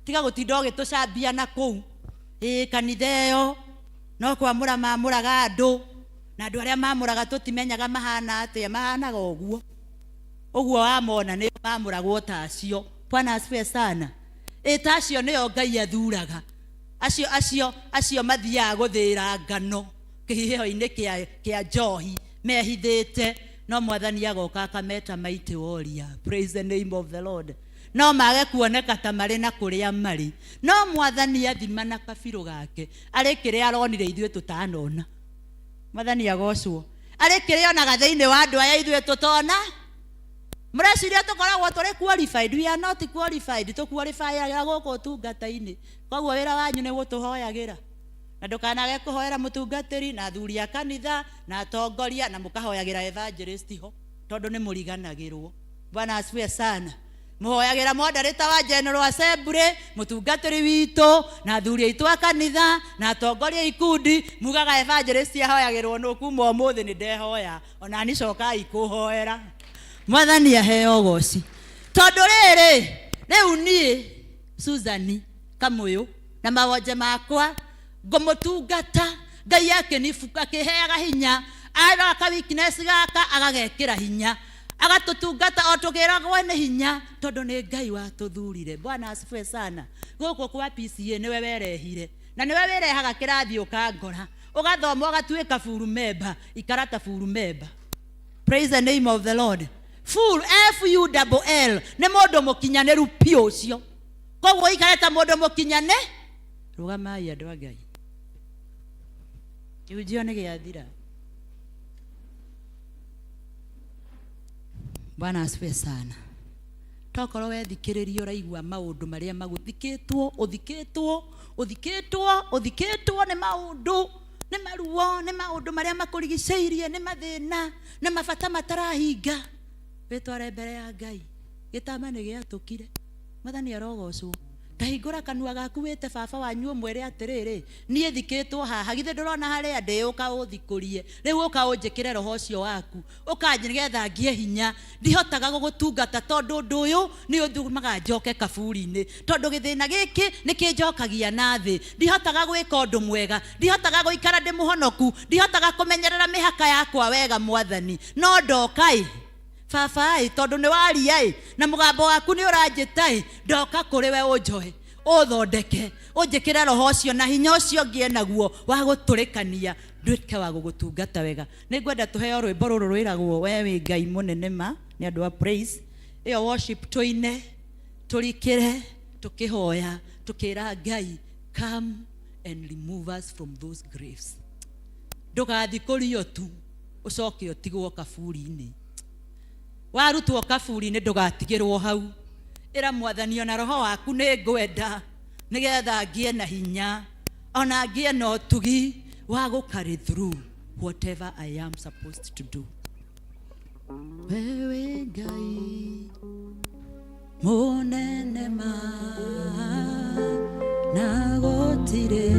Tiga gũtinda ũgĩtũcambia na kũu. Kanitha ĩyo no kwamũra mamũraga andũ. Na andũ arĩa mamũraga tũtimenyaga mahana atĩa, mahanaga ũguo. Ũguo wamona nĩ mamũragwo ta acio. Bwana asifiwe sana. Ta acio nĩo Ngai athuraga. Acio mathiaga gũthĩra ngano kĩhihĩro-inĩ kĩa njohi mehithĩte. No Mwathani agoka akameta mighty warrior. Praise the name of the Lord. No mage kuoneka ta marĩ na kũrĩa marĩ. No Mwathani athima na kabirũ gake. Arĩ kĩrĩa aronire ithuĩ tũtanona. Mwathani agocwo. Arĩ kĩrĩa onaga thĩinĩ wa andũ aya ithuĩ tũtona. Mreciria tũkoragwo tũrĩ qualified. We are not qualified. Tũqualifyaga gũkũ ũtungata-inĩ. Koguo wĩra wanyu nĩ gũtũhoyagĩra. Na ndũkanage kũhoera mũtungatĩri na athuri a kanitha na atongoria na mũkahoyagĩra evangelist ho. Tondũ nĩ mũriganagĩrwo. Bwana asifiwe sana. Mũhoyagĩra moderator wa General Assembly, mũtungatĩri witũ na athuri aitũ a kanitha na atongoria ikundi. Mugaga evangelist ahoyagĩrwo no kuma ũmũthĩ nĩ ndehoya. Ona nicoka ikũhoera. Mwathani aheo goci. Tondũ rĩrĩ rĩu niĩ Susan Kamũyũ na mawonje makwa ngũmũtungata. Ngai akĩnibuka akĩheaga hinya. Agaka weakness gaka agagekĩra hinya. Agatũtungata o tũgĩragwo nĩ hinya tondũ nĩ Ngai watũthurire. Bwana asifiwe sana. Gũkũ kwa PCA nĩwe werehire. Na nĩwe werehaga kĩrathi ũkangora. Ũgathoma ũgatuĩka full member. Ikara ta full member. Praise the name of the Lord. Full F-U-double-L. Nĩ mũndũ mũkinyanĩru piũ ũcio. Koguo ikare ta mũndũ mũkinyane. Rũgamai andũ a Ngai. Kĩunjio nĩ gĩathira. Bwana asifiwe sana. Tokorwo wethikĩrĩria ũraigua maũndũ marĩa magũthikĩtwo, ũthikĩtwo nĩ maũndũ, nĩ maruo, nĩ maũndũ marĩa makũrigicĩirie, nĩ mathĩna, nĩ mabata matarahinga. Wĩtware mbere ya Ngai. Gĩtama nĩ gĩatũkire. Mwathani arogocwo. Kahingũra kanua gaku wĩte baba wanyu ũmwĩre atĩrĩrĩ, niĩ thikĩtwo haha. Githĩ ndũrona harĩa ndĩ ũka ũthikũrie. Rĩu ũka ũnjĩkĩre roho ũcio waku. Ũkanjĩ nĩgetha ngĩe hinya. Ndihotaga gũgũtungata tondũ ũndũ ũyũ nĩ ũthumaga njoke kaburi-inĩ. Tondũ gĩthĩna gĩkĩ nĩ kĩnjokagia na thĩ. Ndihotaga gwĩka ũndũ mwega. Ndihotaga gũikara ndĩ mũhonoku. Ndihotaga kũmenyerera mĩhaka yakwa wega Mwathani. No ndoka baba tondũ nĩ waria na mũgambo waku nĩ ũranjĩta ndoka kũrĩ we ũnjohe ũthondeke ũnjĩkĩre roho ũcio na hinya ũcio ngĩe naguo wa gũtũrĩkania nduĩke wa gũgũtungata wega. Nĩ ngwenda tũheo rwĩmbo rũrũ rwĩragwo we wĩ Ngai mũnene ma nĩ andũ a praise ĩyo worship tũine tũrikĩre tũkĩhoya tũkĩra Ngai come and remove us from those graves. Ndũgathikũrio tu ũcoke ũtigwo kaburi-inĩ. Warutwo kaburi-inĩ ndũgatigĩrwo hau. Ĩra Mwathani ona roho waku nĩ ngwenda nĩgetha ngĩe na hinya ona ngĩe na ũtugi wa gũcarry through whatever I am supposed to do. Wewe Ngai mũnene ma na gũte gotire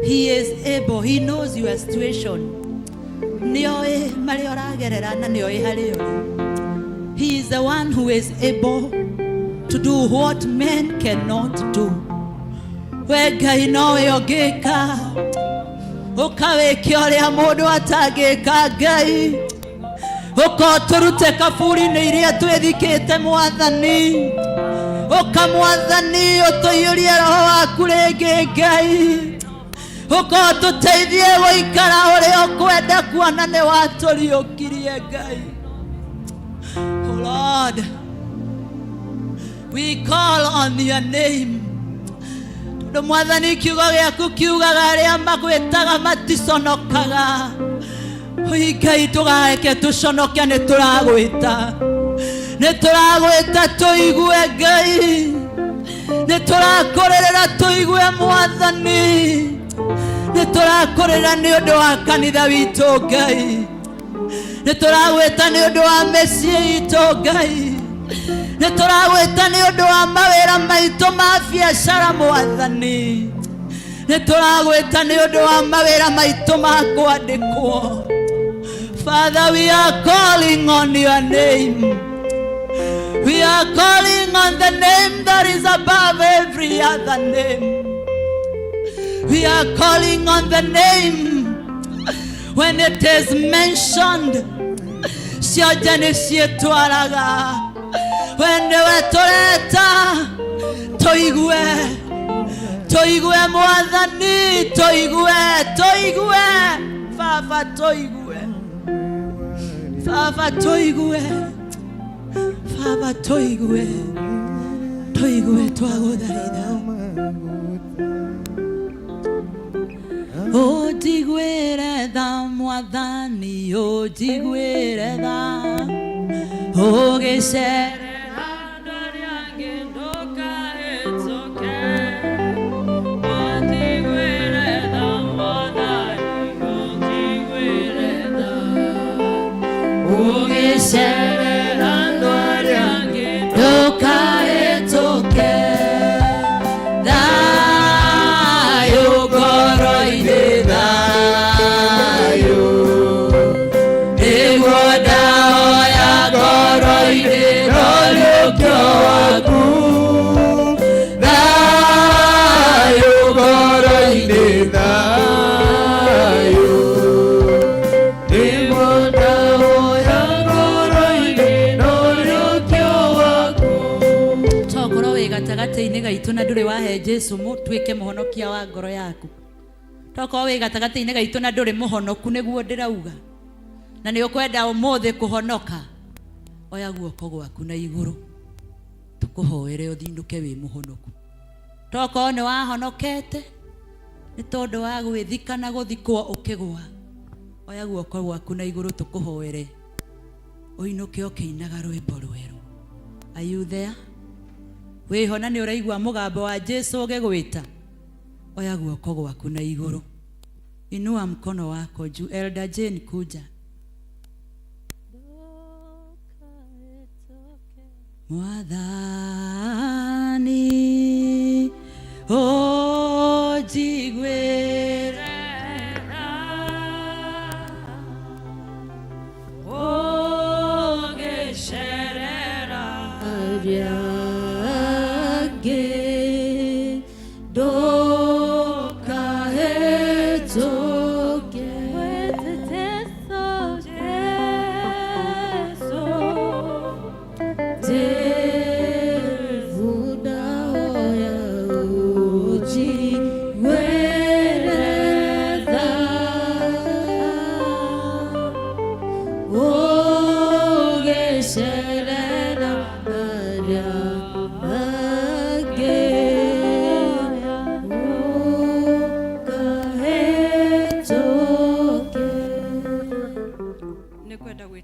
He is able. He knows your situation. He is the one who is able to do what men cannot do. Ngai nowe ogeka ukaweke uria mundu atageka Ngai ukoturute kaburi-ini iria twithikite Mwathani ukamwathani utuiyurie roho waku ringi Ngai ukotuteithie guikara uria ukwenda kuona ni waturiukirie Ngai. Oh Lord, we call on your name. Tondu Mwathani kiugo giaku kiugaga aria magwitaga maticonokaga. Ngai tugake tuconoke ni turagwita tuigue Ngai ni turakorerera tuigue Mwathani ni turakorera ni undu wa kanitha witu Ngai ni turagwita ni undu wa mĩciĩ itu Ngai ni turagwita ni undu wa mawĩra maitũ ma biacara Mwathani ni turagwita ni undu wa mawĩra maitũ ma kwandĩkwo. Father, we are calling on your name. We are calling on the name that is above every other name. We are calling on the name when it is mentioned. Siojani sietwaraga. When we tureta toigue Mwathani toigue Fafa toigue Fafa toigue twaguthaitha. O tigwire tha Mwathani o tigwire tha o gicerera ndari ange ndukahetũke. O tigwire tha Mwathani o tigwire tha o gicerera ndari ange ndukahetũke. Na nduri wahe Jesu mutwike muhonokia wa ngoro yaku. Tokorwo wi gatagati-ini gaitu na nduri muhonoku niguo ndirauga na ni ukwenda umuthi kuhonoka, oya guoko gwaku na iguru tukuhoere uthinduke wi muhonoku. Tokorwo ni wahonokete ni tondu wa gwithika na guthikwo ukigwa, oya guoko gwaku na iguru tukuhoere uinuke ukiinaga rwimbo rweru. Are you there? Wihona ni uraigua mugambo wa Jesu ugigwita, oya guoko gwaku na iguru, inua mkono wako juu. Elder Jane kuja. Mwathani o jigwire o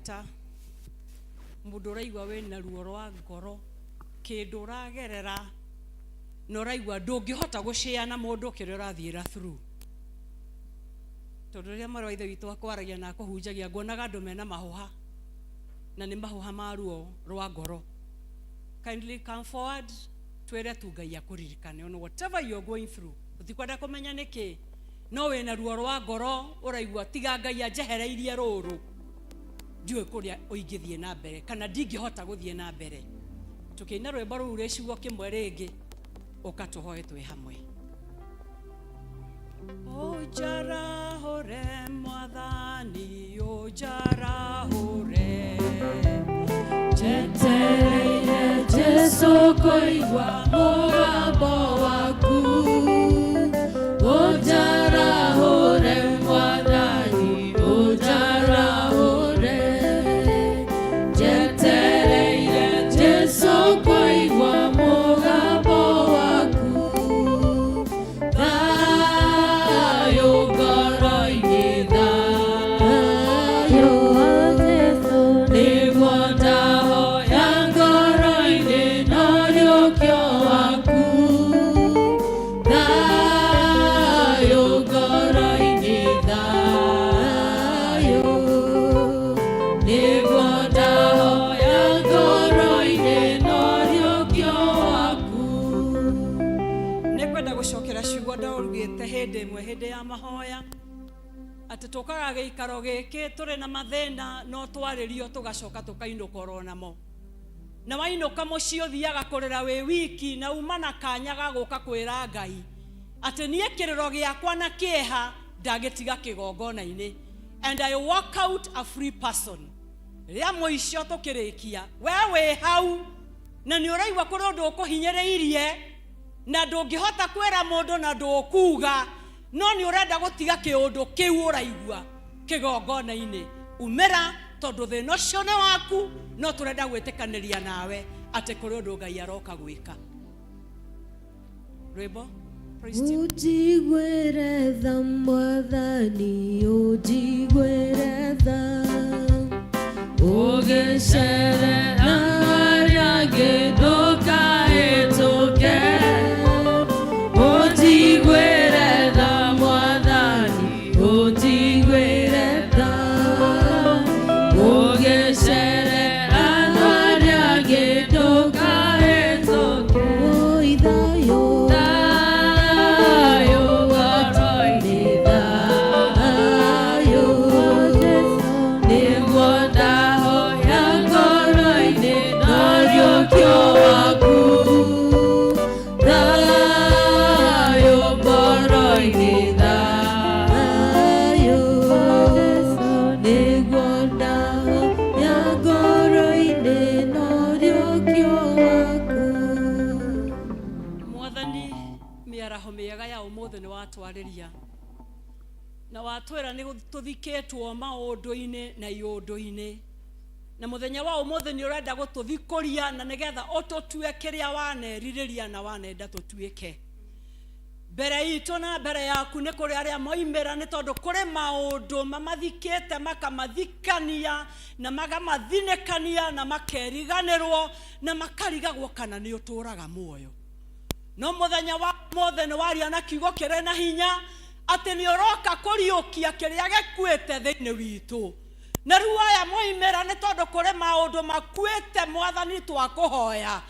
moderator mundu raigwa wena ruo rwa ngoro kindu ragerera no raigwa ndungihota gushare na mundu kire rathiira through tondu ria marwa ithe witu akwaragia na kuhunjagia ngonaga andu mena mahuha na ni mahuha ma ruo rwa ngoro. Kindly come forward twere tu Ngai akuririkane on whatever you are going through. Utikwenda kumenya niki no wena ruo rwa ngoro uraigwa tiga Ngai anjehereirie ruru ndiwe kuria uingithie na mbere kana ndingihota guthie na mbere. Tukiina rwimbo ruru reciugo kimwe ringi ukatuhoe twi hamwe. Ojarahore mwathani ojarahore jetereire Jesu koigwa mugambo waku ojarahore mwathani ojarahore jetereire Jesu koigwa mugambo waku hende ya mahoya ati tukaga giikaro giki turi na mathina no twaririo tugacoka tukainuka ronamo na wainuka mucio thiaga kurira wi wiki na umana kanya ga guka kwira Ngai ati nie kiriro giakwa na kieha ndagitiga kigongona-ini and I walk out a free person. Ria muicio tukirikia wewe hau na ni uraigwa kuri ndu ukuhinyiriirie na ndungihota kwira mundu na ndukuga no ni urenda gutiga kiundu kiu uraigwa kigongona-ini umera tondu thina ucio ni waku no turenda gwitikaniria nawe ati kuri undu Ngai aroka gwika. Rwimbo ujigwere tha mwathani ujigwere tha ugicerera aria nginduka hituke ujigwere tha mwathani ujigwere tha ugicerera aria nginduka hituke ithayo watwariria na watwira ni tuthiketwo maundu-ini na iundu-ini na muthenya wa umuthi ni urenda gututhikuria na nigetha ututue kiria waneririria na wanenda tutuike mbere itu na mbere yaku ni kuri aria moimira ni tondu kuri maundu mamathikete makamathikania na magamathinekania na makeriganirwo na makarigagwo kana ni uturaga muoyo no muthenya wa mothe ni waria na kiugo kire na hinya ati ni uroka kuriukia kiria gikuite thiini witu na ruaya moimera ni tondu kuri maundu makuite mwathani twakuhoya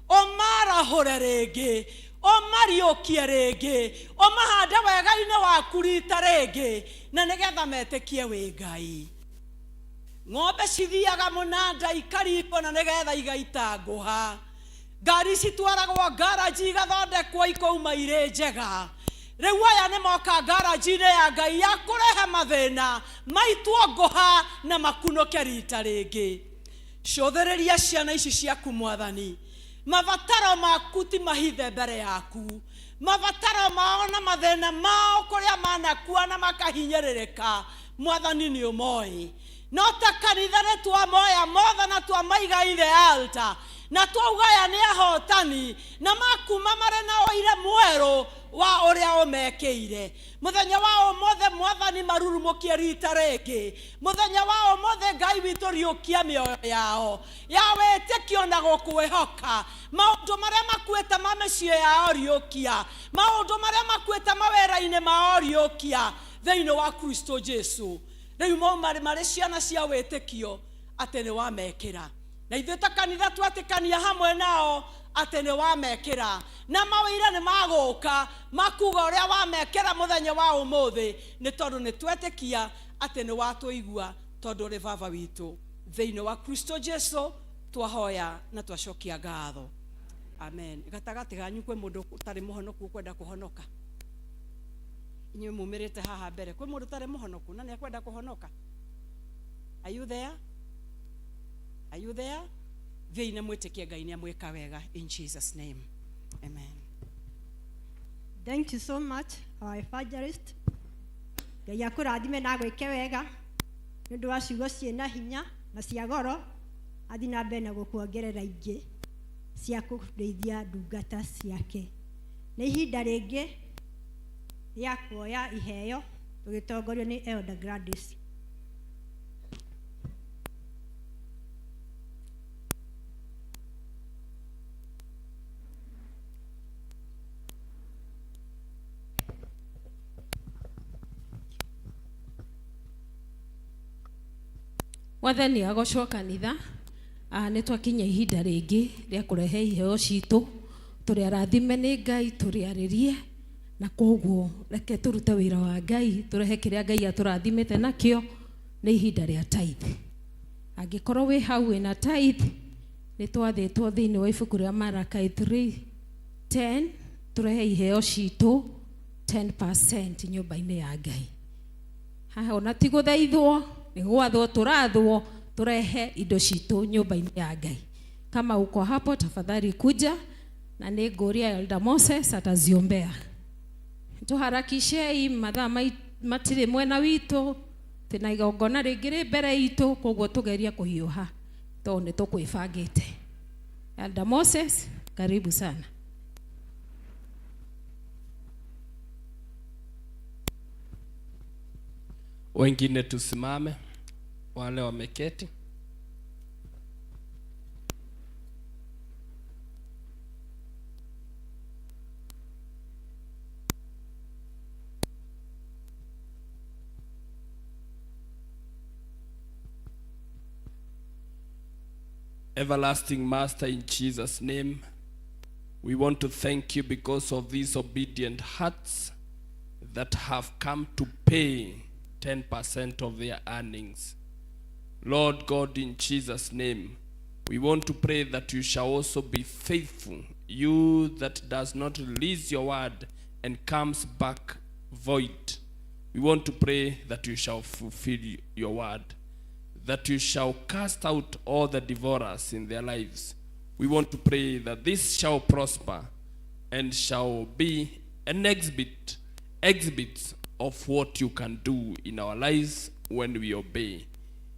omarahure ringi omariukie ringi omahande wega-ini waku rita ringi na nigetha metikie wi Ngai. Ng'ombe cithiaga munanda ikaripo na nigetha igaita nguha ngari citwaragwo garaji igathondekwo ikauma ire njega riu aya ni moka garaji-ini ya Ngai ya kurehe mathina maitwo nguha na makunuke rita ringi. Cuthiriria ciana ici ciaku mwathani mavataro maku ti mahithe mbere yaku mavataro mao na mathina mao kuria manakua na makahinyiririka mwathani ni umoi no ta kanitha ni twamoya mothe na twamaiga ithe altar na twauga aya ni ahotani na makuma mare na oire mweru wa uria umekeire muthenya wa umothe mwathani marurumukie rita ringi muthenya wa umothe Ngai witu riukia mioyo yao yawe tekio na gukwihoka maundu maria makuite mamecie yao riukia maundu maria makuite mawera-ini mao riukia thiini wa Kristo Jesu riu maumari mari ciana cia witikio ati ni wamekira na ithuĩ ta kanitha twatikania hamwe nao ati ni wamekira na mawira ni maguka makuga uria wamekira muthenya wa umuthi ni tondu ni twetikia ati ni watuigua tondu ri baba witu thiini wa Kristo Jesu twahoya na twacokia ngatho amen gatagati ganyu kwe mundu tari muhonoku kwenda kuhonoka inyuĩ mumirite haha mbere kwe mundu tari muhonoku na ni akwenda kuhonoka are you there are you there thiini mwitikie Ngai ni amwika wega in Jesus name amen. Thank you so much our evangelist. Ngai akurathime na gwike wega nĩũndũ wa ciugo ciĩna hinya na cia goro athi na mbere na gũkuongerera ingĩ cia kũrĩithia ndungata ciake. Nĩ ihinda rĩngĩ rĩa kuoya iheo tũgĩtongorio nĩ Elder Gladys. Wathani agocwo kanitha nĩ twakinya ihinda rĩngĩ rĩa kũrehe iheo citũ tũrĩ arathime nĩ Ngai tũrĩ arĩrie na koguo reke tũrute wĩra wa Ngai tũrehe kĩrĩa Ngai atũrathimĩte nakĩo nĩ ihinda rĩa tithe. Angĩkorwo wĩ hau wĩna tithe nĩ twathĩtwo thĩinĩ wa ibuku rĩa Malachi 3:10 tũrehe iheo citũ 10% nyũmba-inĩ ya Ngai. Haha ona ti gũthaithwo nĩ gwathwo tũrathwo turehe indo citũ nyũmba-inĩ ya Ngai. Kama uko hapo tafadhali kuja na nĩ ngũria Elder Moses ataziombea. Tuharakishei mathaa matirĩ mwena witũ tena igongona rĩngĩ rĩ mbere itũ koguo tũgeria kũhiũha tondũ nĩ tũkwĩbangĩte. Elder Moses karibu sana. Wengine tusimame, wale wameketi. Everlasting Master, in Jesus' name, we want to thank you because of these obedient hearts that have come to pay 10% of their earnings. Lord God, in Jesus' name, we want to pray that you shall also be faithful, you that does not release your word and comes back void. We want to pray that you shall fulfill your word, that you shall cast out all the devourers in their lives. We want to pray that this shall prosper and shall be an exhibit of what you can do in our lives when we obey.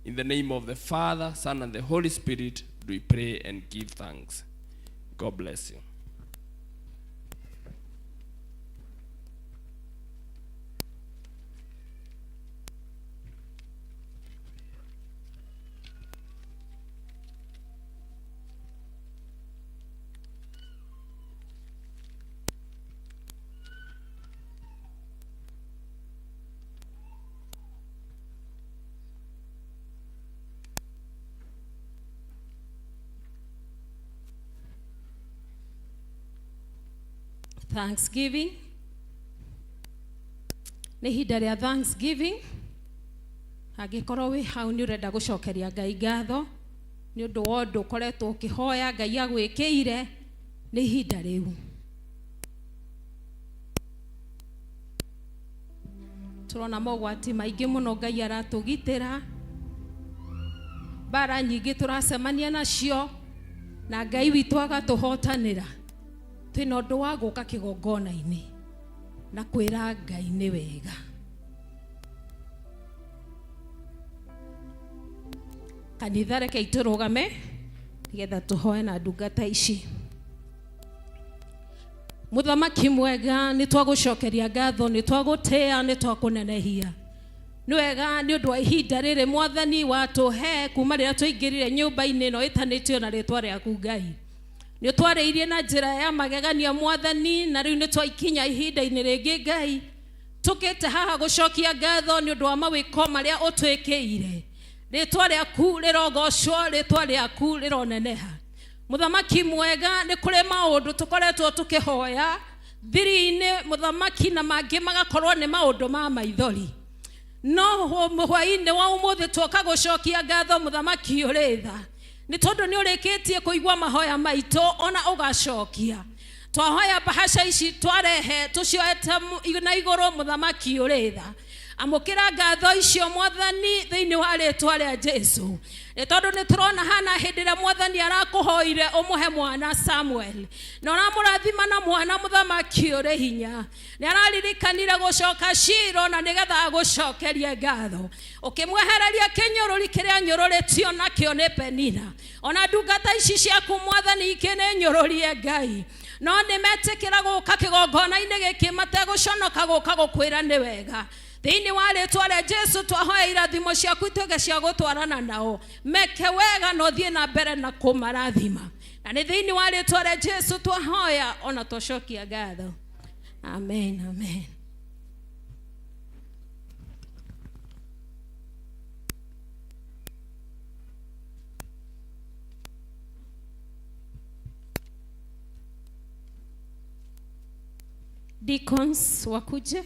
In the name of the Father, Son, and the Holy Spirit, we pray and give thanks. God bless you. Thanksgiving. Nĩ ihinda rĩa Thanksgiving. Angĩkorwo wĩ hau nĩ ũrenda gũcokeria Ngai ngatho nĩ ũndũ wa ũndũ ũkoretwo ũkĩhoya Ngai agwĩkĩire, nĩ ihinda rĩu. Tũrona mogwati maingĩ mũno Ngai aratũgitĩra, bara nyingĩ tũracemania nacio na Ngai witũ agatũhotanĩra. Twĩna ũndũ wa gũka kĩgongona-inĩ na kwĩra Ngai nĩ wega. Kanitha reke tũrũgame nĩgetha tũhoe na ndungata ici. Muthamaki mwega nĩ twagũcokeria ngatho, nĩ twagũtĩa, nĩ twakũnenehia. Nĩ wega nĩ ũndũ wa ihinda rĩrĩ Mwathani watũhe kuma rĩrĩa tũingĩrire nyũmba-inĩ ĩno ĩtanĩtio na rĩtwa rĩaku Ngai. Nĩ twarĩirie na njĩra ya magegania Mwathani, na rĩu nĩ twaikinya ihinda-inĩ rĩngĩ Ngai. Tũkĩte haha gũcokia ngatho nĩ ũndũ wa mawĩko marĩa ũtwĩkĩire. Rĩtwa rĩaku rĩrogocwo, rĩtwa rĩaku rĩroneneha. Muthamaki mwega nĩ kũrĩ maũndũ tũkoretwo tũkĩhoya thiri-inĩ Muthamaki, na mangĩ magakorwo nĩ maũndũ ma maithori. No hwaĩ-inĩ wa ũmũthĩ twoka gũcokia ngatho Muthamaki ũrĩ tha, nĩ tondũ nĩ ũrĩkĩtie kũigua mahoya maitũ ona ũgacokia. Twahoya bahasha ici twarehe tũcioete na igũrũ Muthamaki ũrĩ tha. Amũkĩra ngatho icio Mwathani thĩinĩ wa rĩtwa rĩa Jesu. Nĩ tondũ nĩ tũrona hana hĩndĩ ĩrĩa Mwathani arakũhoire ũmũhe mwana Samuel, na ũramũrathima na mwana Muthamaki ũrĩ hinya. Nĩ araririkanire gũcoka Shilo na nĩgetha agũcokerie ngatho. Ũkĩmwehereria kĩnyũrũri kĩrĩa nyũrũrĩtio nakĩo nĩ Penina. Ona ndungata ici ciaku Mwathani ingĩ nĩ nyũrũrie Ngai, no nĩ metĩkĩra gũka kĩgongona-inĩ gĩkĩ mategũconoka gũka gũkwĩra nĩ wega. Thĩinĩ wa rĩtwa rĩa Jesu twahoya irathimo ciaku ituĩke cia gũtwarana nao, meke wega na ũthiĩ na mbere na kũmarathima. Na nĩ thĩinĩ wa rĩtwa rĩa Jesu twahoya ona tũcokia ngatho. Amen, amen. Deacons wakuje.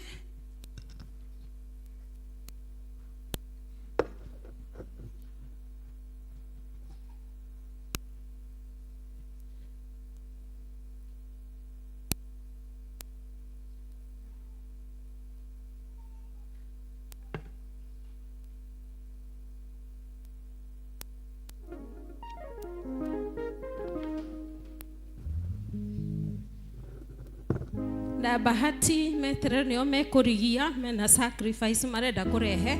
Na bahati metere nĩo mekũrigia, mena sacrifice marenda kũrehe,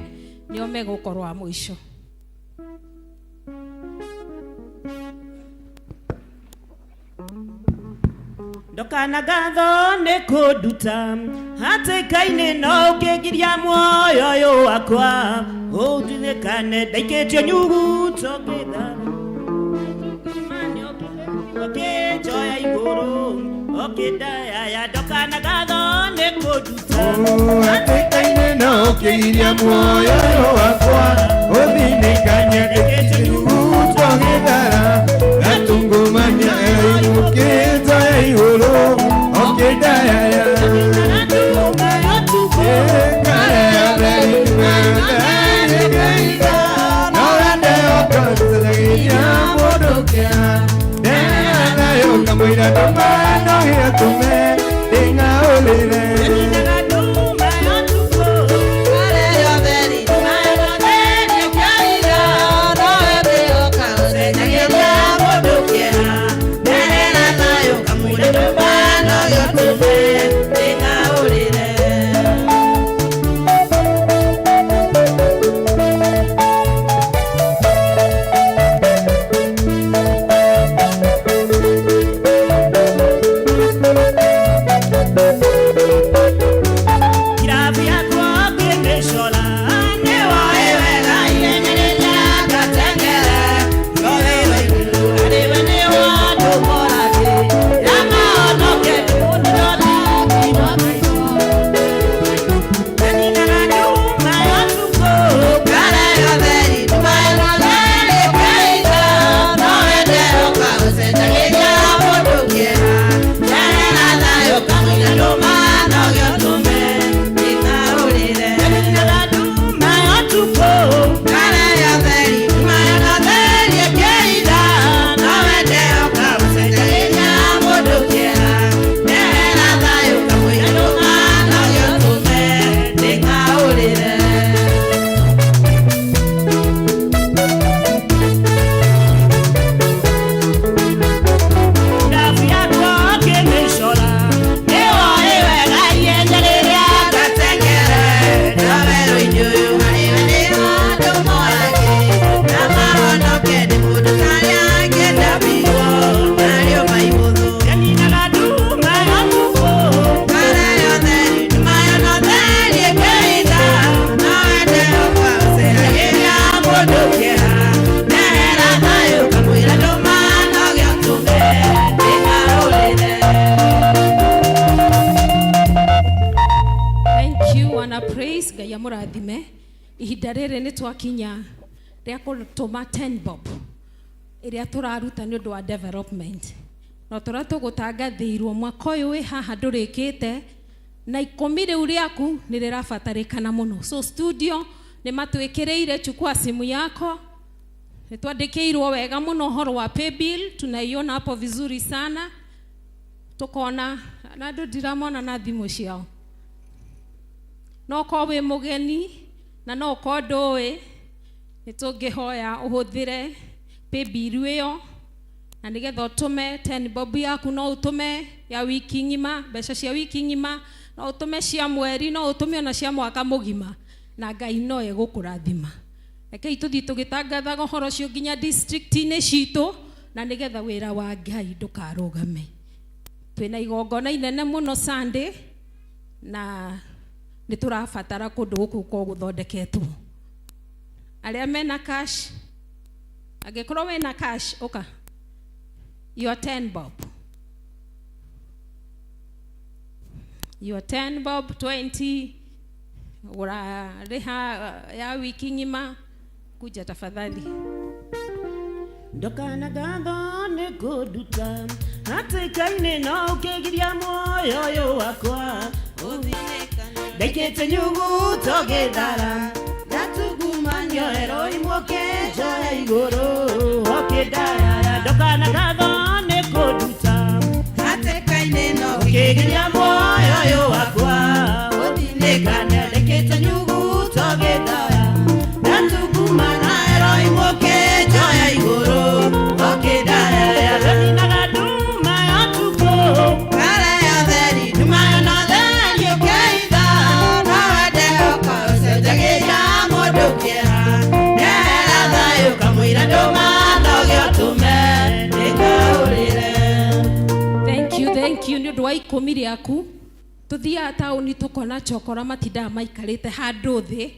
nĩo megũkorwo a mũico. Ndokana ngatho nĩ kũnduta hatĩka-inĩ no ũkĩngiria muoyo ũyũ wakwa, ũndirikane ndaikĩtio nyuguto ngĩthara ũkĩnjoya igũrũ okĩndaya ya. Ndokana ngatho nĩ kũnduta hatĩka-inĩ no ũkĩngiria muoyo ũyũ wakwa, ũndirikane ndaikĩtio nyuguto ngĩthara gatungumania ũkĩnjoya igũrũ okĩndaya ya. ihinda rĩrĩ nĩ twakinya rĩa gũtũma 10 bob ĩrĩa tũraruta nĩ ũndũ wa development, na tũrĩa tũgũtangathĩirwo mwaka ũyũ wĩ haha ndũrĩkĩte, na 10 rĩu rĩaku nĩ rĩrabatarĩkana mũno. So studio nĩ matwĩkĩrĩire, chukua simu yako, nĩ twandĩkĩirwo wega mũno ũhoro wa pay bill, tunaiona hapo vizuri sana, tukona na andũ ndiramona na thimũ ciao. No ko wĩ mũgeni na no ko ndũĩ, nĩ tũngĩhoya ũhũthĩre pay bill ĩyo, na nĩgetha ũtũme 10 bob yaku, no ũtũme ya wiki ng'ima, mbeca cia wiki ng'ima, no ũtũme cia mweri, no ũtũme ona cia mwaka mũgima, na Ngai no egũkũrathima. Rekei tũthiĩ tũgĩtangathaga ũhoro ũcio nginya district-inĩ citũ, na nĩgetha wĩra wa Ngai ndũkarũgame. Twĩna igongona inene mũno Sunday, na nĩ tũrabatara kũndũ gũkũ kwa gũthondeketwo. Arĩa mena cash, angĩkorwo wĩna cash, ũka your 10 bob, your 10 bob, 20 ũrarĩha ya wiki ng'ima, kuja tafadhali. Ndokana gatho nĩ kũnduta hatĩka-inĩ no ũkĩgiria muoyo ũyũ wakwa, ndaikĩte nyugu tũgĩthara, ndatungumania heroi mũkĩnjoya igũrũ okĩndaya. Ndokana gatho nĩ kũnduta hatĩka-inĩ no ũkĩgiria muoyo ũyũ wakwa, ũthinĩkane ndaikĩte nyugu tũgĩthara, ndatungumania heroi mũkĩnjoya igũrũ okĩndaya. Ndĩnaga nduma ya tukũ kare ya theri, nduma ya na theri ũkĩitha, no wende ũkaũcenjagĩria mũndũ kĩeha, nĩera thayũ kamũira ndũma noge ũtũme ndĩkaũrĩre. Thank you nĩ ũndũ wa 10 rĩaku. Tuthiaga taũni tũkona chokora matindaga maikarĩte handũ thĩ,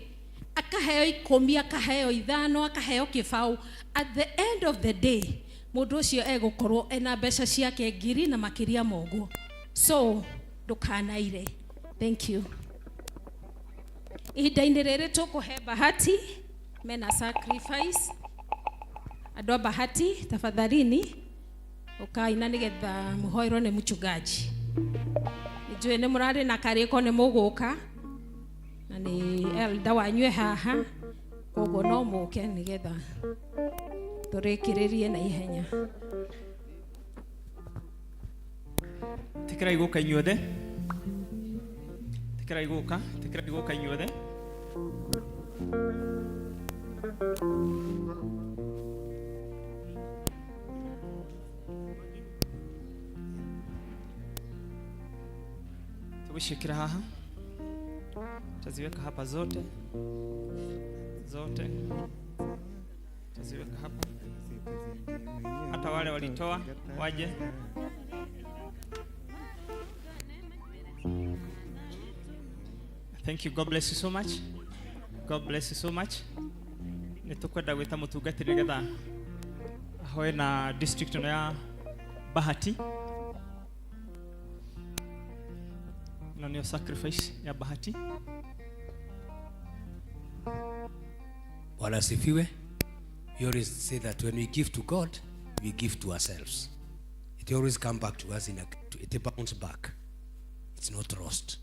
akaheo 10, akaheo 5, akaheo kĩbaũ. At the end of the day, mũndũ ũcio egũkorwo ena mbeca ciake 1,000 na makĩria moguo. So ndũkanaire. Thank you. Ihinda-inĩ rĩrĩ tũkũhe Bahati mena sacrifice. Andũ a Bahati tafadhalini ũkaina nĩgetha mũhoerwo nĩ mchungaji. Nĩnjũĩ nĩ mũrarĩ na karĩko nĩ mũgũka, na nĩ elder wanyu haha, koguo no mũke nĩgetha tũrĩkĩrĩrie na ihenya. Tĩkĩrai gũka inyuothe, tĩkĩrai gũka inyuothe. Tugũciĩkĩra haha, taziweka hapa zote, taziweka hapa, hata wale walitoa waje. Thank you. God bless you so much. God bless you so much. Nĩtũkwenda gwĩta mũtungatĩri nĩgetha ahoe na district ĩno ya Bahati. Na nĩyo sacrifice ya Bahati. Bwana asifiwe. We always say that when we give to God, we give to ourselves. It always come back to us it bounce back. It's not lost.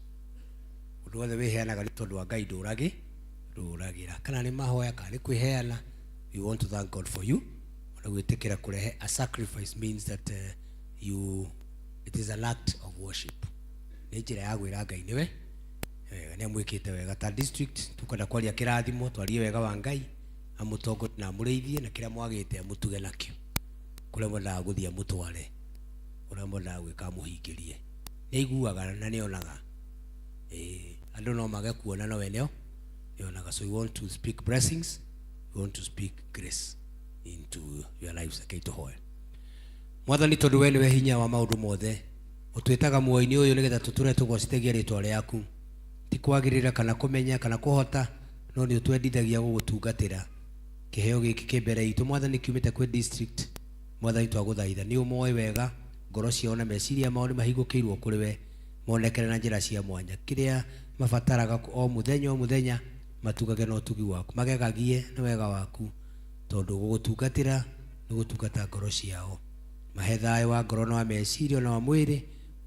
Ũndũ wothe wĩheanaga nĩ tondũ wa Ngai ndũragĩra. Kana nĩ mahoya kana nĩ kwĩheana, we want to thank God for you. Ona gwĩtĩkĩra kũrehe a sacrifice means that it is an act of worship. Nĩ njĩra ya gwĩra Ngai nĩwe nĩ amwĩkĩte wega. Ta district tukwenda kwaria kĩrathimo, twarie wega wa Ngai, amũtongorie na amũrĩithie, na kĩrĩa mwagĩte amũtuge nakĩo. Kũrĩa mwendaga gũthiĩ amũtware, kũrĩa mwendaga gwĩka amũhingĩrie. Nĩ aiguaga na nĩ onaga. Andũ no mage kuona no weneo nĩ onaga. So we want to speak blessings, we want to speak grace into your lives. Akaitũhoe. Mwathani, tondũ we nĩwe hinya wa maũndũ mothe, ũtwĩtaga muoyo-inĩ ũyũ nĩgetha tũtũre tũgocithagia rĩtwa rĩaku, ti kwagĩrĩra kana kũmenya kana kũhota, no nĩ ũtwendithagia gũgũtungatĩra. Kĩheo gĩkĩ kĩ mbere itũ Mwathani kiumĩte kwĩ district, Mwathani twagũthaitha nĩ ũmoe wega, ngoro ciao na meciria mao nĩ mahingũkĩirwo kũrĩ we, monekere na njĩra cia mwanya. Kĩrĩa mabataraga o mũthenya matugage no tugi waku magegagie nĩ wega waku tondũ gũgũtungatĩra nĩ gũtungata ngoro ciao mahe thayũ wa ngoro na wa meciria na wa mwĩrĩ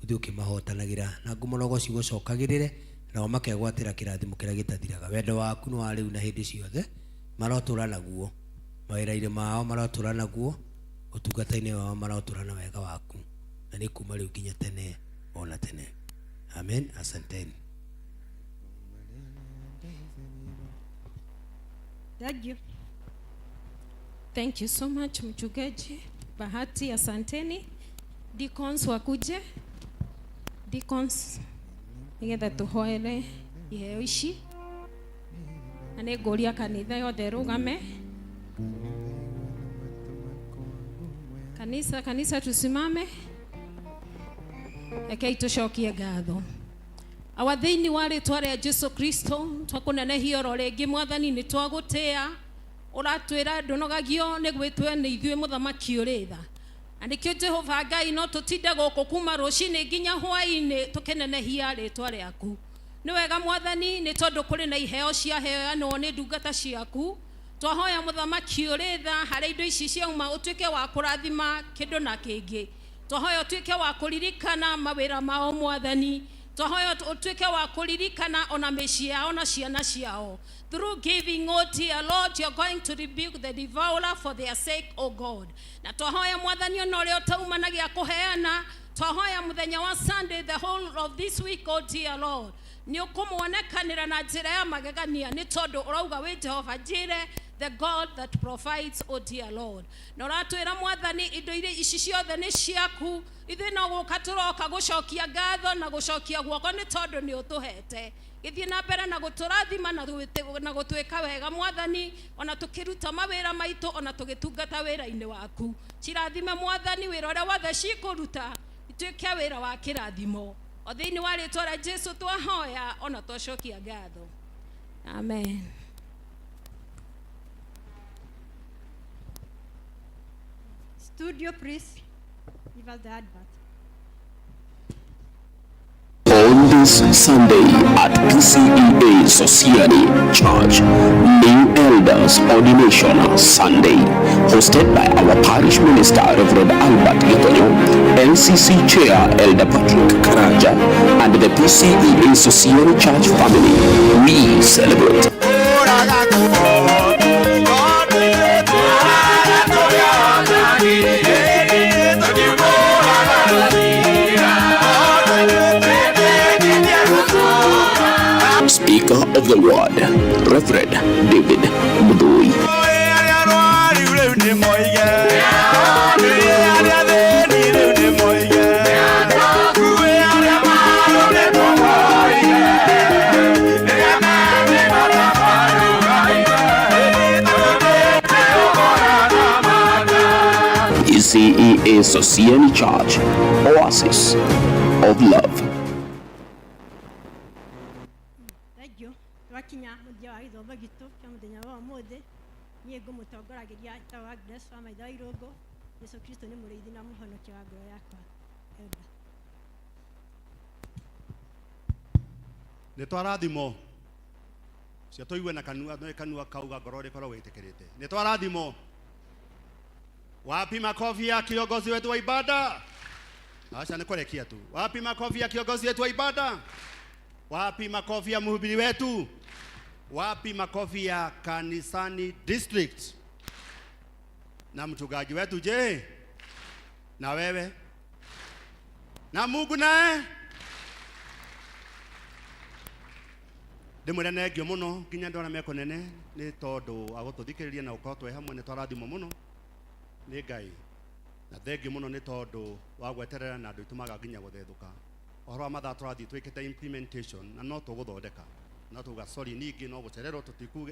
ũthiĩ ũkĩmahotanagĩra na ngũmũnogo cigũcokagĩrĩre nao makegwatĩra kĩrathimo kĩrĩa gĩtathiraga wendo waku nĩ wa rĩu na hĩndĩ ciothe marotũra naguo mawĩra-inĩ mao marotũra naguo ũtungata-inĩ wao marotũra na wega waku na nĩ kuma rĩu nginya tene ona tene amen asanteni. Thank you. Thank you so much mchungaji Bahati, asanteni. Deacons wakuje. Deacons nigetha tuhoere iheo ici na nĩ ngũria kanitha yothe rũgame. Kanisa tusimame. Rekei tucokie ngatho. Awa thĩinĩ wa rĩtwa rĩa Jesu Kristo twakũnenehia oro rĩngĩ Mwathani nĩ twagũtĩa ũratwĩra ndũnogagio nĩ gwĩtwe nĩ ithuĩ mũthamaki ũrĩ tha na nĩkĩo Jehova Ngai no tũtinde gũkũ kuma rũcinĩ nginya hwaĩ-inĩ tũkĩnenehia rĩtwa rĩaku. Nĩ wega Mwathani nĩ tondũ kũrĩ na iheo ciaheanwo nĩ ndungata ciaku. Twahoya mũthamaki ũrĩ tha harĩ indo ici ciauma ũtuĩke wa kũrathima kĩndũ na kĩngĩ. Twahoya ũtuĩke wa kũririkana mawĩra mao Mwathani. Twahoya ũtuĩke wa kũririkana ona mĩciĩ yao na ciana ciao. Through giving, oh dear Lord, you're going to rebuke the devourer for their sake, oh God. Na twahoya Mwathani ona ũrĩa ũtaumanagia kũheana. Twahoya mũthenya wa Sunday, the whole of this week, oh dear Lord. Nĩ ũkũmuonekanĩra na njĩra ya magegania nĩ tondũ ũrauga wĩ Jehova Jireh, the God that provides, oh dear Lord. Na ũratwĩra Mwathani indo iria ici ciothe nĩ ciaku. Ithuĩ no gũka tũroka gũcokia ngatho na gũcokia guoko nĩ tondũ nĩ ũtũhete. Gĩthiĩ na mbere na gũtũrathima na gũtwĩka wega Mwathani ona tũkĩruta mawĩra maitũ ona tũgĩtungata wĩra-inĩ waku. Cirathime Mwathani wĩra ũrĩa wothe cikũruta ituĩke wĩra wa kĩrathimo. O thĩinĩ wa rĩtwa rĩa Jesu twahoya ona twacokia ngatho. Amen. Studio, please. Give us the advert. On this Sunday at PCEA Society Church, New Elders Ordination Sunday, hosted by our parish minister Reverend Albert Gitonyo, LCC Chair Elder Patrick Karaja, and the PCEA Society Church family. We celebrate. Speaker of the Word, Reverend David Mudui. PCEA Society Church, Oasis of Love. Twakinya mũthia wa gĩthomo gitũ kĩa mũthenya wa ũmũthĩ niĩ ngũmũtongoragĩria tawa Agnes wa maitho irũngũ. Yesu Kristo nĩ mũrĩithi na mũhonokia wa ngoro yakwa. Nĩ twarathimo cio tũigue na kanua kauga ngoro rĩkorwo wĩtĩkĩrĩte. Nĩ twarathimo. Wapi makofi ya kiongozi wetu wa ibada? Acha nikurekia tu. Wapi makofi ya kiongozi wetu wa ibada? Wapi makofi ya mhubiri wetu? Wapi makofi ya kanisani district? Na mchungaji wetu je? Na wewe? Na Mungu naye? Ndimurene ngio muno nginya ndona meko nene ni tondu agũtũthikĩrĩria na ũkorwo twĩ hamwe nĩ twarathimwo muno nĩ Ngai. Na thengio muno nĩ tondu wa gweterera na andũ itumaga nginya gũthethũka. Ohoro mathaa tũrathiĩ twĩkĩte implementation na no tũgũthondeka. Na tuga sorry ningĩ no gũcererwo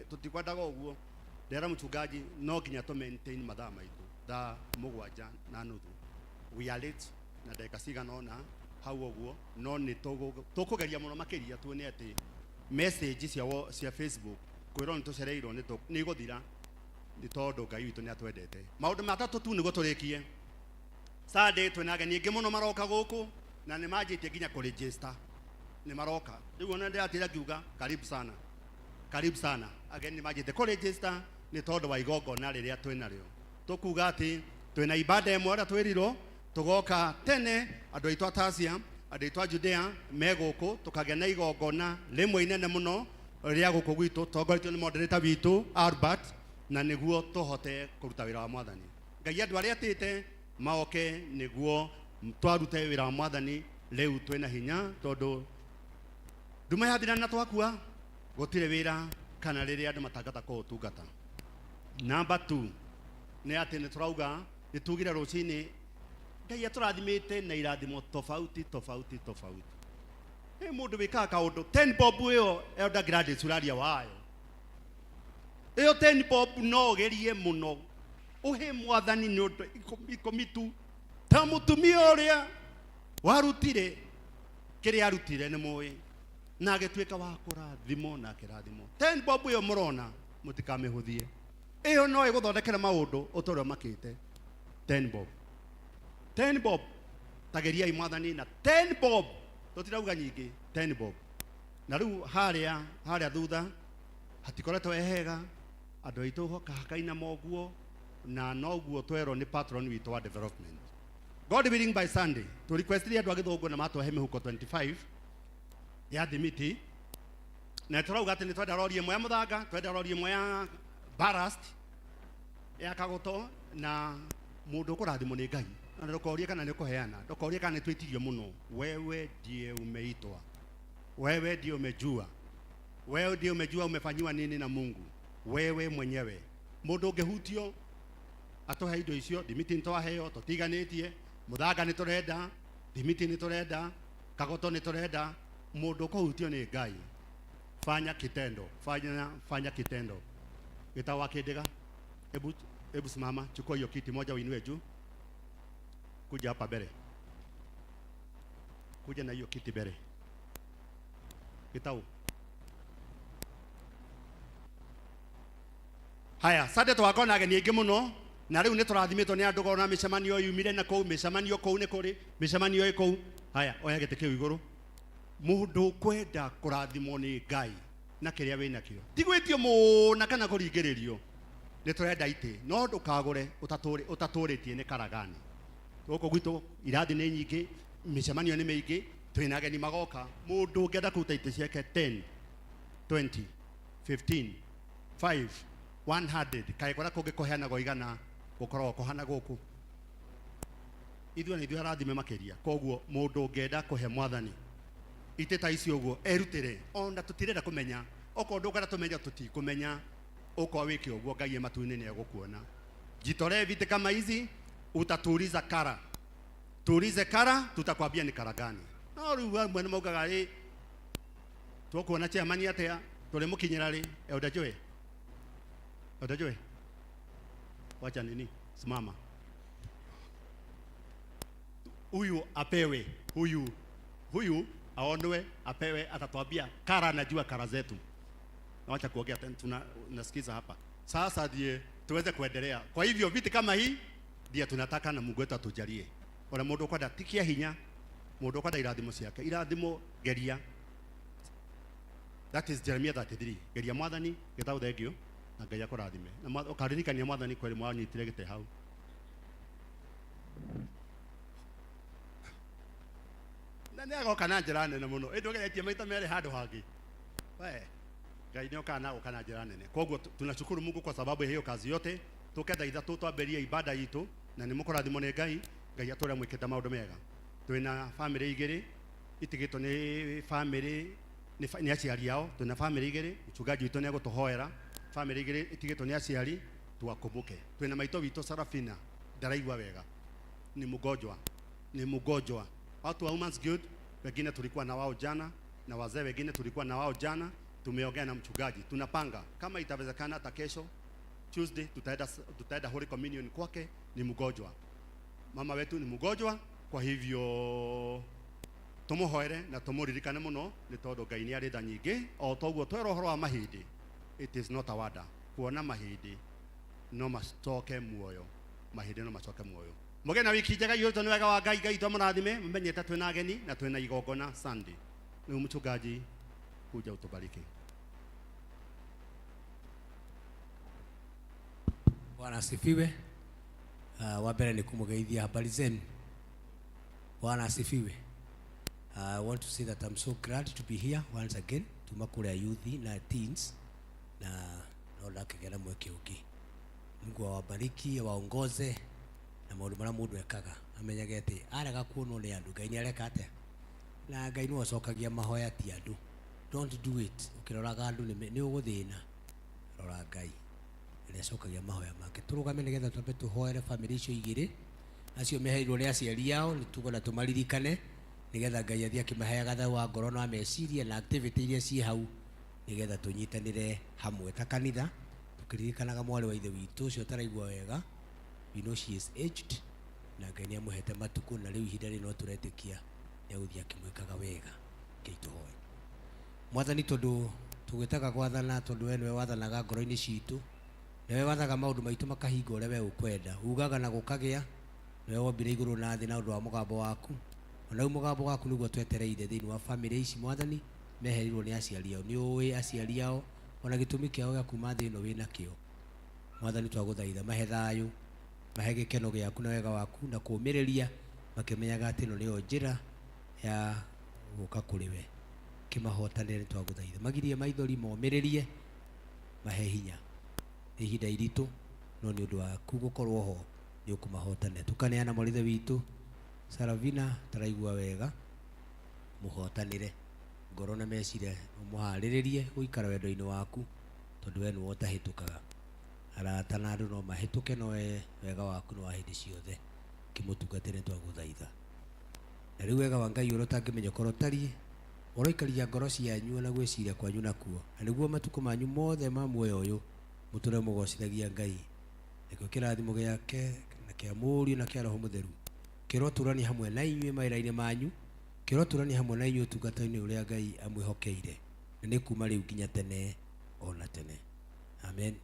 tutikwendaga ũguo. Ndera mchungaji no nginya tu maintain mathaa maitũ. Thaa 7:30. We are late na ndagĩka cigana ũna hau ũguo no nĩ tũkũgeria mũno makĩria tuone atĩ message cia Facebook kwĩrwo nĩ tũcereirwo nĩ gũthira nĩ tondũ Ngai witũ nĩ atwendete. Maũndũ matatũ tu nĩguo tũrĩkie. Sunday twĩna ageni aingĩ mũno maroka gũkũ na nĩ manjĩtie nginya kũregister. Nĩ maroka. Rĩu ona ndĩratĩra ngiuga karibu sana. karibu sana ageni majite ko register ni tondu wa igongona riria twina rio tukuga ati twina ibada imwe ra twiriro tugoka tene andu aitu atasia andu aitu Judea meguku tukagea na igongona rimwe inene muno ria guku gwitu tongoretio ni moderator witu Albert na niguo tuhote kuruta wira wa mwathani ngai andu aria atite maoke niguo twarute wira wa mwathani riu twina hinya tondu nduma yathira na twakua gutire wira kana riria andu matangata ko utungata. Number 2 ni ati ni turauga ni tugire rucini ngai aturathimite na irathimo tofauti. Mundu wikaga kaundu 10 bob iyo elder Gladys uraria wayo iyo 10 bob no gerie muno uhe mwathani ni undu ikomitu ta mutumia uria warutire kiria arutire ni muwi na agituika wa kurathimo na kirathimo 10 bob iyo murona mutikamehuthie iyo no iguthondekera maundu utoro makite 10 bob tageria imwathani na 10 bob tutirauga nyingi 10 bob na riu haria thutha hatikoretwo ehega andu aitu hakaina moguo na noguo twero ni patron witu wa development. God willing by Sunday to request andu agithungu na matwahe mihuko 25 ya thimiti na turauga ati ni twenda rori imwe ya muthanga twenda rori imwe ya ballast ya kagoto na mundu kurathimo ni ngai na ndokoria kana ni kuheana ndokoria kana ni twitirio muno wewe ndiye umeitwa wewe ndiye umejua wewe ndiye umejua umefanyiwa nini na Mungu wewe mwenyewe mundu ungehutio atohe indo icio thimiti ntwaheo tutiganitie muthanga ni turenda thimiti ni turenda kagoto ni turenda mundu kuhutio ni ngai fanya kitendo fanya kitendo gitawa kindiga hebu simama chukua hiyo kiti moja uinue juu kuja hapa mbele kuja na hiyo kiti mbele gitau haya sade twakona ageni ingi muno na riu ni turathimitwo ni andu gona micemanio yumire na kou micemanio kou ni kuri micemanio ikou haya oya gite kiu iguru mundu kwenda kurathimwo ni ngai na kiria wina kio tigwitio muna kana kuringiririo ni turenda ite no ndukagure utaturitie ni karagani goko gwitu irathi ni nyingi micemanio ni mingi twina ageni magoka mundu ngenda kuruta ite ciake 10 20 15 5 100 kai kora kungikuheana goigana gukorwo kuhana guku ithuĩ arathime makiria koguo mundu ngenda kuhe mwathani ite ta icio guo erutire ona tutirenda kumenya oko ndukara tumenya tutikumenya oko wiki uguo ngai matu-ini ni egukuona jitore vite kama hizi utatuliza kara tulize kara tutakwambia ni kara gani no riu mwene maugaga ri tukuona chairman atia tuli mukinyira ri Odajoe wacha nini simama huyu apewe huyu aondoe apewe atatwambia kara anajua kara zetu na wacha kuongea tena tunasikiza hapa sasa ndiye tuweze kuendelea kwa hivyo viti kama hii ndiye tunataka na Mungu wetu atujalie ona mundu kwenda tikia hinya mundu kwenda irathimo ciake irathimo geria that is Jeremiah 33 geria mwathani gitau thengio na ngai akurathime na ukaririkania mwathani kweli mwanyitire gite hau na nĩ agoka na njĩra nene mũno ĩndũgeretie maita merĩ handũ hangĩ we ngai nĩ oka na gũka na njĩra nene koguo tunashukuru Mungu kwa sababu ya hiyo kazi yote tukenda ithatũ twambĩrie ibada itũ na nĩ mũkũrathimwo nĩ ngai atũre mwĩkĩte maũndũ mega twĩna family igĩrĩ itigĩtwo nĩ family nĩ aciari ao twĩna family igĩrĩ mchungaji witũ nĩ egũtũhoera family igĩrĩ itigĩtwo nĩ aciari tuwakumbuke twĩna maitũ witũ Sarafina ndaraigua wega ni mgonjwa watu wa Women's Guild wengine tulikuwa na wao jana na wazee wengine tulikuwa na wao jana tumeongea na mchungaji tunapanga kama itawezekana hata kesho Tuesday tutaenda Holy Communion kwake ni mgonjwa mama wetu ni mgonjwa kwa hivyo tumuhoere na tumuririkane muno ni tondu ngai ni ari tha nyingi o toguo twero horo wa mahindi it is not a wada kuona mahindi no macoke muoyo mahindi no macoke muoyo mugena wiki njega yote ni wega wa ngai tũmũrathime mmenyete twĩna ageni na twĩna igongona Sunday ni mchungaji kuja utubariki Bwana asifiwe. Wa mbere ni kumugeithia habari zenu. Bwana asifiwe. I want to say that I'm so glad to be here once again. Tumakule youth na teens na naona kigana mweke uki. Mungu awabariki, awaongoze na maundu mara mundu ekaga. Amenyage ati araga kuono ni andu Ngai ni areka atia. Na Ngai no acokagia mahoya ti andu. Don't do it. Ukiroraga andu ni uguthina. Rora Ngai. Ni acokagia mahoya make. Turugame nigetha twambe tuhoere family icio igiri. Acio meheirwo ni aciari yao ni tugo na tumaririkane nigetha Ngai athie akimaheaga tha wa ngoro na meciria na activity iria ci hau nigetha tunyitanire hamwe ta kanitha tukiririkanaga mwari wa ithe witu ucio taraigua wega. We know she is aged na Ngai ni amuhete matuku na riu ihinda rino turetikia ni aguthia akimwikaga wega ngeituhoe. Mwathani tondu tugwitaga gwathana tondu we niwe wathanaga ngoro-ini citu niwe wathaga maundu maitu makahinga uria we ukwenda ugaga na gukagia niwe wombire iguru na thi na undu wa mugambo waku ona mugambo waku niguo twetereire thiini wa family ici Mwathani meherirwo ni aciari ao ni uwi aciari ao ona gitumi kiao gia kuma thi ino wina kio Mwathani twaguthaitha mahe thayu mahe gikeno giaku na wega waku na kumiriria makimenyaga ati ino niyo njira ya guka kuri we kimahotanire twaguthaitha magirie maithori momiririe mahe hinya ihinda iritu no ni undu waku gukorwo ho ni ukumahotane tukaneana morithe witu Saravina taraigua wega muhotanire ngoro na mecire umuhariririe guikara wendo-ini waku tondu we ni wotahitukaga arata na andu no mahituke no wega waku no ahindi ciothe kimutungatire twaguthaitha na riu wega wa Ngai uria utangimenya korwo tarie uroikaria ngoro cianyu na gwiciria kwanyu nakuo na niguo matuku manyu mothe ma muoyo uyu muture mugocithagia Ngai nikio kirathimo giake na kia Mũriũ na kia Roho Mũtheru kiroturani hamwe na inyuĩ mawĩra-inĩ manyu kiroturani hamwe na inyuĩ ũtungata-inĩ ũrĩa Ngai amwĩhokeire na nĩ kuma rĩu nginya tene ona tene amen.